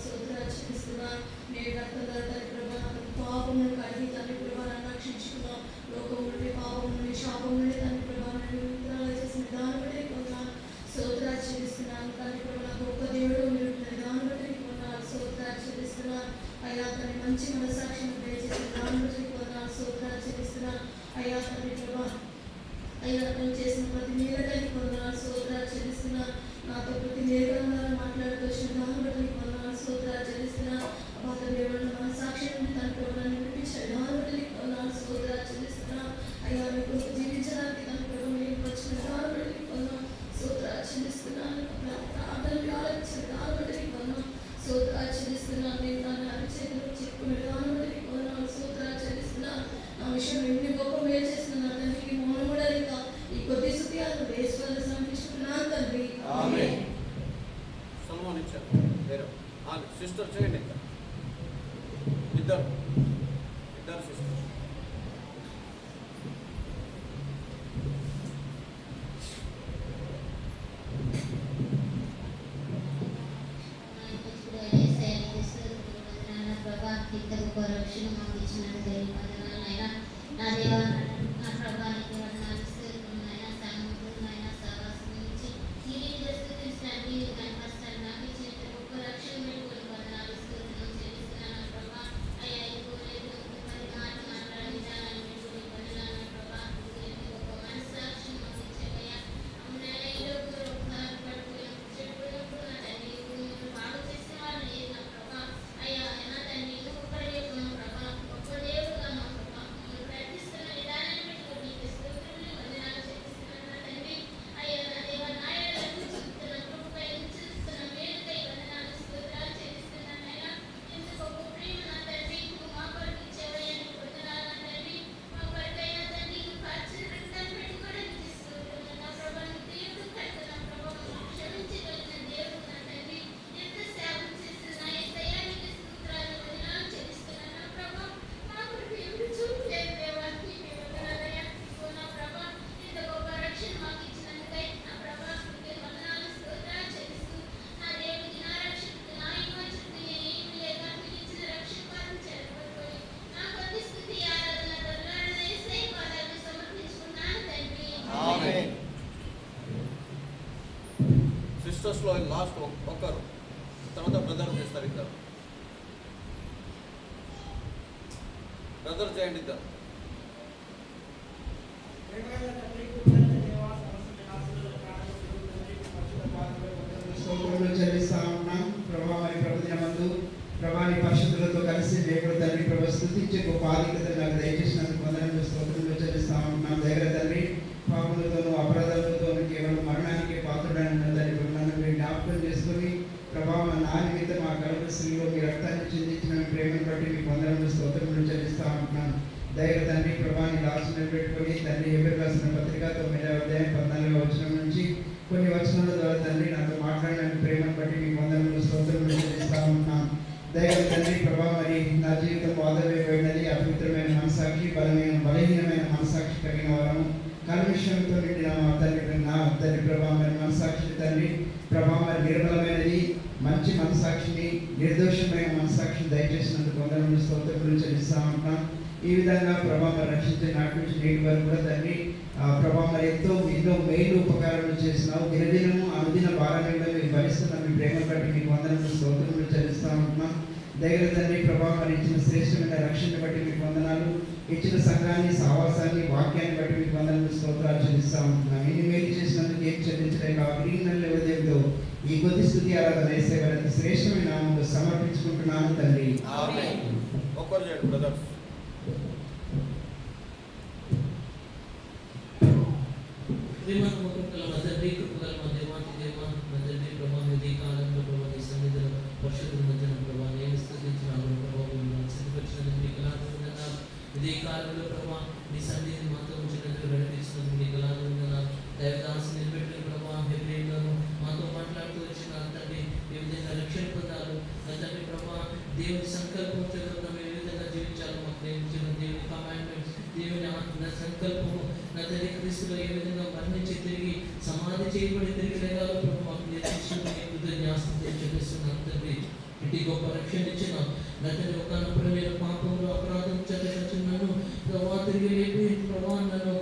స్తోత్రాలు చెల్లిస్తున్నాను నేను రక్తదార తండ్రి ప్రభా పాపమును కడిగి తండ్రి ప్రభా నన్ను రక్షించుకున్నాం లోకం నుండి పాపం నుండి శాపం నుండి తండ్రి ప్రభా నన్ను విడుదల చేసిన దాన్ని బట్టి కొన్నాను స్తోత్రాలు చెల్లిస్తున్నాను తండ్రి ప్రభా గొప్ప దేవుడు మీరు దాన్ని బట్టి కొన్నాను స్తోత్రాలు చెల్లిస్తున్నాను అయ్యా తండ్రి మంచి మనస్సాక్షిని దయచేసిన దాన్ని బట్టి కొన్నాను స్తోత్రాలు చెల్లిస్తున్నాను అయ్యా తండ్రి ప్రభా అయ్యా నేను చేసిన ప్రతి మేరకని కొన్నాను స్తోత్రాలు చెల్లిస్తున్నాను నాతో ప్రతి మేరకంగా మాట్లాడుతూ వచ్చిన సిస్టర్స్లో లాస్ట్ ఒకరు, తర్వాత బ్రదర్ చేస్తారు. ఇద్దరు బ్రదర్ చేయండి. ఇద్దరు స్తోత్రములు చెల్లిస్తా ఉన్నాం ప్రభా. మరి ప్రభుత్వమందు ప్రభాని పరిశుద్ధులతో కలిసి దేవుడు తండ్రి ప్రభు స్తుతించే గొప్ప ఆధిక్యత నాకు దయచేసినందుకు వందనములు స్తోత్రములు చెల్లిస్తా ఉన్నాం. దగ్గర తండ్రి పాపములతోనూ అపరాధాలతోనూ కేవలం మరణానికి పాత్రుడైన తండ్రి నన్ను మీరు జ్ఞాపకం చేసుకుని ప్రభావం నా నిమిత్తం మా కలుపులో మీ రక్తాన్ని చిందించిన ప్రేమను బట్టి మీకు వందనములు స్తోత్రములు చెల్లిస్తా ఉంటున్నాను. దైవ తండ్రి ప్రభాని రాసిన పెట్టుకొని తండ్రి ఎవరు రాసిన పత్రిక 9వ అధ్యాయం 14వ వచనం నుంచి కొన్ని వచనాల ద్వారా తండ్రి నాతో మాట్లాడిన ప్రేమను బట్టి మీకు వందనములు స్తోత్రములు చెల్లిస్తా ఉంటున్నాను. దైవ తండ్రి ప్రభా, మరి నా జీవితం వాదమైపోయినది అపవిత్రమైన మనసాక్షి, బలహీనమైన మనసాక్షి కలిగిన వారము, కల్మిషంతో నిండిన నా తండ్రి ప్రభా, మరి మనసాక్షి తండ్రి ప్రభా, మరి నిర్మలమైనది మంచి మనసాక్షిని, నిర్దోషమైన మనసాక్షిని దయచేసినందుకు వందనములు స్తోత్రములు చెల్లిస్తా ఉంటున్నాం. ఈ విధంగా ప్రభా మరి రక్షించే నాటి నుంచి నేటి వరకు కూడా తండ్రి ప్రభా మరి ఎంతో మేలు ఉపకారాలు చేసినావు. దినదినము అనుదిన భారాన్ని కూడా మీరు భరిస్తున్న మీ ప్రేమ బట్టి మీకు వందనములు స్తోత్రములు చెల్లిస్తా ఉంటున్నాం. దగ్గర తండ్రి ప్రభా మరి ఇచ్చిన శ్రేష్టమైన రక్షణ బట్టి మీకు వందనాలు, ఇచ్చిన సంఘాన్ని, సావాసాన్ని, వాక్యాన్ని బట్టి మీకు వందనములు స్తోత్రాలు చెల్లిస్తా ఉంటున్నాం. ఇన్ని మేలు చేసినందుకు ఏం చెల్లించలేక దేవుడు ఈ కొద్ది స్థుతి ఆరాధన వేసే వారికి శ్రేష్టమైన నామములో సమర్పించుకుంటున్నాను తండ్రి. ఆమేన్. ఒక్కరు చేయండి బ్రదర్. ఇదే కాలంలో ప్రభావ నీ సన్నిధిని మాతో ఉంచినందుకు నడిపిస్తున్నందుకు నీకు వందనాలు. దైవదాసు నిలబెట్టిన ప్రభావ హెబ్రీలను మాతో మాట్లాడుతూ వచ్చిన తండ్రి ఏ విధంగా రక్షణ పొందాలి నా తండ్రి ప్రభావ, దేవుని సంకల్పం చదువుతాం ఏ విధంగా జీవించాలి, మాకు ప్రేమించిన దేవుని కమాండ్మెంట్స్, దేవుని నా సంకల్పము నా తండ్రి క్రీస్తులో ఏ విధంగా మరణించి తిరిగి సమాధి చేయబడి తిరిగి లేగాలో ప్రభు మాకు నేర్పించిన కృతజ్ఞాస్తులు చెల్లిస్తున్నాను తండ్రి. ఇంటి గొప్ప రక్షణ ఇచ్చిన నా తండ్రి ఒకనప్పుడు నేను పాపంలో అపరాధం చదివినను ప్రభావ తిరిగి లేపి ప్రభావ నన్ను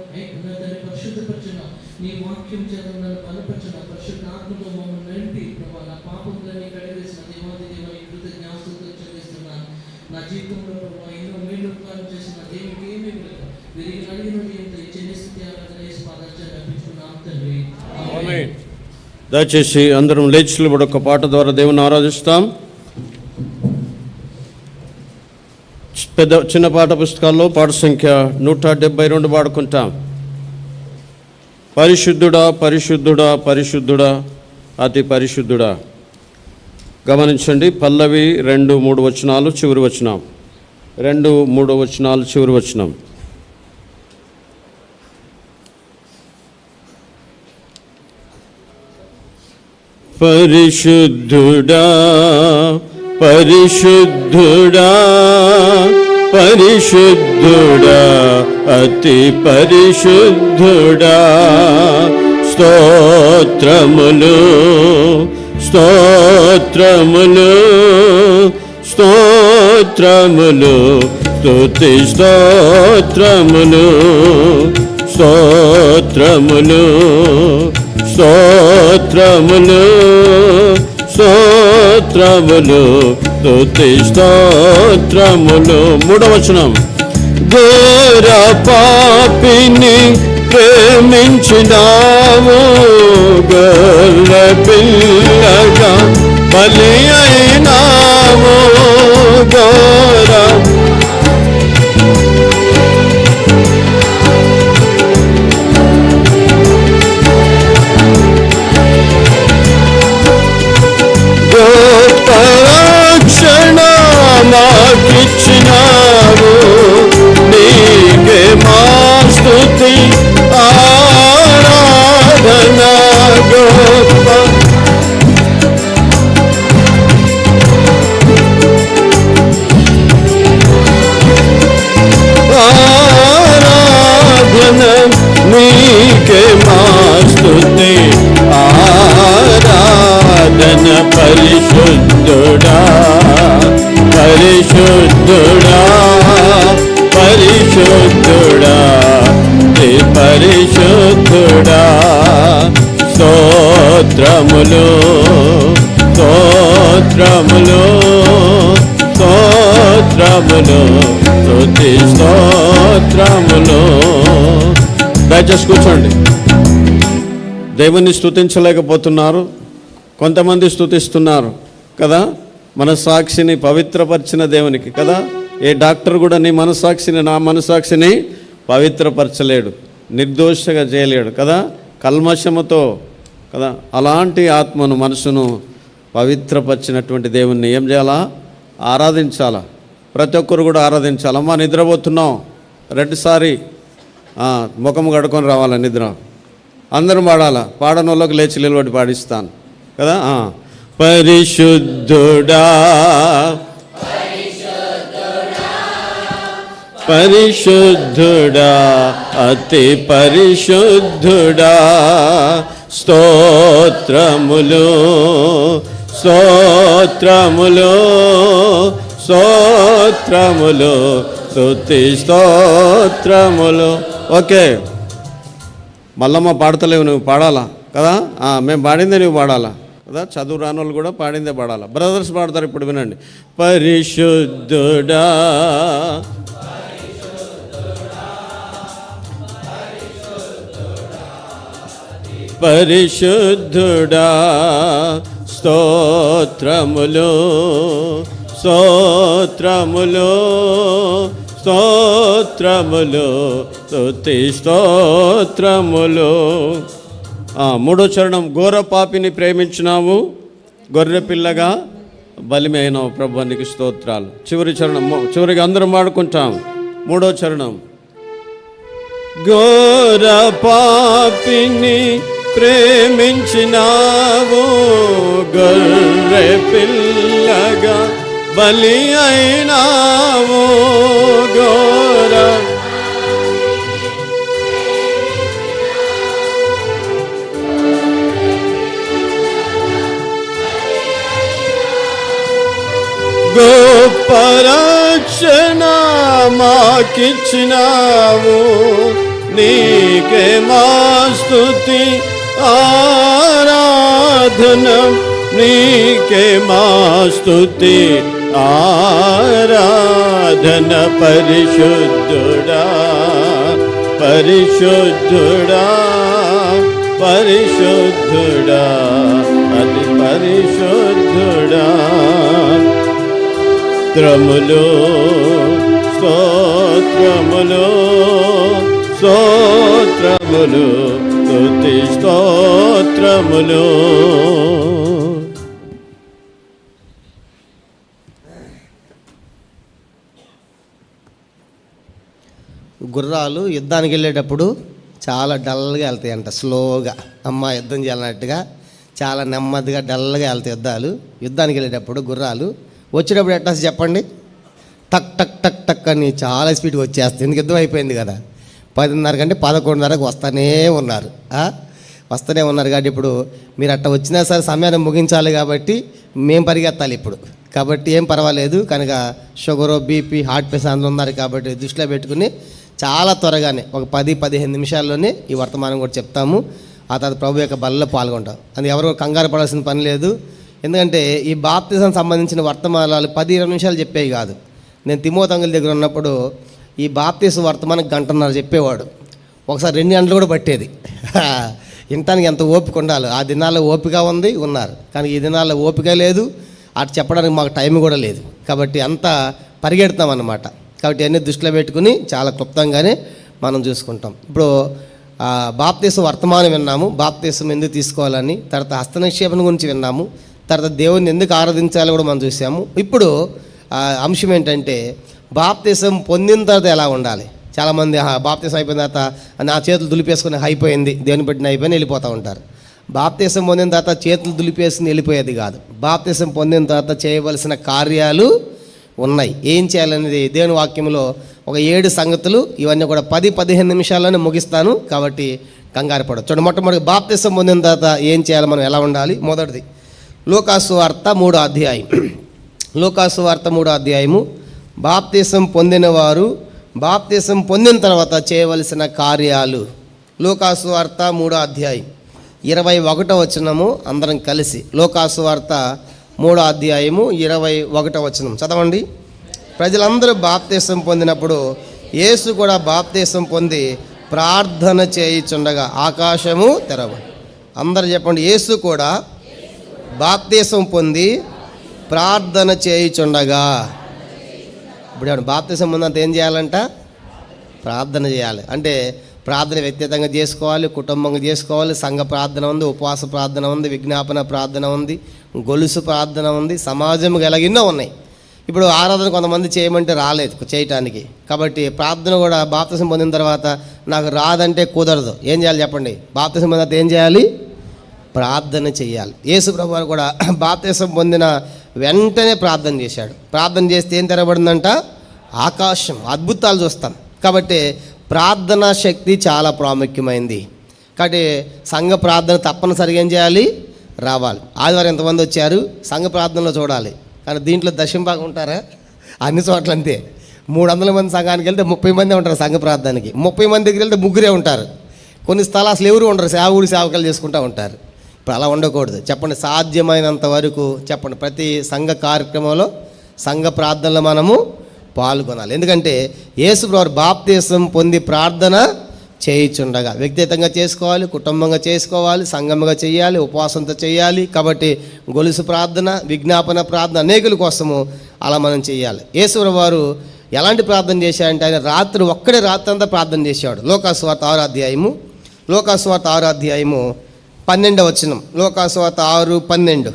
నా తండ్రి పరిశుద్ధపరచిన నీ వాక్యం చేత నన్ను బలపరచిన పరిశుద్ధ ఆత్మతో మమ్మల్ని నడిపి ప్రభావ నా పాపంలోని కడిగేసిన దేవాది దేవని కృతజ్ఞాస్తులు చెల్లిస్తున్నాను. నా జీవితంలో ప్రభావ ఎన్నో మేలు ఉపకారం చేసిన దేవునికి ఏమీ లేదు, విరిగి అడిగిన దేవుడితో చెల్లి స్థితి ఆరాధన చేసి పాదార్చన అర్పించుకున్నాం తండ్రి. ఆమేన్. దయచేసి అందరం లేచి నిలబడి ఒక పాట ద్వారా దేవుని ఆరాధిస్తాం. చిన్న పాట పుస్తకాల్లో పాట సంఖ్య 172 పాడుకుంటాం. పరిశుద్ధుడా పరిశుద్ధుడా పరిశుద్ధుడా అతి పరిశుద్ధుడా. గమనించండి, పల్లవి 2-3 వచనాలు చివరి వచనం, 2-3 వచనాలు చివరి వచనం. పరిశుద్ధుడా పరిశుద్ధుడా పరిశుద్ధుడా అతి పరిశుద్ధుడా. స్తోత్రములు స్తోత్రములు స్తోత్రములు స్తుతి స్తోత్రములు స్తోత్రములు స్తోత్రములు స్తోత్రములు స్తుతి స్తోత్రములు. 3వ వచనం. ఘోర పాపిని ప్రేమించినావు, గొర్రె పిల్లగా బలి అయినావు. ఘోర రక్షణ మాకిచ్చినావు, నీకే మా స్తుతి ఆరాధన. గొప్ప ఆరాధన నీకే మా స్తుతి ఆరాధన. పరిశుద్ధుడా పరిశుద్ధుడా పరిశుద్ధుడా పరిశుద్ధుడా. స్తోత్రములు స్తోత్రములు స్తోత్రములు స్తుతి స్తోత్రములు. దయచేసి కూర్చోండి. దేవుణ్ణి స్తుతించలేకపోతున్నారు, కొంతమంది స్తుతిస్తున్నారు కదా. మనస్సాక్షిని పవిత్రపరిచిన దేవునికి కదా. ఏ డాక్టర్ కూడా నీ మనస్సాక్షిని, నా మనస్సాక్షిని పవిత్రపరచలేడు, నిర్దోషగా చేయలేడు కదా, కల్మషముతో కదా. అలాంటి ఆత్మను, మనసును పవిత్రపరిచినటువంటి దేవుణ్ణి ఏం చేయాలా? ఆరాధించాలా. ప్రతి ఒక్కరు కూడా ఆరాధించాలి. అమ్మా నిద్రపోతున్నాం, రెడ్ సారీ ముఖం కడుకొని రావాలా నిద్ర. అందరం పాడాలా, పాడని వాళ్ళకి లేచి నిలబడి పాడిస్తాను కదా. పరిశుద్ధుడా పరిశుద్ధుడా అతి పరిశుద్ధుడా స్తోత్రములు స్తోత్రములు స్తోత్రములు స్తుతి స్తోత్రములు. ఓకే, మల్లమ్మ పాడతలేవు, నువ్వు పాడాలా కదా. మేము పాడిందే నువ్వు పాడాలా కదా. చదువు రాని వాళ్ళు కూడా పాడిందే పాడాలా. బ్రదర్స్ పాడతారు, ఇప్పుడు వినండి. పరిశుద్ధుడా పరిశుద్ధుడా స్తోత్రములు స్తోత్రములు స్తోత్రములు స్తుతి స్తోత్రములు. మూడో చరణం. ఘోర పాపిని ప్రేమించినావు, గొర్రె పిల్లగా బలిమైనావు ప్రభు, నీకు స్తోత్రాలు. చివరి చరణం, చివరికి అందరం వాడుకుంటాం. మూడో చరణం. ఘోర పాపిని ప్రేమించినావు, గొర్రె పిల్లగా బలి అయినావు. ఘోర గొప్ప రక్షణ మాకిచ్చినావు, నీకే మా స్తుతి ఆరాధన, నీకే మా స్తుతి ఆరాధన. పరిశుద్ధుడా పరిశుద్ధుడా పరిశుద్ధుడా అతి పరిశుద్ధుడా. స్తోత్రములు స్తోత్రములు స్తోత్రములు స్తుతి స్తోత్రములు. గుర్రాలు యుద్ధానికి వెళ్ళేటప్పుడు చాలా డల్గా వెళ్తాయి అంట, స్లోగా. అమ్మ యుద్ధం చేయాలన్నట్టుగా చాలా నెమ్మదిగా డల్గా వెళ్తాయి యుద్ధానికి వెళ్ళేటప్పుడు గుర్రాలు. వచ్చేటప్పుడు ఎట్లా చెప్పండి, టక్ టక్ టక్ టక్ అని చాలా స్పీడ్గా వచ్చేస్తుంది. ఎందుకు యుద్ధం అయిపోయింది కదా. 10:30 కంటే 11:30కు వస్తూనే ఉన్నారు కాబట్టి ఇప్పుడు మీరు అట్లా వచ్చినా సరే సమయాన్ని ముగించాలి కాబట్టి మేము పరిగెత్తాలి ఇప్పుడు. కాబట్టి ఏం పర్వాలేదు కనుక షుగరు, బీపీ, హార్ట్ పేషెంట్ అందరూ ఉన్నారు కాబట్టి దృష్టిలో పెట్టుకుని చాలా త్వరగానే ఒక 10-15 నిమిషాల్లోనే ఈ వర్తమానం కూడా చెప్తాము. ఆ తర్వాత ప్రభు యొక్క బలలో పాల్గొంటాం. అది ఎవరు కంగారు పడాల్సిన పని లేదు. ఎందుకంటే ఈ బాప్తిజం సంబంధించిన వర్తమానాలు 10-20 నిమిషాలు చెప్పేవి కాదు. నేను తిమోతి దగ్గర ఉన్నప్పుడు ఈ బాప్తిజం వర్తమానం 1:30 చెప్పేవాడు. ఒకసారి 2 గంటలు కూడా పట్టేది. వినటానికి ఎంత ఓపిక ఉండాలి. ఆ దినాల్లో ఓపిక ఉన్నారు కానీ ఈ దినాల్లో ఓపిక లేదు, అటు చెప్పడానికి మాకు టైం కూడా లేదు. కాబట్టి అంతా పరిగెడతాం అన్నమాట. కాబట్టి అన్నీ దృష్టిలో పెట్టుకుని చాలా క్లుప్తంగానే మనం చూసుకుంటాం. ఇప్పుడు బాప్తిజం వర్తమానం విన్నాము, బాప్తిజం ఎందుకు తీసుకోవాలని, తర్వాత హస్తనిక్షేపణ గురించి విన్నాము, తర్వాత దేవుని ఎందుకు ఆరాధించాలో కూడా మనం చూసాము. ఇప్పుడు అంశం ఏంటంటే బాప్తిజం పొందిన తర్వాత ఎలా ఉండాలి. చాలామంది బాప్తిజం అయిపోయిన తర్వాత నా చేతులు దులిపేసుకుని అయిపోయింది, దేవుని పెట్టిన అయిపోయిన వెళ్ళిపోతూ ఉంటారు. బాప్తిజం పొందిన తర్వాత చేతులు దులిపేసుకుని వెళ్ళిపోయేది కాదు. బాప్తిజం పొందిన తర్వాత చేయవలసిన కార్యాలు ఉన్నాయి. ఏం చేయాలనేది దేవుని వాక్యంలో ఒక 7 సంగతులు. ఇవన్నీ కూడా 10-15 నిమిషాల్లోనే ముగిస్తాను కాబట్టి కంగారు పడదు. చూడండి, మొట్టమొదటి బాప్తిజం పొందిన తర్వాత ఏం చేయాలి, మనం ఎలా ఉండాలి. మొదటిది లూకాసు వార్త 3వ అధ్యాయం. లూకాసు వార్త 3వ అధ్యాయము. బాప్తిజం పొందిన వారు బాప్తిజం పొందిన తర్వాత చేయవలసిన కార్యాలు. లూకాసు వార్త 3వ అధ్యాయం 21వ వచనము అందరం కలిసి. లూకాసు వార్త 3వ అధ్యాయము 21వ వచనం చదవండి. ప్రజలందరూ బాప్తీసం పొందినప్పుడు యేసు కూడా బాప్తీసం పొంది ప్రార్థన చేయుచుండగా ఆకాశము తెరవబడి. అందరూ చెప్పండి, యేసు కూడా బాప్తీసం పొంది ప్రార్థన చేయుచుండగా. ఇప్పుడు ఏమన్నా బాప్తీసం పొందంత ఏం చేయాలంట? ప్రార్థన చేయాలి. అంటే ప్రార్థన వ్యక్తిగతంగా చేసుకోవాలి, కుటుంబంగా చేసుకోవాలి. సంఘ ప్రార్థన ఉంది, ఉపవాస ప్రార్థన ఉంది, విజ్ఞాపన ప్రార్థన ఉంది, గొలుసు ప్రార్థన ఉంది, సమాజం ఎలాగెన్నో ఉన్నాయి. ఇప్పుడు ఆరాధన కొంతమంది చేయమంటే రాలేదు చేయటానికి. కాబట్టి ప్రార్థన కూడా బాప్తిసం పొందిన తర్వాత నాకు రాదంటే కుదరదు. ఏం చేయాలి చెప్పండి? బాప్తిసం పొందిన తర్వాత ఏం చేయాలి? ప్రార్థన చేయాలి. యేసు ప్రభువు కూడా బాప్తిసం పొందిన వెంటనే ప్రార్థన చేశాడు. ప్రార్థన చేస్తే ఏం తెరబడిందంట? ఆకాశం. అద్భుతాలు చూస్తాం. కాబట్టి ప్రార్థనా శక్తి చాలా ప్రాముఖ్యమైంది. కాబట్టి సంఘ ప్రార్థన తప్పనిసరిగా ఏం చేయాలి? రావాలి. ఆదివారం ఎంతమంది వచ్చారు? సంఘ ప్రార్థనలో చూడాలి. కానీ దీంట్లో దశంభాగం ఉంటారా? అన్ని చోట్ల అంతే. 300 మంది సంఘానికి వెళ్తే 30 మంది ఉంటారు సంఘ ప్రార్థనకి. 30 మంది దగ్గరికి వెళ్తే 3 ఉంటారు. కొన్ని స్థలాలు అసలు ఎవరు ఉండరు, సేవకుడు సేవకాలు చేసుకుంటూ ఉంటారు. ఇప్పుడు అలా ఉండకూడదు. చెప్పండి, సాధ్యమైనంత వరకు చెప్పండి ప్రతి సంఘ కార్యక్రమంలో సంఘ ప్రార్థనలో మనము పాల్గొనాలి. ఎందుకంటే యేసు ప్రభువు బాప్తీసం పొంది ప్రార్థన చేయుచుండగా వ్యక్తిగతంగా చేసుకోవాలి, కుటుంబంగా చేసుకోవాలి, సంఘముగా చేయాలి, ఉపవాసంతో చేయాలి. కాబట్టి గొలుసు ప్రార్థన, విజ్ఞాపన ప్రార్థన అనేకుల కోసము అలా మనం చేయాలి. యేసు ప్రభువు ఎలాంటి ప్రార్థన చేశాడంటే ఆయన ఒక్కడే రాత్రి అంతా ప్రార్థన చేశాడు. లోకాసు వార్త 6వ అధ్యాయము 12వ వచనం. లోకాసు వార్త 6:12.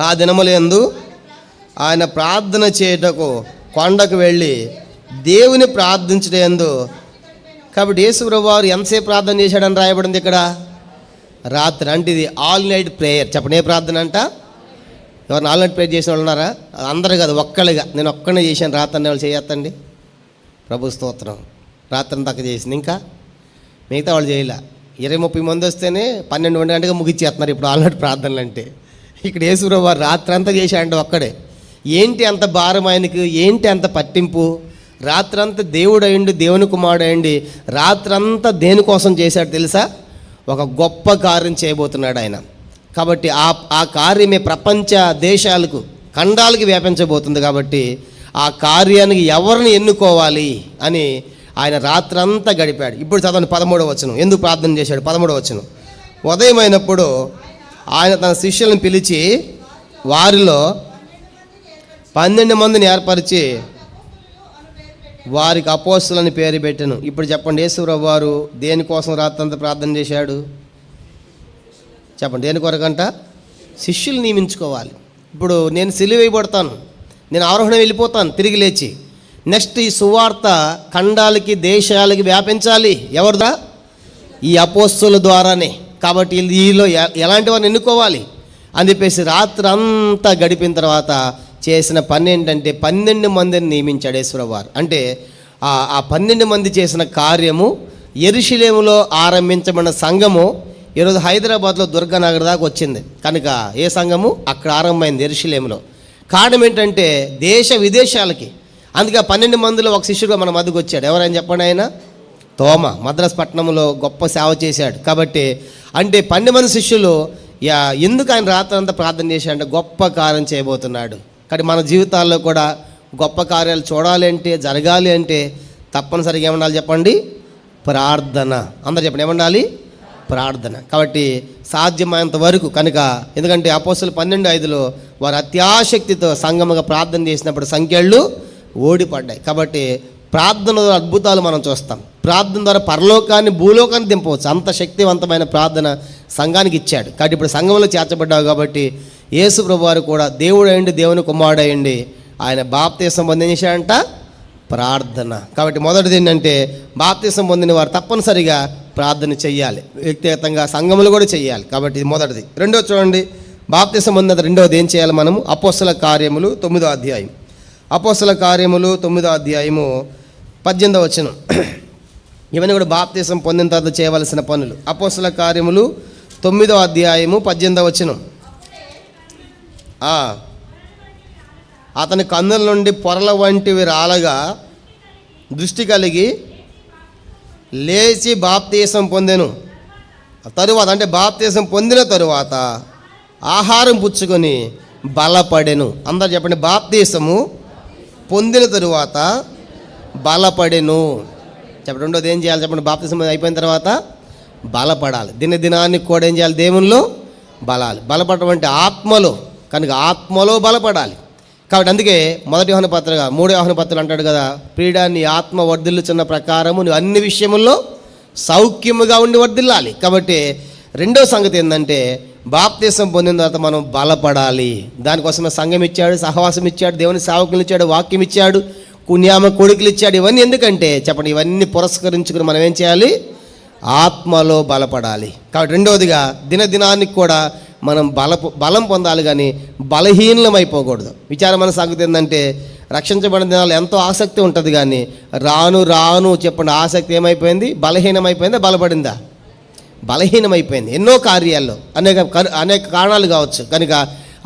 ఆ దినములందు ఆయన ప్రార్థన చేయుటకు కొండకు వెళ్ళి దేవుని ప్రార్థించడందు. కాబట్టి యేసు ప్రభువు ఎంతసేపు ప్రార్థన చేశాడని రాయబడింది ఇక్కడ? రాత్రి. అంటే ఇది ఆల్ నైట్ ప్రేయర్. చెప్పండి, ఏ ప్రార్థన అంట? ఎవరిని ఆల్ నైట్ ప్రేయర్ చేసిన వాళ్ళు ఉన్నారా? అందరు కాదు, ఒక్కళ్ళుగా. నేను ఒక్కనే చేశాను రాత్రి అనే వాళ్ళు చేయొద్దండి. ప్రభు స్తోత్రం. రాత్రి తక్కువ చేసింది, ఇంకా మిగతా వాళ్ళు చేయలే. 20-30 మంది వస్తేనే 12-1 గంటగా ముగిచ్చేస్తున్నారు ఇప్పుడు ఆల్ నైట్ ప్రార్థనలు. అంటే ఇక్కడ యేసు ప్రభువు రాత్రి అంతా చేశాడంటే ఒక్కడే. ఏంటి అంత భారం ఆయనకు? ఏంటి అంత పట్టింపు? రాత్రంతా దేవుడు అయ్యండి, దేవుని కుమారుడు అయ్యండి, రాత్రంతా దేనికోసం చేశాడు తెలుసా? ఒక గొప్ప కార్యం చేయబోతున్నాడు ఆయన. కాబట్టి ఆ కార్యమే ప్రపంచ దేశాలకు, ఖండాలకి వ్యాపించబోతుంది. కాబట్టి ఆ కార్యానికి ఎవరిని ఎన్నుకోవాలి అని ఆయన రాత్రంతా గడిపాడు. ఇప్పుడు చదవండి 13వ వచనం. ఎందుకు ప్రార్థన చేశాడు? 13వ వచనం. ఉదయమైనప్పుడు ఆయన తన శిష్యులను పిలిచి వారిలో 12 మందిని ఏర్పరిచి వారికి అపోస్తులని పేరు పెట్టెను. ఇప్పుడు చెప్పండి, యేసు ప్రభువు దేనికోసం రాత్రంతా ప్రార్థన చేశాడు? చెప్పండి, దేని కొరకంట? శిష్యులు నియమించుకోవాలి. ఇప్పుడు నేను సిలువ వేయబడతాను, నేను ఆరోహణ వెళ్ళిపోతాను తిరిగి లేచి. నెక్స్ట్ ఈ సువార్త ఖండాలకి, దేశాలకి వ్యాపించాలి. ఎవరిదా? ఈ అపోస్తుల ద్వారానే. కాబట్టి వీళ్ళు ఎలాంటి వారిని ఎన్నుకోవాలి అని చెప్పేసి రాత్రి అంతా గడిపిన తర్వాత చేసిన పని ఏంటంటే 12 మందిని నియమించాడు యేసు ప్రభువు. అంటే ఆ 12 మంది చేసిన కార్యము యెరూషలేములో ఆరంభించబడిన సంఘము ఈరోజు హైదరాబాద్లో దుర్గానగర్ దాకా వచ్చింది. కనుక ఏ సంఘము అక్కడ ఆరంభమైంది? యెరూషలేములో. కారణం ఏంటంటే దేశ విదేశాలకి. అందుకే 12 మందిలో ఒక శిష్యుడు మన మధ్యకు వచ్చాడు. ఎవరైనా చెప్పండి? ఆయన తోమ. మద్రాసు పట్టణంలో గొప్ప సేవ చేశాడు. కాబట్టి అంటే 12 మంది శిష్యులు ఎందుకు ఆయన రాత్రి అంతా ప్రార్థన చేశాడంటే గొప్ప కార్యం చేయబోతున్నాడు. కాబట్టి మన జీవితాల్లో కూడా గొప్ప కార్యాలు చూడాలి అంటే, జరగాలి అంటే తప్పనిసరిగా ఏమనాలి చెప్పండి? ప్రార్థన. అందరు చెప్పండి, ఏమనాలి? ప్రార్థన. కాబట్టి సాధ్యమైనంత వరకు కనుక, ఎందుకంటే అపోస్తలులు 12:5లో వారు అత్యాశక్తితో సంఘముగా ప్రార్థన చేసినప్పుడు సంఖ్యలు ఓడిపడ్డాయి. కాబట్టి ప్రార్థన ద్వారా అద్భుతాలు మనం చూస్తాం. ప్రార్థన ద్వారా పరలోకాన్ని, భూలోకాన్ని దింపవచ్చు. అంత శక్తివంతమైన ప్రార్థన సంఘానికి ఇచ్చాడు. కాబట్టి ఇప్పుడు సంఘంలో చేర్చబడ్డావు. కాబట్టి యేసు ప్రభువారు కూడా దేవుడు అయ్యండి, దేవుని కుమారుడు అయ్యండి, ఆయన బాప్తీసం పొందించాడంట ప్రార్థన. కాబట్టి మొదటిది ఏంటంటే బాప్తీసం పొందిన వారు తప్పనిసరిగా ప్రార్థన చెయ్యాలి, వ్యక్తిగతంగా సంఘములు కూడా చెయ్యాలి. కాబట్టి ఇది మొదటిది. రెండోది చూడండి, బాప్తీసం పొందిన రెండవది ఏం చేయాలి మనము? అపోస్తల కార్యములు 9వ అధ్యాయం. అపోస్తల కార్యములు 9వ అధ్యాయము 18వ వచనం. ఇవన్నీ కూడా బాప్తీసం పొందిన తర్వాత చేయవలసిన పనులు. అపోస్తల కార్యములు 9వ అధ్యాయము 18వ వచనం. అతని కన్నుల నుండి పొరల వంటివి రాలగా దృష్టి కలిగి లేచి బాప్తీసం పొందెను. తరువాత అంటే బాప్తీసం పొందిన తరువాత ఆహారం పుచ్చుకొని బలపడెను. అందరు చెప్పండి, బాప్తీసము పొందిన తరువాత బలపడెను. చెప్పండి. రెండోది ఏం చేయాలి చెప్పండి? బాప్తీసం అయిపోయిన తర్వాత బలపడాలి. దినానికి కూడా ఏం చేయాలి? దేవునిలో బలపడటం అంటే ఆత్మలో, కనుక ఆత్మలో బలపడాలి. కాబట్టి అందుకే 1 యోహాను పత్రిక 3 యోహాను పత్రిక అంటాడు కదా, ప్రియుడా నీ ఆత్మ వర్ధిల్లుచున్న ప్రకారము నువ్వు అన్ని విషయముల్లో సౌఖ్యముగా ఉండి వర్ధిల్లాలి. కాబట్టి రెండో సంగతి ఏంటంటే బాప్తీసం పొందిన తర్వాత మనం బలపడాలి. దానికోసమే సంఘం ఇచ్చాడు, సహవాసం ఇచ్చాడు, దేవుని సేవకులు ఇచ్చాడు, వాక్యం ఇచ్చాడు, పుణ్యామ కొడుకులు ఇచ్చాడు. ఇవన్నీ ఎందుకంటే చెప్పండి, ఇవన్నీ పురస్కరించుకుని మనం ఏం చేయాలి? ఆత్మలో బలపడాలి. కాబట్టి రెండవదిగా దినానికి కూడా మనం బలం పొందాలి, కానీ బలహీనం అయిపోకూడదు. విచారమైన సంగతి ఏంటంటే రక్షించబడిన దినాలు ఎంతో ఆసక్తి ఉంటుంది, కానీ రాను చెప్పండి ఆసక్తి ఏమైపోయింది? బలహీనమైపోయిందా బలపడిందా? బలహీనమైపోయింది. ఎన్నో కార్యాల్లో అనేక కారణాలు కావచ్చు, కనుక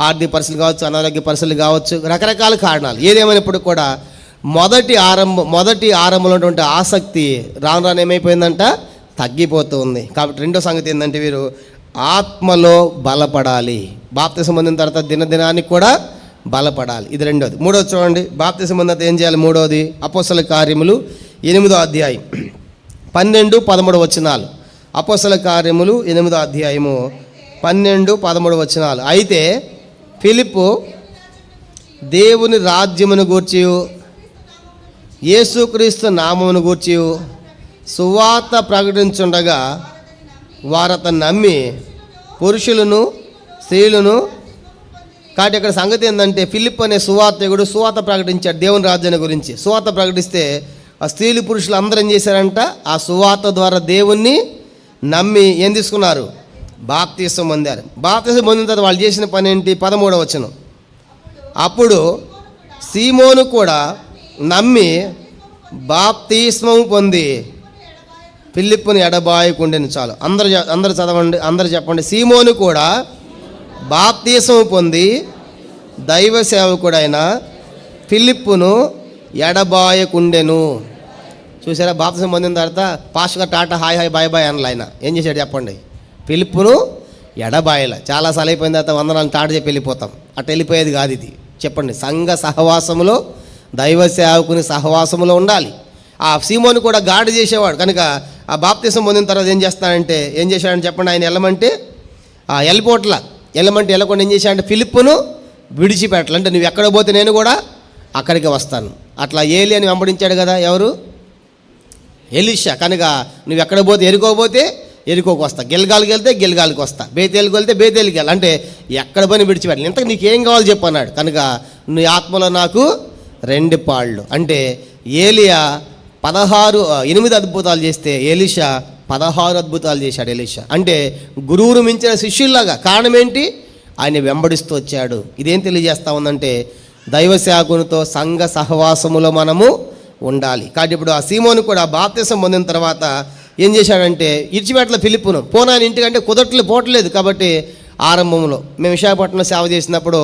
ఆర్థిక పరిస్థితులు కావచ్చు, అనారోగ్య పరిస్థితులు కావచ్చు, రకరకాల కారణాలు. ఏదేమైనప్పుడు కూడా మొదటి ఆరంభంలో ఉన్నటువంటి ఆసక్తి రాను ఏమైపోయిందంట? తగ్గిపోతూ ఉంది. కాబట్టి రెండో సంగతి ఏంటంటే వీరు ఆత్మలో బలపడాలి. బాప్తిసం పొందిన తర్వాత దినానికి కూడా బలపడాలి. ఇది రెండోది. మూడోది చూడండి, బాప్తిసం పొందిన తర్వాత ఏం చేయాలి? మూడోది అపోస్తల కార్యములు 8వ అధ్యాయం 12-13 వచనాలు. అపోస్తల కార్యములు 8వ అధ్యాయము 12-13 వచనాలు. అయితే ఫిలిప్పు దేవుని రాజ్యమును గూర్చి, యేసుక్రీస్తు నామమును గూర్చి సువార్త ప్రకటించుండగా వారతను నమ్మి పురుషులను స్త్రీలను. కాబట్టి ఇక్కడ సంగతి ఏంటంటే ఫిలిప్ అనే సువార్తకుడు సువార్త ప్రకటించాడు దేవుని రాజ్యాన్ని గురించి. సువార్త ప్రకటిస్తే ఆ స్త్రీలు పురుషులు అందరూ ఏం చేశారంట? ఆ సువార్త ద్వారా దేవుణ్ణి నమ్మి ఏం తీసుకున్నారు? బాప్తీసం పొందారు. బాప్తీసం పొందిన తర్వాత వాళ్ళు చేసిన పని ఏంటి? 13వ వచనం. అప్పుడు సీమోను కూడా నమ్మి బాప్తీస్మం పొంది ఫిలిప్పుని ఎడబాయకుండెను. చాలు, అందరూ చదవండి, అందరూ చెప్పండి. సీమోను కూడా బాప్తీసం పొంది దైవ సేవకుడైన ఫిలిప్పును ఎడబాయకుండెను. చూసారా? బాప్తీసం పొందిన తర్వాత పాస్గా టాటా హాయ్ బాయ్ అనలా. ఆయన ఏం చేశాడు చెప్పండి? ఫిలిప్పును ఎడబాయలే. చాలాసార్లు అయిపోయిన తర్వాత వందనాలు టాట చెప్పి వెళ్ళిపోతాం. అట్లా వెళ్ళిపోయేది కాదు ఇది. చెప్పండి, సంఘ సహవాసములో, దైవ సేవకుని సహవాసములో ఉండాలి. ఆ సీమోను కూడా గాడి చేసేవాడు, కనుక ఆ బాప్తీసం పొందిన తర్వాత ఏం చేశాడని చెప్పండి? ఆయన వెళ్ళకుండా ఏం చేశాడంటే ఫిలిప్పును విడిచిపెట్టాలి. అంటే నువ్వు ఎక్కడ పోతే నేను కూడా అక్కడికి వస్తాను. అట్లా ఏలియాని వెంబడించాడు కదా ఎవరు? ఎలీషా. కనుక నువ్వు ఎక్కడ పోతే ఎరుకోకపోతే ఎరుకోకు వస్తా, గిల్గాల్కి వెళ్తే గిల్గాల్కి వస్తా, బేతేలికి వెళ్తే బేతేలికి వెళ్ళి, అంటే ఎక్కడ పని విడిచిపెట్టాలి. ఇంతకు నీకేం కావాలో చెప్పన్నాడు. కనుక నీ ఆత్మలో నాకు 2 పాళ్ళు. అంటే ఏలియా 8 అద్భుతాలు చేస్తే ఎలీషా 16 అద్భుతాలు చేశాడు. ఎలీషా అంటే గురువును మించిన శిష్యుల్లాగా. కారణం ఏంటి? ఆయన వెంబడిస్తూ వచ్చాడు. ఇదేం తెలియజేస్తా ఉందంటే దైవ సేవకునితో సంఘ సహవాసములో మనము ఉండాలి. కాబట్టి ఇప్పుడు ఆ సీమోను కూడా బాప్తిసం పొందిన తర్వాత ఏం చేశాడంటే ఇడిచిపెట్ల ఫిలిప్పును. పోనాయన ఇంటికంటే పోవట్లేదు. కాబట్టి ఆరంభంలో మేము విశాఖపట్నంలో సేవ చేసినప్పుడు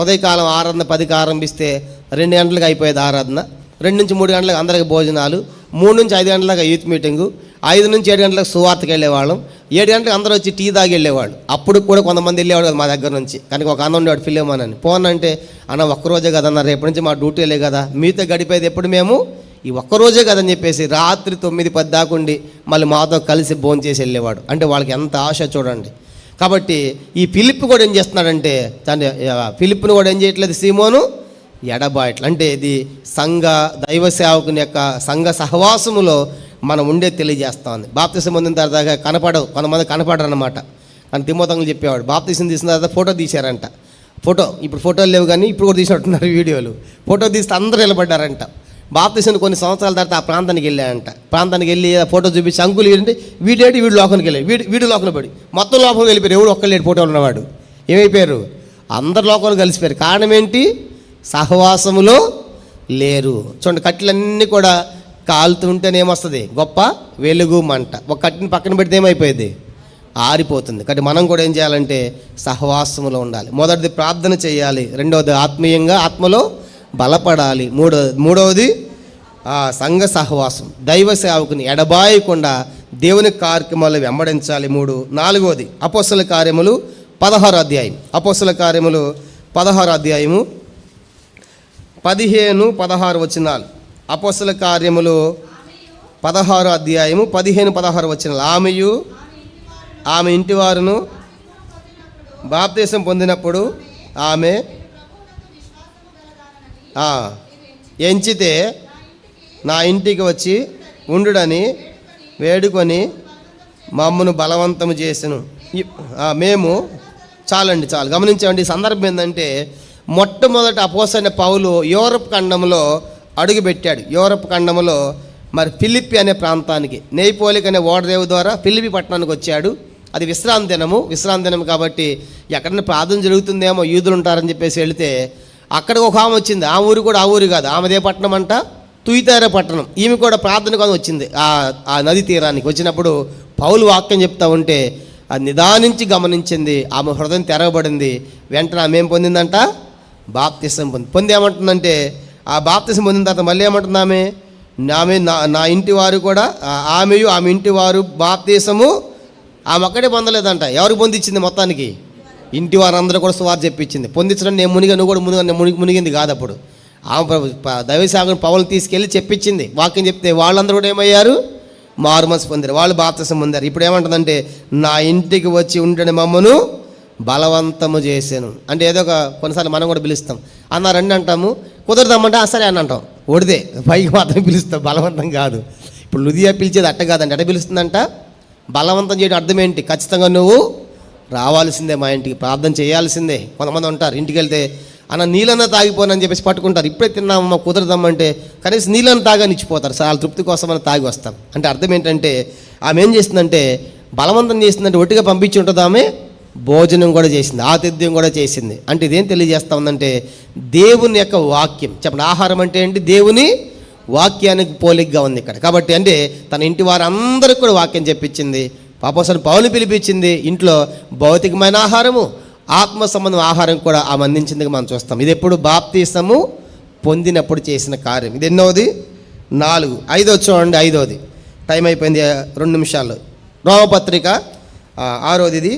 ఉదయకాలం ఆరాధన 10కి ఆరంభిస్తే 2 గంటలకు అయిపోయేది ఆరాధన. 2 నుంచి 3 గంటలకు అందరికి భోజనాలు, 3 నుంచి 5 గంటలకు యూత్ మీటింగు, 5 నుంచి 7 గంటలకు సువార్తకి వెళ్ళేవాళ్ళం, 7 గంటలకు అందరూ వచ్చి టీ తాగి వెళ్ళేవాళ్ళు. అప్పుడు కూడా కొంతమంది వెళ్ళేవాడు కదా మా దగ్గర నుంచి. కనుక ఒక అన్న ఉండేవాడు ఫిలిమోన్ అని. ఫోన్ అంటే అన్న ఒక్కరోజే కదన్న, రేపటి నుంచి మా డ్యూటీలే కదా, మీతో గడిపేది ఎప్పుడు మేము ఈ ఒక్కరోజే కదని చెప్పేసి రాత్రి 9-10 దాకుండి మళ్ళీ మాతో కలిసి భోంచేసి వెళ్ళేవాడు. అంటే వాళ్ళకి ఎంత ఆశ చూడండి. కాబట్టి ఈ ఫిలిప్ కూడా ఏం చేస్తున్నాడంటే ఫిలిప్ను కూడా ఏం చేయట్లేదు సీమోను ఎడబాయట్లు. అంటే ఇది దైవ సేవకుని యొక్క సంఘ సహవాసములో మనం ఉండే తెలియజేస్తా ఉంది. బాప్తిసం పొందిన తర్వాత కొంతమంది కనపడరు అనమాట. కానీ తిమోతంగులు చెప్పేవాడు బాప్తిసం తీసిన తర్వాత ఫోటో తీశారంట. ఇప్పుడు ఫోటోలు లేవు, కానీ ఇప్పుడు కూడా తీసినట్టున్నారు వీడియోలు. ఫోటో తీస్తే అందరూ నిలబడ్డారంట. బాప్తిసం కొన్ని సంవత్సరాల తర్వాత ఆ ప్రాంతానికి వెళ్ళాడంట. ప్రాంతానికి వెళ్ళి ఫోటో చూపించి అంకులు ఏంటంటే వీడు లోపలికి వెళ్ళాడు, వీడు లోపల పడి మొత్తం లోపలికి వెళ్ళిపోయారు. ఎవడు ఒక్కలేడు ఫోటోలు ఉన్నవాడు. ఏమైపోయారు? అందరు లోపలికి కలిసిపోయారు. కారణం ఏంటి? సహవాసములో లేరు. చూడండి, కట్టెలన్నీ కూడా కాలుతుంటేనే ఏమొస్తుంది? గొప్ప వెలుగు మంట. ఒక కట్టెని పక్కన పెడితే ఏమైపోయింది? ఆరిపోతుంది. కాబట్టి మనం కూడా ఏం చేయాలంటే సహవాసములో ఉండాలి. మొదటిది ప్రార్థన చేయాలి, రెండవది ఆత్మీయంగా ఆత్మలో బలపడాలి, మూడవది సంఘ సహవాసం, దైవ సేవకుని ఎడబాయకుండా దేవుని కార్యక్రమాలు వెంబడించాలి. 4వది అపోస్తల కార్యములు 16వ అధ్యాయం. అపోస్తల కార్యములు 16 అధ్యాయము 15-16 వచనాలు. అపోస్తల కార్యములు 16 అధ్యాయము 15-16 వచనాలు. ఆమెయు ఆమె ఇంటి వారును బాప్తీసం పొందినప్పుడు ఆమె ఎంచితే నా ఇంటికి వచ్చి ఉండుడని వేడుకొని మమ్మను బలవంతము చేసెను. మేము చాలు గమనించండి. ఈ సందర్భం ఏంటంటే మొట్టమొదటి అపోస్తలుడైన పౌలు యూరప్ ఖండంలో అడుగుపెట్టాడు. యూరప్ ఖండంలో మరి ఫిలిప్పి అనే ప్రాంతానికి నెయ్పోలిక్ అనే ఓడరేవు ద్వారా ఫిలిప్పి పట్టణానికి వచ్చాడు. అది విశ్రాంతి దినం కాబట్టి ఎక్కడైనా ప్రార్థన జరుగుతుందేమో, యూదులు ఉంటారని చెప్పేసి వెళితే అక్కడికి ఒక ఆమె వచ్చింది. ఆ ఊరు కూడా ఆ ఊరు కాదు, ఆమెదే పట్టణం అంట, తుయితేర పట్టణం. ఈమె కూడా ప్రార్థన కోసం వచ్చింది ఆ నది తీరానికి. వచ్చినప్పుడు పౌలు వాక్యం చెప్తా ఉంటే అది నిదానించి గమనించింది. ఆమె హృదయం తెరవబడింది. వెంటనే ఆమె ఏం పొందిందంట? బాప్తిసం పొంది ఏమంటుందంటే, ఆ బాప్తిసం పొందిన తర్వాత మళ్ళీ ఏమంటుంది ఆమె నా ఇంటి వారు కూడా ఆమెయు ఆమె ఇంటి వారు బాప్తిసము ఆమె ఒక్కడే పొందలేదంట. ఎవరికి పొందించింది? మొత్తానికి ఇంటి వారందరూ కూడా సువార్త చెప్పించింది. పొందించడం నేను మునిగా, నువ్వు కూడా మునిగింది కాదు. అప్పుడు ఆమె దైవసేవకుని పౌలు తీసుకెళ్ళి చెప్పించింది. వాక్యం చెప్తే వాళ్ళందరూ కూడా ఏమయ్యారు? మారు మనసు పొందారు. వాళ్ళు బాప్తిసం పొందారు. ఇప్పుడు ఏమంటుందంటే, నా ఇంటికి వచ్చి ఉండని మమ్మను బలవంతము చేశాను. అంటే ఏదో ఒక కొన్నిసార్లు మనం కూడా పిలుస్తాం. అన్నారండి అంటాము, కుదరదామంటే సరే అని అంటాం. ఒడిదే పైకి మాత్రం పిలుస్తాం, బలవంతం కాదు. ఇప్పుడు లుదియా పిలిచేది అట్ట కాదండి. అట్ట పిలుస్తుందంట. బలవంతం చేయడం అర్థం ఏంటి? ఖచ్చితంగా నువ్వు రావాల్సిందే, మా ఇంటికి ప్రార్థన చేయాల్సిందే. కొంతమంది ఉంటారు ఇంటికి వెళ్తే అన్న నీళ్ళన్నా తాగిపోనని చెప్పేసి పట్టుకుంటారు. ఇప్పుడే తిన్నామమ్మా కుదరదమ్మంటే కనీసం నీళ్ళని తాగని ఇచ్చిపోతారు. చాలా తృప్తి కోసం మనం తాగి వస్తాం. అంటే అర్థం ఏంటంటే ఆమె ఏం చేసిందంటే బలవంతం చేసిందంటే ఒట్టిగా పంపించి ఉంటుంది. ఆమె భోజనం కూడా చేసింది, ఆతిథ్యం కూడా చేసింది. అంటే ఇదేం తెలియజేస్తా ఉందంటే దేవుని యొక్క వాక్యం. చెప్పండి, ఆహారం అంటే ఏంటి? దేవుని వాక్యానికి పోలికగా ఉంది ఇక్కడ. కాబట్టి అంటే తన ఇంటి వారందరికీ కూడా వాక్యం చెప్పించింది. అపోస్తలుడైన పౌలుని పిలిపించింది. ఇంట్లో భౌతికమైన ఆహారము, ఆత్మ సంబంధం ఆహారం కూడా ఆమె అందించింది మనం చూస్తాం. ఇది ఎప్పుడు? బాప్తిసము పొందినప్పుడు చేసిన కార్యం. ఇది ఎన్నోది? 4. 5 చూడండి. 5వది టైం అయిపోయింది, 2 నిమిషాలు. రోమపత్రిక 6వది. ఇది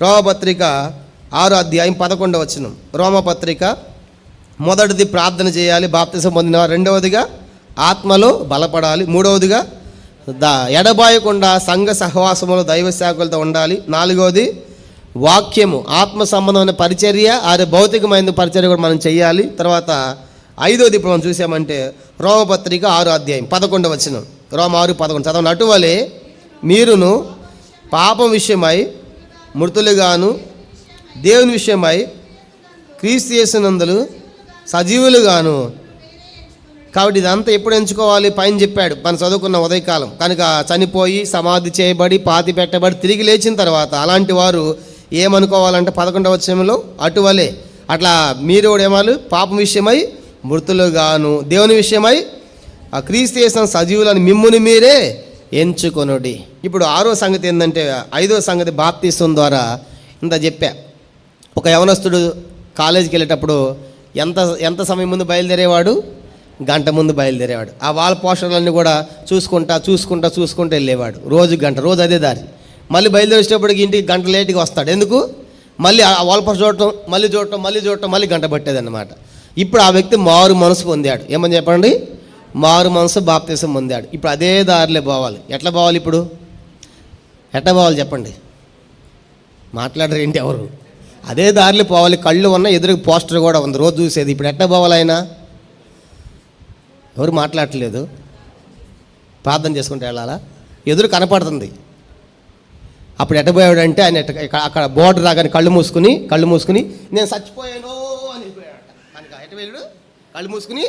రోమపత్రిక 6వ అధ్యాయం 11వ వచనం. రోమపత్రిక మొదటిది ప్రార్థన చేయాలి, బాప్తిసం పొందిన. 2వదిగా ఆత్మలో బలపడాలి. 3వదిగా ఎడబాయకుండా సంఘ సహవాసములో దైవ సేవకులతో ఉండాలి. 4వది వాక్యము, ఆత్మ సంబంధమైన పరిచర్య, ఆరు భౌతికమైన పరిచర్య కూడా మనం చేయాలి. తర్వాత 5వది ఇప్పుడు మనం చూసామంటే రోమపత్రిక 6వ అధ్యాయం 11వ వచనం. రోమ 6:11 చదవండి. అటువలే మీరును పాపం విషయమై మృతులుగాను దేవుని విషయమై క్రీస్తు యేసునందు సజీవులుగాను. కాబట్టి ఇదంతా ఎప్పుడు ఎంచుకోవాలి? పైన చెప్పాడు, మనం చదువుకున్న ఉదయకాలం. కనుక చనిపోయి సమాధి చేయబడి పాతి పెట్టబడి తిరిగి లేచిన తర్వాత అలాంటి వారు ఏమనుకోవాలంటే 11వ వచనంలో అటువలే అట్లా మీరు కూడా ఏమాలు పాపం విషయమై మృతులుగాను దేవుని విషయమై ఆ క్రీస్తు యేసు సజీవులను మిమ్ముని మీరే ఎంచుకొనుడి. ఇప్పుడు 6వ సంగతి ఏంటంటే 5వ సంగతి బాప్తిసం ద్వారా ఇంత చెప్పా. ఒక యవనస్తుడు కాలేజీకి వెళ్ళేటప్పుడు ఎంత సమయం ముందు బయలుదేరేవాడు? గంట ముందు బయలుదేరేవాడు. ఆ వాల్ పోస్టర్లన్నీ కూడా చూసుకుంటూ వెళ్ళేవాడు. రోజు అదే దారి. మళ్ళీ బయలుదేరేటప్పటికి ఇంటికి గంట లేట్గా వస్తాడు. ఎందుకు? మళ్ళీ ఆ వాల్ పోస్టర్ చూడటం మళ్ళీ గంట పట్టేదన్నమాట. ఇప్పుడు ఆ వ్యక్తి మారు మనసు పొందాడు. ఏమని చెప్పండి? మారు మనసు బాప్తిసం పొందాడు. ఇప్పుడు అదే దారిలో పోవాలి. ఎట్లా పోవాలి? ఇప్పుడు ఎట్లా పోవాలి చెప్పండి? మాట్లాడరు ఏంటి ఎవరు? అదే దారిలో పోవాలి. కళ్ళు ఉన్న ఎదురు పోస్టర్ కూడా ఉంది, రోజు చూసేది. ఇప్పుడు ఎట్లా పోవాలి? ఆయన ఎవరు మాట్లాడట్లేదు. ప్రార్థన చేసుకుంటే వెళ్ళాలా? ఎదురు కనపడుతుంది. అప్పుడు ఎట్టబోయాడంటే ఆయన అక్కడ బోర్డర్ రాగానే కళ్ళు మూసుకుని నేను చచ్చిపోయాను అని వెళ్ళిపోయాడు. కనుక ఎట్ట వెళ్ళాడు? కళ్ళు మూసుకుని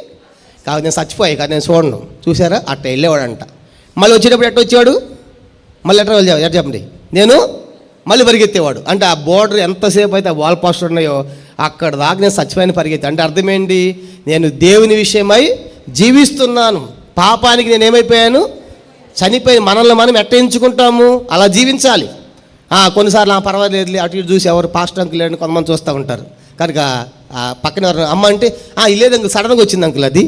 కాదు నేను చచ్చిపోయాయి కానీ నేను చూడను. చూసారా? అట్ట వెళ్ళేవాడంట. మళ్ళీ వచ్చేటప్పుడు ఎట్ట వచ్చేవాడు? మళ్ళీ ఎట్ట చెప్పండి. నేను మళ్ళీ పరిగెత్తేవాడు. అంటే ఆ బోర్డర్ ఎంతసేపు అయితే ఆ వాల్ పోస్టర్ ఉన్నాయో అక్కడ దాకా నేను చచ్చిపోయిన పరిగెత్తా. అంటే అర్థమేంటి? నేను దేవుని విషయమై జీవిస్తున్నాను. పాపానికి నేను ఏమైపోయాను? చనిపోయి మనల్ని మనం ఎట్ట ఎంచుకుంటాము? అలా జీవించాలి. కొన్నిసార్లు పర్వాలేదు అటు ఇటు చూసి ఎవరు పాస్టర్ అంకుల్ లేదని కొంతమంది చూస్తూ ఉంటారు. కనుక పక్కన ఎవరు అమ్మ అంటే లేదు అంకుల్ సడన్గా వచ్చింది అంకుల్ అది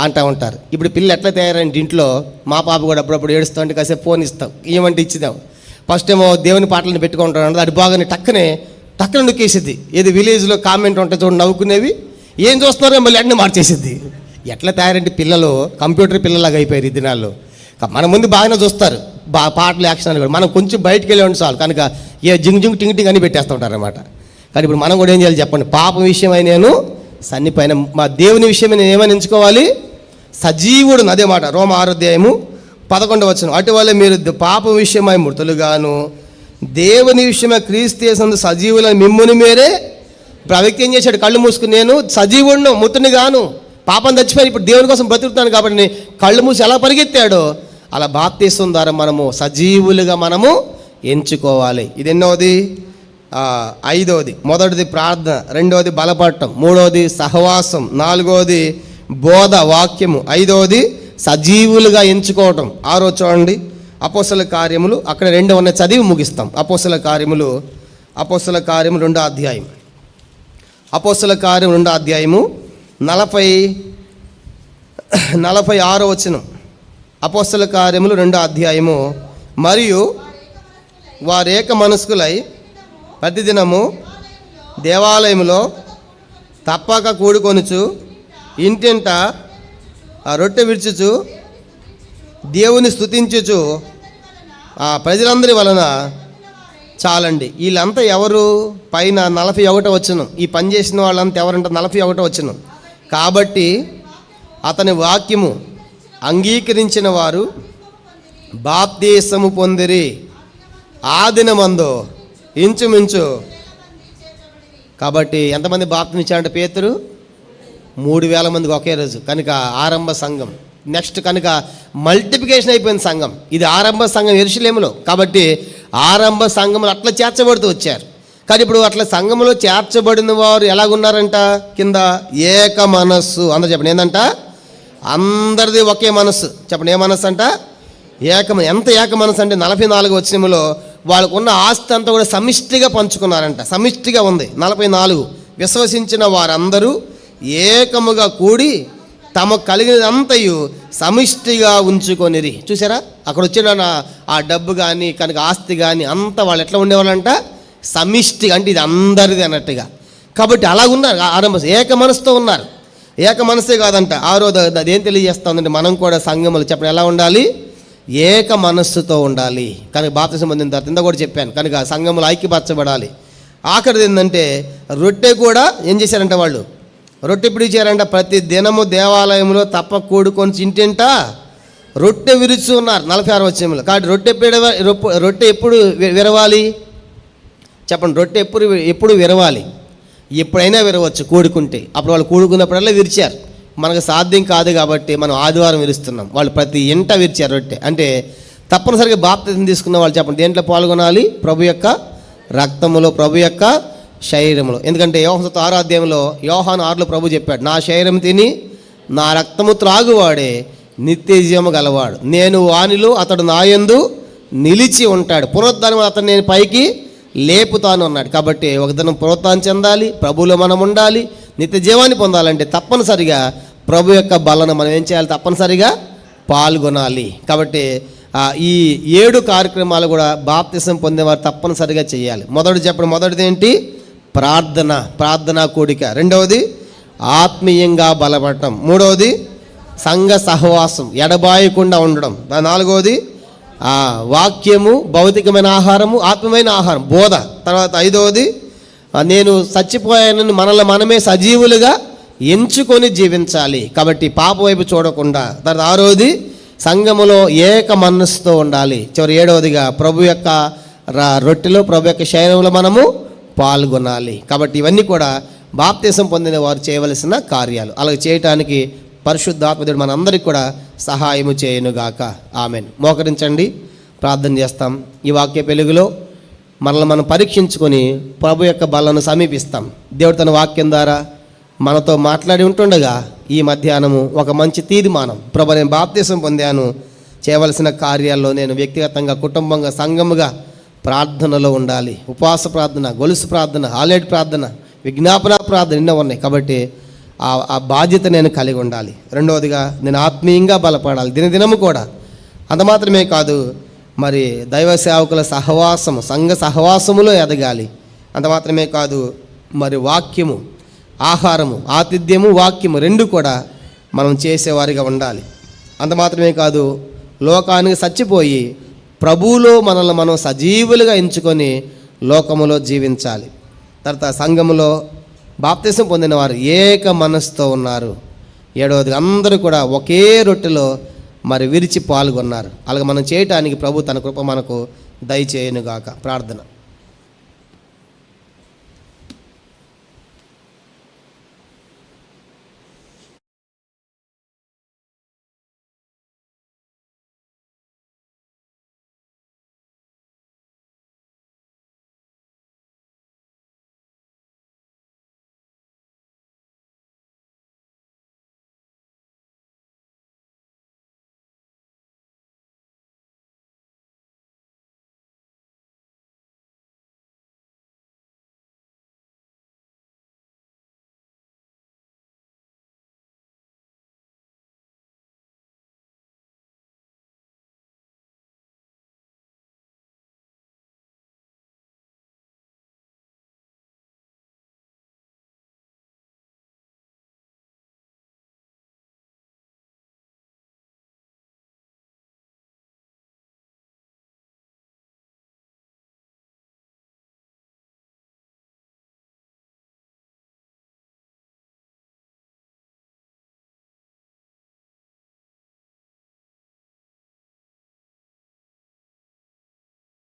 అంటూ ఉంటారు. ఇప్పుడు పిల్లలు ఎట్లా తయారైంది ఇంట్లో? మా పాప కూడా అప్పుడప్పుడు ఏడుస్తూ ఉంటే కాసేపు ఫోన్ ఇస్తాం, ఏమంటే ఇచ్చిదాం. ఫస్ట్ ఏమో దేవుని పాటలను పెట్టుకుంటాడు. అది బాగానే టక్కనే టక్కన నొక్కేసిద్ది. ఏది విలేజ్లో కామెంట్ ఉంటే చూడండి నవ్వుకునేవి, ఏం చూస్తున్నారో మళ్ళీ అన్నీ మార్చేసిద్ది. ఎట్లా తయారంటే పిల్లలు కంప్యూటర్ పిల్లలాగా అయిపోయారు ఈ దినాల్లో. మన ముందు బాగానే చూస్తారు, పాటలు యాక్షన్ అని కూడా. మనం కొంచెం బయటికి వెళ్ళి చాలు కనుక ఏ జింగ్ జింగ్ టింగ్ టింగ్ అని పెట్టేస్తూ ఉంటారు అన్నమాట. కానీ ఇప్పుడు మనం కూడా ఏం చేయాలి చెప్పండి? పాపం విషయమై నేను సన్నిపైన, మా దేవుని విషయమై నేను ఏమని ఎంచుకోవాలి? సజీవుడు. అదే మాట రోమ 6:11 అటువల్ల మీరు పాపం విషయమై మృతులుగాను దేవుని విషయమై క్రీస్తు యేసునందు సజీవులని మిమ్ముని మీరే. ఇప్పుడు ఆ వ్యక్తి ఏం చేశాడు? కళ్ళు మూసుకుని నేను సజీవుడును మృతుని గాను, పాపం చచ్చిపోయి ఇప్పుడు దేవుని కోసం బ్రతుకుతాను కాబట్టి కళ్ళు మూసి ఎలా పరిగెత్తాడో అలా బాప్తీసం ద్వారా మనము సజీవులుగా మనము ఎంచుకోవాలి. ఇది ఎన్నోది? 5వది. మొదటిది ప్రార్థన, 2వది బలపడటం, 3వది సహవాసం, 4వది బోధ వాక్యము, 5వది సజీవులుగా ఎంచుకోవటం. 6వ చూడండి అపోస్తల కార్యములు, అక్కడ 2 ఉన్నాయి, చదివి ముగిస్తాం. అపోస్తల కార్యములు 2వ అధ్యాయం, అపోస్తల కార్యం 2వ అధ్యాయము 46వ వచనం. అపోస్తల కార్యములు 2వ అధ్యాయము. మరియు వారేక మనస్కులై ప్రతిదినము దేవాలయములో తప్పక కూడుకొనుచు ఇంటింట రొట్టె విరుచుచు దేవుని స్తుతించుచు ప్రజలందరి వలన చాలండి. వీళ్ళంతా ఎవరు? పైన 41వ వచనం. ఈ పని చేసిన వాళ్ళంతా ఎవరంట? 41వ వచనం. కాబట్టి అతని వాక్యము అంగీకరించిన వారు బాప్తీసము పొందిరి. ఆ దినమందు ఇంచుమించు. కాబట్టి ఎంతమంది బాప్తిసం ఇచ్చారంటే పేతురు? 3000 మందికి ఒకే రోజు. కనుక ఆరంభ సంఘం. నెక్స్ట్ కనుక మల్టిప్లికేషన్ అయిపోయింది సంఘం. ఇది ఆరంభ సంఘం యెరూషలేములో. కాబట్టి ఆరంభ సంఘంలో అట్లా చేర్చబడుతూ వచ్చారు. కానీ ఇప్పుడు అట్లా సంఘంలో చేర్చబడిన వారు ఎలాగున్నారంట? కింద ఏక మనస్సు. అందరూ చెప్పండి ఏంటంట? అందరిది ఒకే మనస్సు. చెప్పండి ఏ మనస్సు అంట? ఎంత ఏక మనస్సు అంటే 44వ వచనంలో వాళ్ళకున్న ఆస్తి అంతా కూడా సమిష్టిగా పంచుకున్నారంట. సమిష్టిగా ఉంది. 44 విశ్వసించిన వారందరూ ఏకముగా కూడి తమ కలిగినదంతయు సమిష్టిగా ఉంచుకొనిరి. చూసారా? అక్కడ వచ్చిన ఆ డబ్బు కానీ కనుక ఆస్తి కానీ అంతా వాళ్ళు ఎట్లా ఉండేవాళ్ళంట? సమిష్టిగా, అంటే ఇది అందరిది అన్నట్టుగా. కాబట్టి అలా ఉన్నారు. ఆరంభ ఏక మనసుతో ఉన్నారు. ఏక మనసే కాదంట. అదేం తెలియజేస్తుందంటే మనం కూడా సంఘములు చెప్పండి ఎలా ఉండాలి? ఏక మనస్సుతో ఉండాలి. కనుక బాప్తిసం పొందిన తర్వాత ఇంత కూడా చెప్పాను. కనుక సంఘములు ఐక్యపరచబడాలి. ఆఖరిది ఏంటంటే రొట్టె కూడా ఏం చేశారంట వాళ్ళు? రొట్టె ఎప్పుడు ఇచ్చారంట? ప్రతి దినము దేవాలయంలో తప్ప కూడుకొని ఇంటింట రొట్టె విరుచు ఉన్నారు. 46వ వచనంలో. కాబట్టి రొట్టె ఎప్పుడు విరవాలి? చెప్పండి. రొట్టె ఎప్పుడు విరవాలి? ఎప్పుడైనా విరవచ్చు కూడుకుంటే. అప్పుడు వాళ్ళు కూడుకున్నప్పుడల్లా విరిచారు. మనకు సాధ్యం కాదు కాబట్టి మనం ఆదివారం విరుస్తున్నాం. వాళ్ళు ప్రతి ఇంట విరిచారు రొట్టె. అంటే తప్పనిసరిగా బాప్తిసం తీసుకున్న వాళ్ళు చెప్పండి దేంట్లో పాల్గొనాలి? ప్రభు యొక్క రక్తములో, ప్రభు యొక్క శరీరములో. ఎందుకంటే యోహాను 6వ అధ్యాయంలో యోహాను 6లో ప్రభు చెప్పాడు, నా శరీరం తిని నా రక్తము త్రాగువాడే నిత్య జీవము గలవాడు, నేను వానిలో అతడు నాయందు నిలిచి ఉంటాడు, పునరుద్ధానం అతను నేను పైకి లేపుతాను అన్నాడు. కాబట్టి ఒక దినం పునరుద్ధానం చెందాలి, ప్రభువులో మనం ఉండాలి, నిత్య జీవాన్ని పొందాలంటే తప్పనిసరిగా ప్రభు యొక్క బలను మనం ఏం చేయాలి? తప్పనిసరిగా పాల్గొనాలి. కాబట్టి ఈ 7 కార్యక్రమాలు కూడా బాప్తిసం పొందేవారు తప్పనిసరిగా చేయాలి. మొదటిది ఏంటి? ప్రార్థనా కూడిక. 2వది ఆత్మీయంగా బలపడటం. 3వది సంఘ సహవాసం, ఎడబాయకుండా ఉండడం. 4వది వాక్యము, భౌతికమైన ఆహారము, ఆత్మీయమైన ఆహారం, బోధ. తర్వాత 5వది నేను చచ్చిపోయానని మనల్ని మనమే సజీవులుగా ఎంచుకొని జీవించాలి. కాబట్టి పాప వైపు చూడకుండా. తర్వాత 6వది సంఘములో ఏక మనస్సుతో ఉండాలి. చివరి 7వదిగా ప్రభు యొక్క రొట్టెలో, ప్రభు యొక్క శరీరంలో మనము పాల్గొనాలి. కాబట్టి ఇవన్నీ కూడా బాప్తిసం పొందిన వారు చేయవలసిన కార్యాలు. అలాగే చేయటానికి పరిశుద్ధాత్మదేవుడు మనందరికీ కూడా సహాయము చేయనుగాక. ఆమెన్. మోకరించండి, ప్రార్థన చేస్తాం. ఈ వాక్య వెలుగులో మనల్ని మనం పరీక్షించుకొని ప్రభు యొక్క బలను సమీపిస్తాం. దేవుడు తన వాక్యం ద్వారా మనతో మాట్లాడి ఉంటుండగా ఈ మధ్యాహ్నము ఒక మంచి తీర్మానం, ప్రభు నేను బాప్తిసం పొందాను, చేయవలసిన కార్యాల్లో నేను వ్యక్తిగతంగా, కుటుంబంగా, సంఘముగా ప్రార్థనలో ఉండాలి. ఉపవాస ప్రార్థన, గొలుసు ప్రార్థన, ఆలేడు ప్రార్థన, విజ్ఞాపన ప్రార్థన ఎన్నో ఉన్నాయి. కాబట్టి ఆ బాధ్యత నేను కలిగి ఉండాలి. 2వదిగా నేను ఆత్మీయంగా బలపడాలి దినదినము కూడా. అంత మాత్రమే కాదు, మరి దైవ సేవకుల సహవాసము, సంఘ సహవాసములో ఎదగాలి. అంత మాత్రమే కాదు, మరి వాక్యము, ఆహారము, ఆతిథ్యము, వాక్యము రెండు కూడా మనం చేసేవారిగా ఉండాలి. అంత మాత్రమే కాదు, లోకానికి చచ్చిపోయి ప్రభువులో మనల్ని మనం సజీవులుగా ఎంచుకొని లోకములో జీవించాలి. తర్వాత సంఘములో బాప్తిసం పొందిన వారు ఏక మనసుతో ఉన్నారు. 7వది, అందరూ కూడా ఒకే రొట్టెలో మరి విరిచి పాల్గొన్నారు. అలాగే మనం చేయటానికి ప్రభు తన కృప మనకు దయచేయునుగాక. ప్రార్థన.